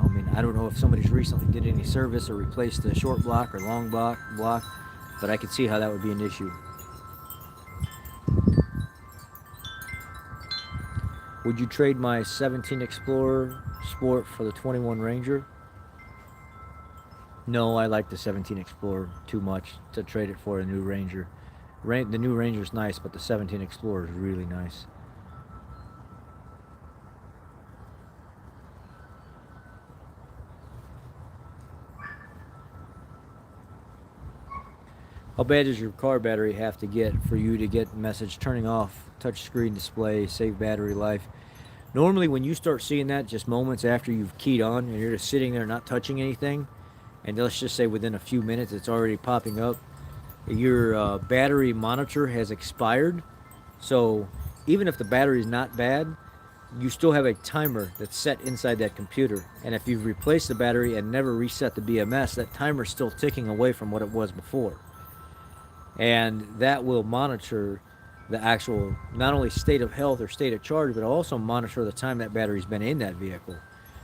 I mean, I don't know if somebody's recently did any service or replaced the short block or long block, but I could see how that would be an issue. Would you trade my 17 Explorer Sport for the 21 Ranger? No, I like the 17 Explorer too much to trade it for a new Ranger. The new Ranger's nice, but the 17 Explorer is really nice. How bad does your car battery have to get for you to get message turning off touchscreen display, save battery life? Normally when you start seeing that just moments after you've keyed on and you're just sitting there not touching anything, and let's just say within a few minutes it's already popping up, your battery monitor has expired. So even if the battery is not bad, you still have a timer that's set inside that computer. And if you've replaced the battery and never reset the BMS, that timer's still ticking away from what it was before. And that will monitor the actual, not only state of health or state of charge, but also monitor the time that battery's been in that vehicle.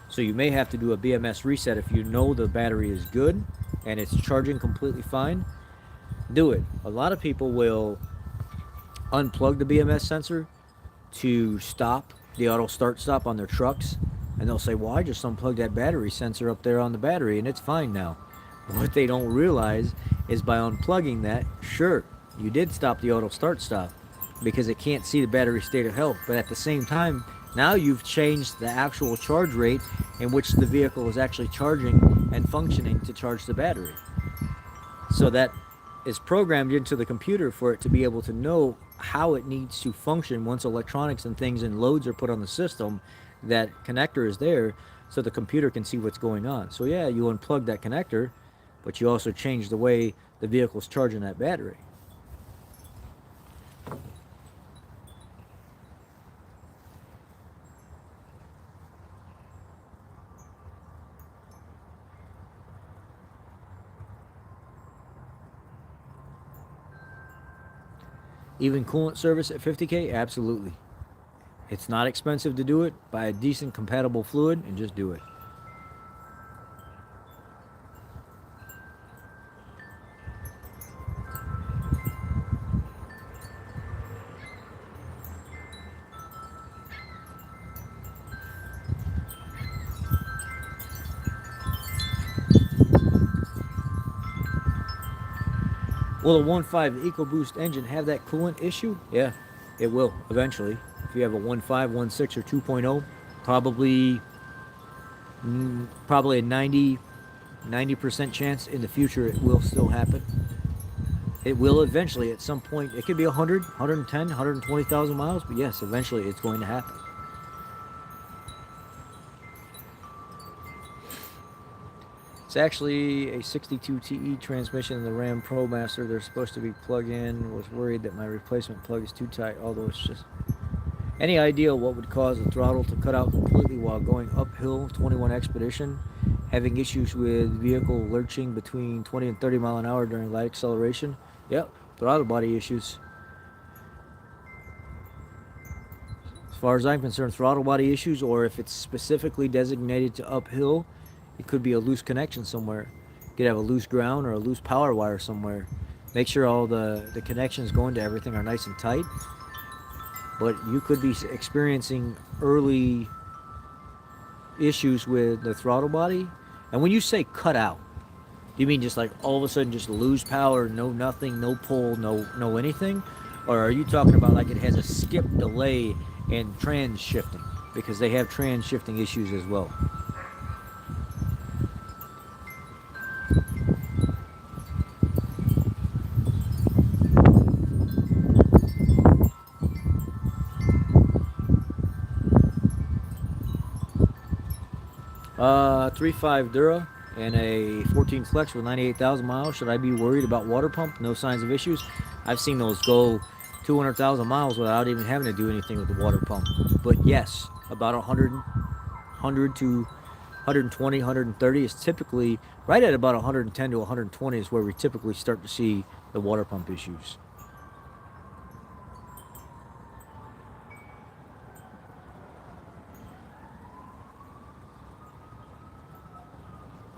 So you may have to do a BMS reset if you know the battery is good and it's charging completely fine. Do it. A lot of people will unplug the BMS sensor to stop the auto start stop on their trucks, and they'll say, well, I just unplugged that battery sensor up there on the battery and it's fine now. What they don't realize is by unplugging that, sure, you did stop the auto start stop because it can't see the battery state of health, but at the same time, now you've changed the actual charge rate in which the vehicle is actually charging and functioning to charge the battery. So that is programmed into the computer for it to be able to know how it needs to function once electronics and things and loads are put on the system. That connector is there so the computer can see what's going on. So yeah, you unplug that connector, but you also change the way the vehicle's charging that battery. Even coolant service at 50K? Absolutely. It's not expensive to do it. Buy a decent compatible fluid and just do it. Will a 1.5 EcoBoost engine have that coolant issue? Yeah, it will eventually. If you have a 1.5, 1.6, or 2.0, probably a 90% chance in the future it will still happen. It will eventually at some point. It could be 100, 110, 120,000 miles, but yes, eventually it's going to happen. It's actually a 62 TE transmission in the Ram ProMaster. They're supposed to be plug-in. Was worried that my replacement plug is too tight, although it's just... Any idea what would cause the throttle to cut out completely while going uphill 21 Expedition? Having issues with vehicle lurching between 20 and 30 mile an hour during light acceleration? Yep, throttle body issues. As far as I'm concerned, throttle body issues, or if it's specifically designated to uphill, it could be a loose connection somewhere. You could have a loose ground or a loose power wire somewhere. Make sure all the connections going to everything are nice and tight. But you could be experiencing early issues with the throttle body. And when you say cut out, do you mean just like all of a sudden just lose power, no nothing, no pull, no anything? Or are you talking about like it has a skip delay and trans shifting? Because they have trans shifting issues as well. Uh, 3.5 Dura and a 14 Flex with 98,000 miles. Should I be worried about water pump? No signs of issues. I've seen those go 200,000 miles without even having to do anything with the water pump. But yes, about 100 to 120, 130 is typically, right at about 110 to 120 is where we typically start to see the water pump issues.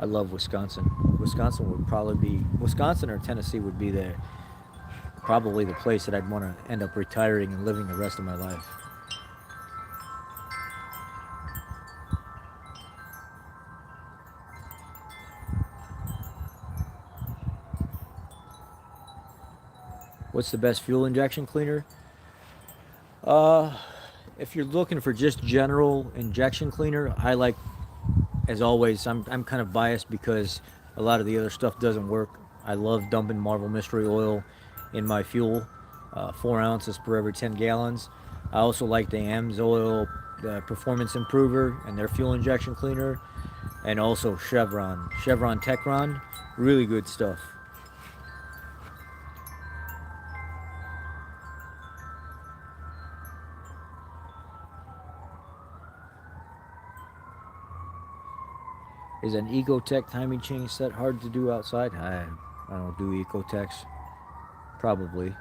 I love Wisconsin. Wisconsin would probably be, Wisconsin or Tennessee would be probably the place that I'd want to end up retiring and living the rest of my life. What's the best fuel injection cleaner? If you're looking for just general injection cleaner, I like, as always, I'm kind of biased because a lot of the other stuff doesn't work. I love dumping Marvel Mystery Oil in my fuel, 4 ounces per every 10 gallons. I also like the AMSOIL, the Performance Improver, and their fuel injection cleaner, and also Chevron Techron, really good stuff. Is an Ecotech timing chain set hard to do outside? I don't do Ecotechs. Probably.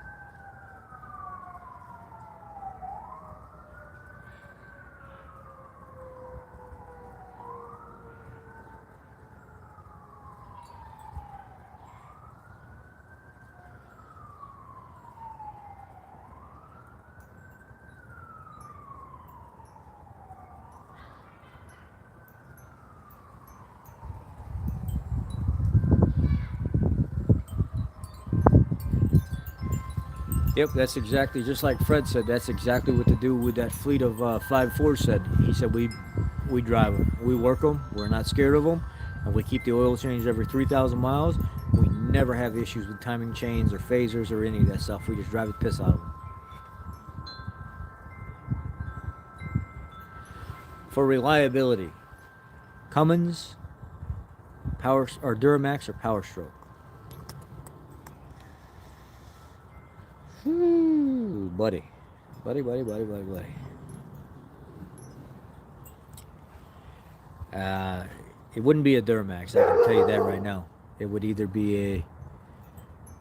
Yep, that's exactly, just like Fred said, that's exactly what to do with that fleet of 5.4 said. He said we drive them, we work them, we're not scared of them, and we keep the oil change every 3,000 miles. We never have issues with timing chains or phasers or any of that stuff. We just drive the piss out of them. For reliability, Cummins, Power or Duramax or Power Stroke? Ooh, buddy. It wouldn't be a Duramax, I can tell you that right now. It would either be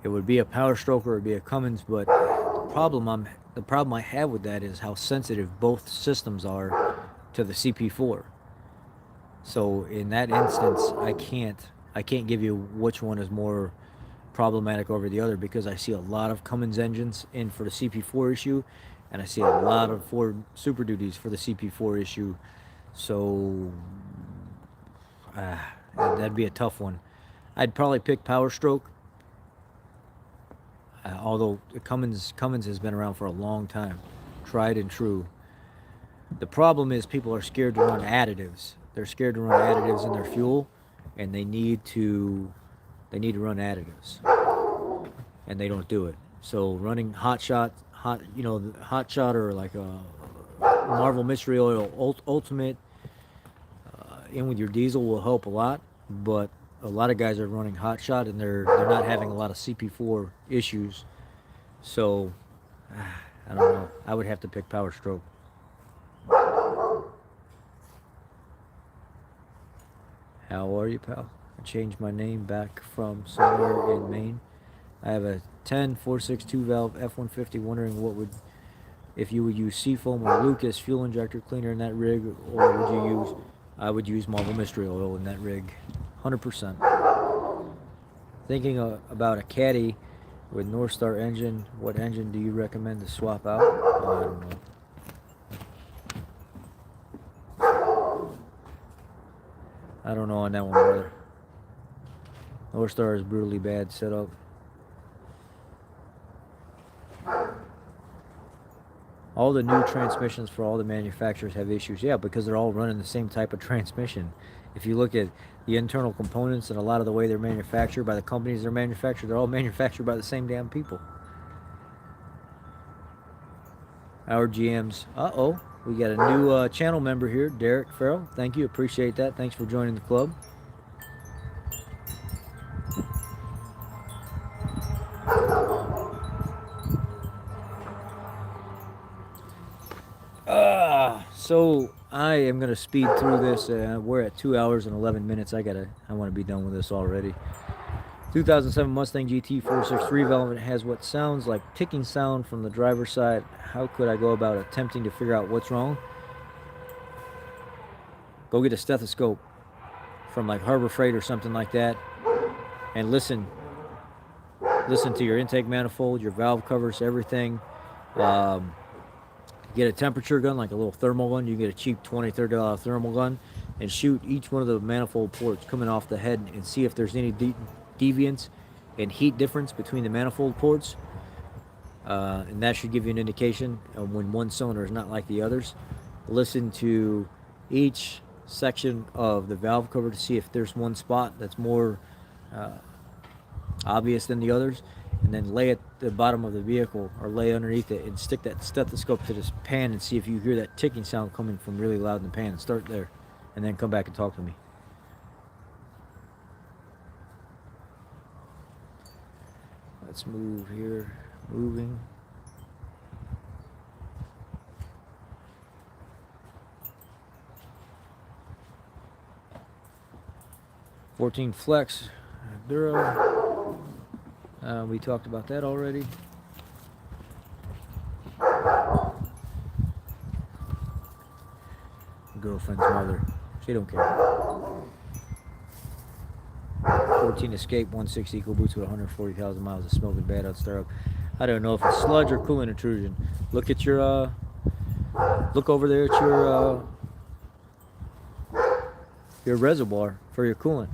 a Power Stroke or it would be a Cummins, but the problem I have with that is how sensitive both systems are to the CP4. So in that instance, I can't give you which one is more problematic over the other, because I see a lot of Cummins engines in for the CP4 issue, and I see a lot of Ford Super Duties for the CP4 issue. So that'd be a tough one. I'd probably pick Power Stroke. although Cummins has been around for a long time, tried and true. The problem is people are scared to run additives. They're scared to run additives in their fuel, and they need to run additives, and they don't do it. So running hot shot, hot shot or like a Marvel Mystery Oil Ultimate in with your diesel will help a lot, but a lot of guys are running hot shot and they're not having a lot of CP4 issues. So I don't know. I would have to pick Power Stroke. How are you, pal? I changed my name back from somewhere in Maine. I have a 10-462 valve F-150. Wondering if you would use Seafoam or Lucas fuel injector cleaner in that rig, or would you use? I would use Marvel Mystery Oil in that rig, 100%. Thinking about a Caddy with North Star engine. What engine do you recommend to swap out? Oh, I don't know. I don't know on that one, brother. North Star is brutally bad setup. All the new transmissions for all the manufacturers have issues. Yeah, because they're all running the same type of transmission. If you look at the internal components and a lot of the way they're manufactured by the companies they're manufactured, they're all manufactured by the same damn people. Our GMs. Uh-oh. We got a new channel member here, Derek Farrell. Thank you. Appreciate that. Thanks for joining the club. So I am going to speed through this. We're at 2 hours and 11 minutes. I want to be done with this already. 2007 Mustang GT 463 valve. It has what sounds like ticking sound from the driver's side. How could I go about attempting to figure out what's wrong? Go get a stethoscope from like Harbor Freight or something like that, and listen to your intake manifold, your valve covers, everything. Get a temperature gun, like a little thermal gun. You can get a cheap $20, $30 thermal gun and shoot each one of the manifold ports coming off the head and see if there's any deviance and heat difference between the manifold ports. And that should give you an indication of when one cylinder is not like the others. Listen to each section of the valve cover to see if there's one spot that's more obvious than the others, and then lay at the bottom of the vehicle or lay underneath it and stick that stethoscope to this pan and see if you hear that ticking sound coming from really loud in the pan. Start there and then come back and talk to me. Let's move here. Moving. $14 Flex Duro. We talked about that already. Girlfriend's mother. She don't care. 14 Escape 160 Eco Boots with 140,000 miles of smoking bad out startup. I don't know if it's sludge or coolant intrusion. Look at your look over there at your reservoir for your coolant.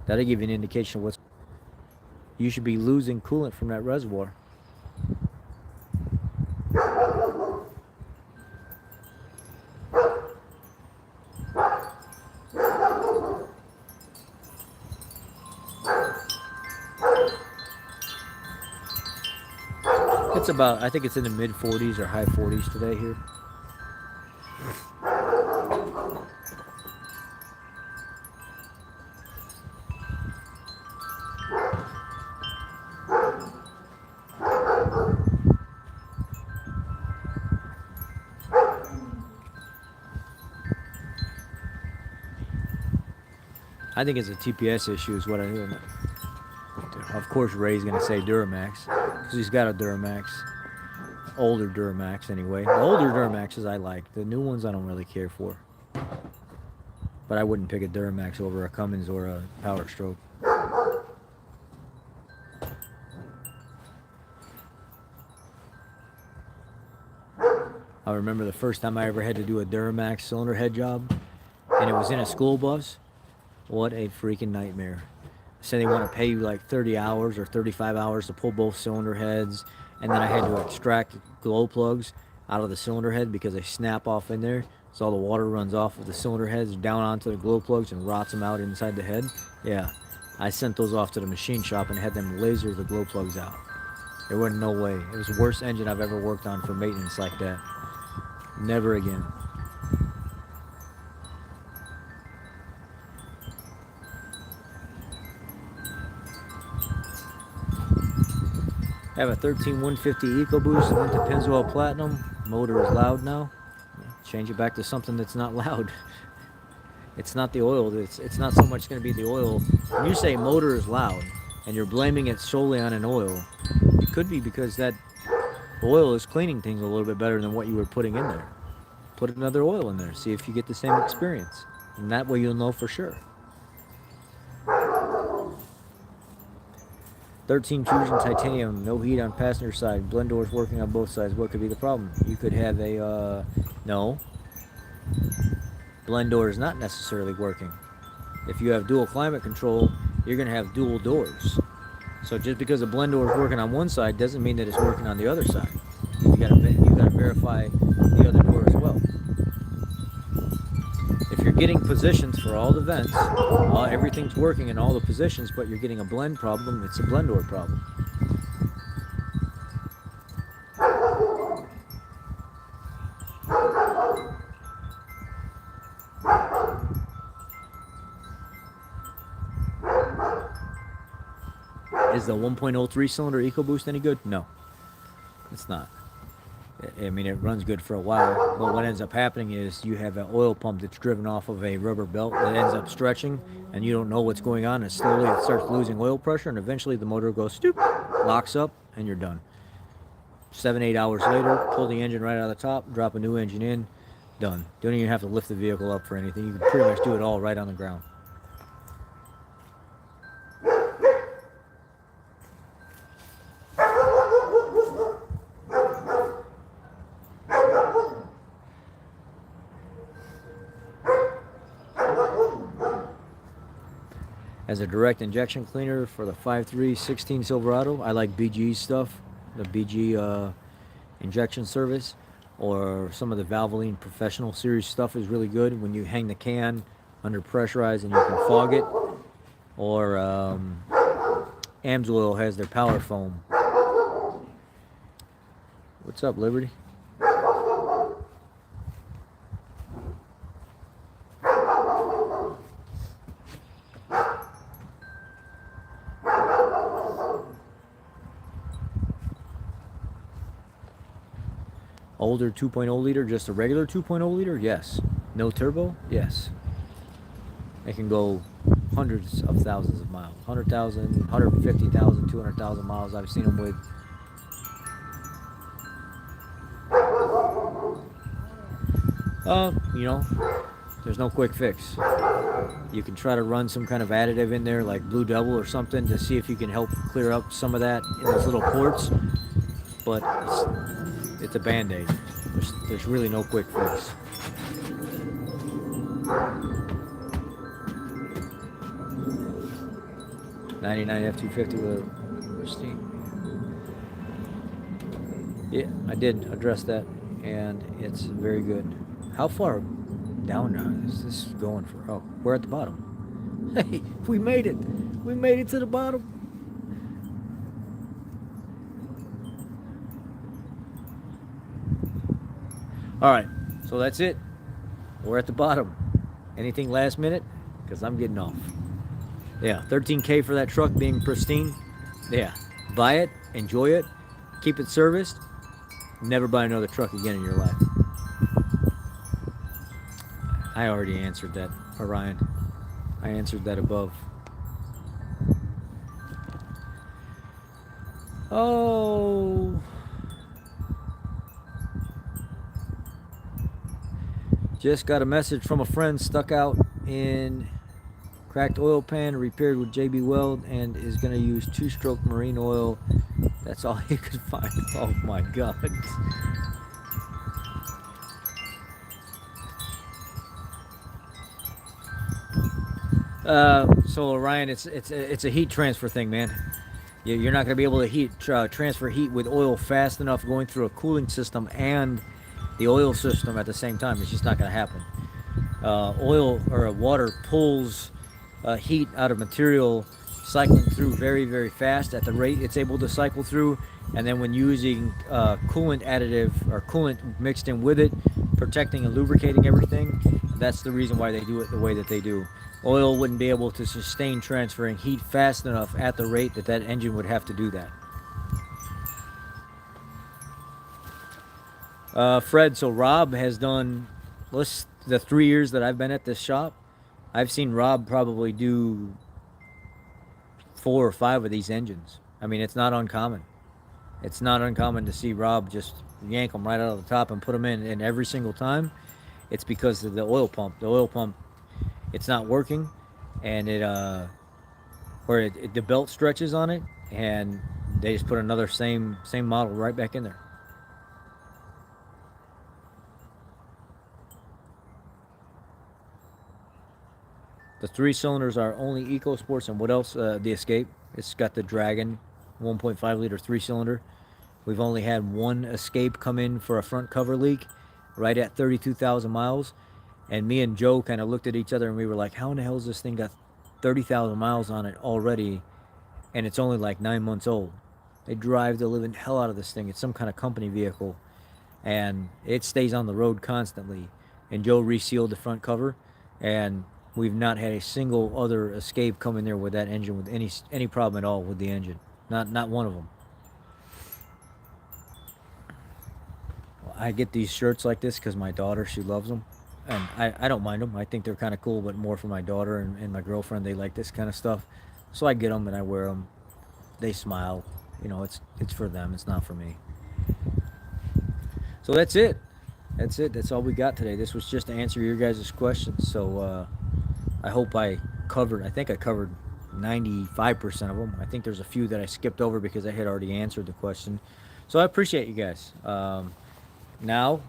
That'll give you an indication of what's. You should be losing coolant from that reservoir. It's about, I think it's in the mid 40s or high 40s today here. I think it's a TPS issue is what I hear. Of course Ray's going to say Duramax, because he's got a Duramax. Older Duramax anyway. The older Duramaxes I like. The new ones I don't really care for. But I wouldn't pick a Duramax over a Cummins or a Power Stroke. I remember the first time I ever had to do a Duramax cylinder head job, and it was in a school bus. What a freaking nightmare. say they want to pay you like 30 hours or 35 hours to pull both cylinder heads, and then I had to extract glow plugs out of the cylinder head because they snap off in there, so all the water runs off of the cylinder heads down onto the glow plugs and rots them out inside the head. Yeah, I sent those off to the machine shop and had them laser the glow plugs out. There wasn't no way. It was the worst engine I've ever worked on for maintenance like that. Never again. I have a 13150 EcoBoost, went to Pennzoil Platinum. Motor is loud now. Change it back to something that's not loud. It's not the oil. It's not so much going to be the oil. When you say motor is loud and you're blaming it solely on an oil, it could be because that oil is cleaning things a little bit better than what you were putting in there. Put another oil in there. See if you get the same experience. And that way you'll know for sure. 13 Fusion Titanium, no heat on passenger side, blend doors working on both sides. What could be the problem? You could have a, no. Blend door is not necessarily working. If you have dual climate control, you're going to have dual doors. So just because a blend door is working on one side doesn't mean that it's working on the other side. You got to verify the other door as well. If you're getting positions for all the vents, everything's working in all the positions, but you're getting a blend problem, it's a blend door problem. Is the 1.03 cylinder EcoBoost any good? No, it's not. I mean, it runs good for a while, but what ends up happening is you have an oil pump that's driven off of a rubber belt that ends up stretching, and you don't know what's going on, and slowly it starts losing oil pressure, and eventually the motor goes stoop, locks up, and you're done. 7-8 hours later, pull the engine right out of the top, drop a new engine in, done. Don't even have to lift the vehicle up for anything. You can pretty much do it all right on the ground. As a direct injection cleaner for the 5.3 16 Silverado, I like BG stuff, the BG injection service, or some of the Valvoline Professional Series stuff is really good when you hang the can under pressurized and you can fog it, or Amsoil has their Power Foam. What's up, Liberty? Older 2.0 liter, just a regular 2.0 liter? Yes. No turbo? Yes. It can go hundreds of thousands of miles. 100,000, 150,000, 200,000 miles. I've seen them with. You know, there's no quick fix. You can try to run some kind of additive in there like Blue Devil or something to see if you can help clear up some of that in those little ports. But it's a band-aid. There's really no quick fix. '99 F-250 with a steam. Yeah, I did address that, and it's very good. How far down now is this going for? Oh, we're at the bottom. Hey, we made it. We made it to the bottom. All right, so that's it. We're at the bottom. Anything last minute? Because I'm getting off. Yeah, $13K for that truck being pristine. Yeah, buy it, enjoy it, keep it serviced. Never buy another truck again in your life. I already answered that, Orion. I answered that above. Oh. Just got a message from a friend stuck out in cracked oil pan, repaired with JB Weld, and is going to use 2-stroke marine oil. That's all he could find. Oh my God. So Ryan, it's a heat transfer thing, man. You're not going to be able to transfer heat with oil fast enough going through a cooling system and the oil system at the same time. It's just not going to happen. Oil or water pulls heat out of material cycling through very, very fast at the rate it's able to cycle through. And then when using coolant additive or coolant mixed in with it, protecting and lubricating everything, that's the reason why they do it the way that they do. Oil wouldn't be able to sustain transferring heat fast enough at the rate that that engine would have to do that. Fred, so Rob has done, the 3 years that I've been at this shop, I've seen Rob probably do 4 or 5 of these engines. I mean, it's not uncommon. It's not uncommon to see Rob just yank them right out of the top and put them in. And every single time, it's because of the oil pump. The oil pump, it's not working, and the belt stretches on it, and they just put another same model right back in there. The 3 cylinders are only EcoSports, and what else? The Escape. It's got the Dragon 1.5 liter 3 cylinder. We've only had 1 Escape come in for a front cover leak right at 32,000 miles. And me and Joe kind of looked at each other and we were like, how in the hell has this thing got 30,000 miles on it already? And it's only like 9 months old. They drive the living hell out of this thing. It's some kind of company vehicle. And it stays on the road constantly. And Joe resealed the front cover. And we've not had a single other Escape come in there with that engine with any problem at all with the engine. Not one of them. I get these shirts like this because my daughter, she loves them. And I don't mind them. I think they're kind of cool, but more for my daughter and my girlfriend. They like this kind of stuff. So I get them and I wear them. They smile. You know, it's for them. It's not for me. So that's it. That's it. That's all we got today. This was just to answer your guys' questions. So I hope I think I covered 95% of them. I think there's a few that I skipped over because I had already answered the question. So I appreciate you guys. Now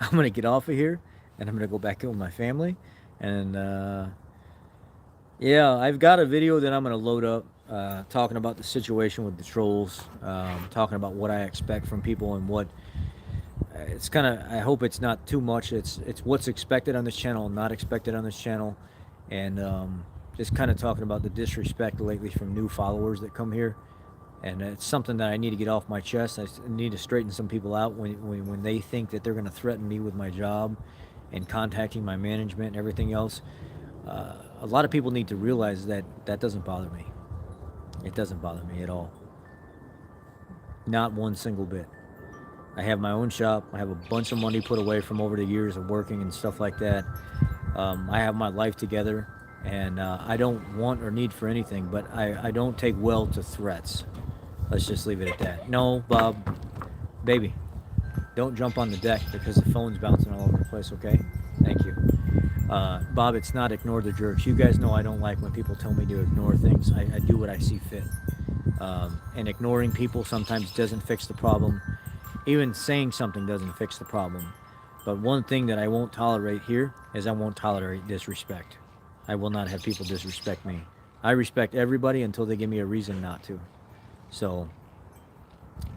I'm going to get off of here and I'm going to go back in with my family. And yeah, I've got a video that I'm going to load up talking about the situation with the trolls, talking about what I expect from people and what it's kind of, I hope it's not too much. It's what's expected on this channel and not expected on this channel. And just kind of talking about the disrespect lately from new followers that come here. And it's something that I need to get off my chest. I need to straighten some people out when they think that they're going to threaten me with my job and contacting my management and everything else. A lot of people need to realize that that doesn't bother me. It doesn't bother me at all. Not one single bit. I have my own shop. I have a bunch of money put away from over the years of working and stuff like that. I have my life together, and I don't want or need for anything, but I don't take well to threats. Let's just leave it at that. No, Bob, baby, don't jump on the deck because the phone's bouncing all over the place, okay? Thank you. Bob, it's not ignore the jerks. You guys know I don't like when people tell me to ignore things. I do what I see fit. And ignoring people sometimes doesn't fix the problem. Even saying something doesn't fix the problem. But one thing that I won't tolerate here is I won't tolerate disrespect. I will not have people disrespect me. I respect everybody until they give me a reason not to. So,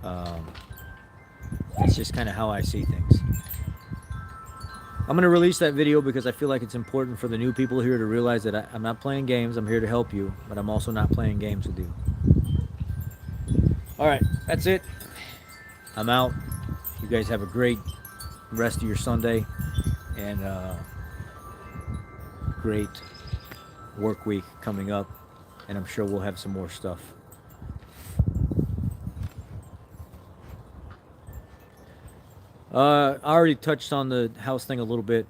that's just kind of how I see things. I'm going to release that video because I feel like it's important for the new people here to realize that I'm not playing games. I'm here to help you, but I'm also not playing games with you. All right, that's it. I'm out. You guys have a great rest of your Sunday and great work week coming up, and I'm sure we'll have some more stuff. I already touched on the house thing a little bit.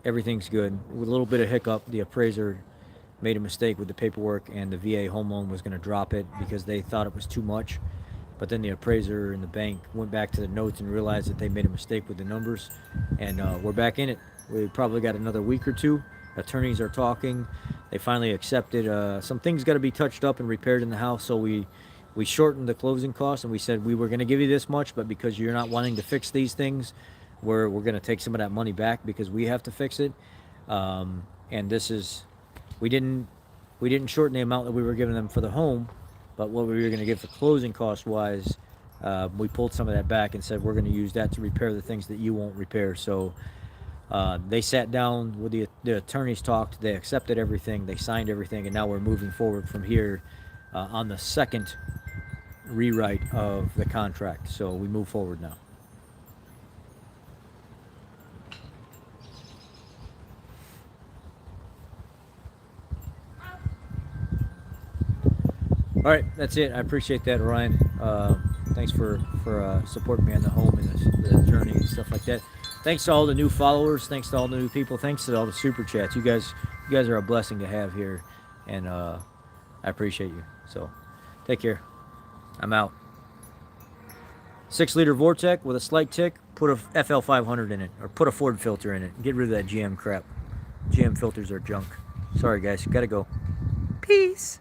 Everything's good. With a little bit of hiccup, the appraiser made a mistake with the paperwork, and the VA home loan was going to drop it because they thought it was too much. But then the appraiser and the bank went back to the notes and realized that they made a mistake with the numbers, and we're back in it. We probably got another week or two. Attorneys are talking. They finally accepted. Some things got to be touched up and repaired in the house, so we shortened the closing costs, and we said we were going to give you this much, but because you're not wanting to fix these things, we're going to take some of that money back because we have to fix it. And this is we didn't shorten the amount that we were giving them for the home, but what we were going to give for closing cost wise, we pulled some of that back and said we're going to use that to repair the things that you won't repair. So they sat down with the attorneys, talked, they accepted everything, they signed everything, and now we're moving forward from here on the second rewrite of the contract. So we move forward now. All right, that's it. I appreciate that, Ryan. Thanks for supporting me on the home and the journey and stuff like that. Thanks to all the new followers. Thanks to all the new people. Thanks to all the super chats. You guys are a blessing to have here, and I appreciate you. So, take care. I'm out. 6-liter Vortec with a slight tick. Put a FL500 in it, or put a Ford filter in it. Get rid of that GM crap. GM filters are junk. Sorry, guys. Gotta go. Peace.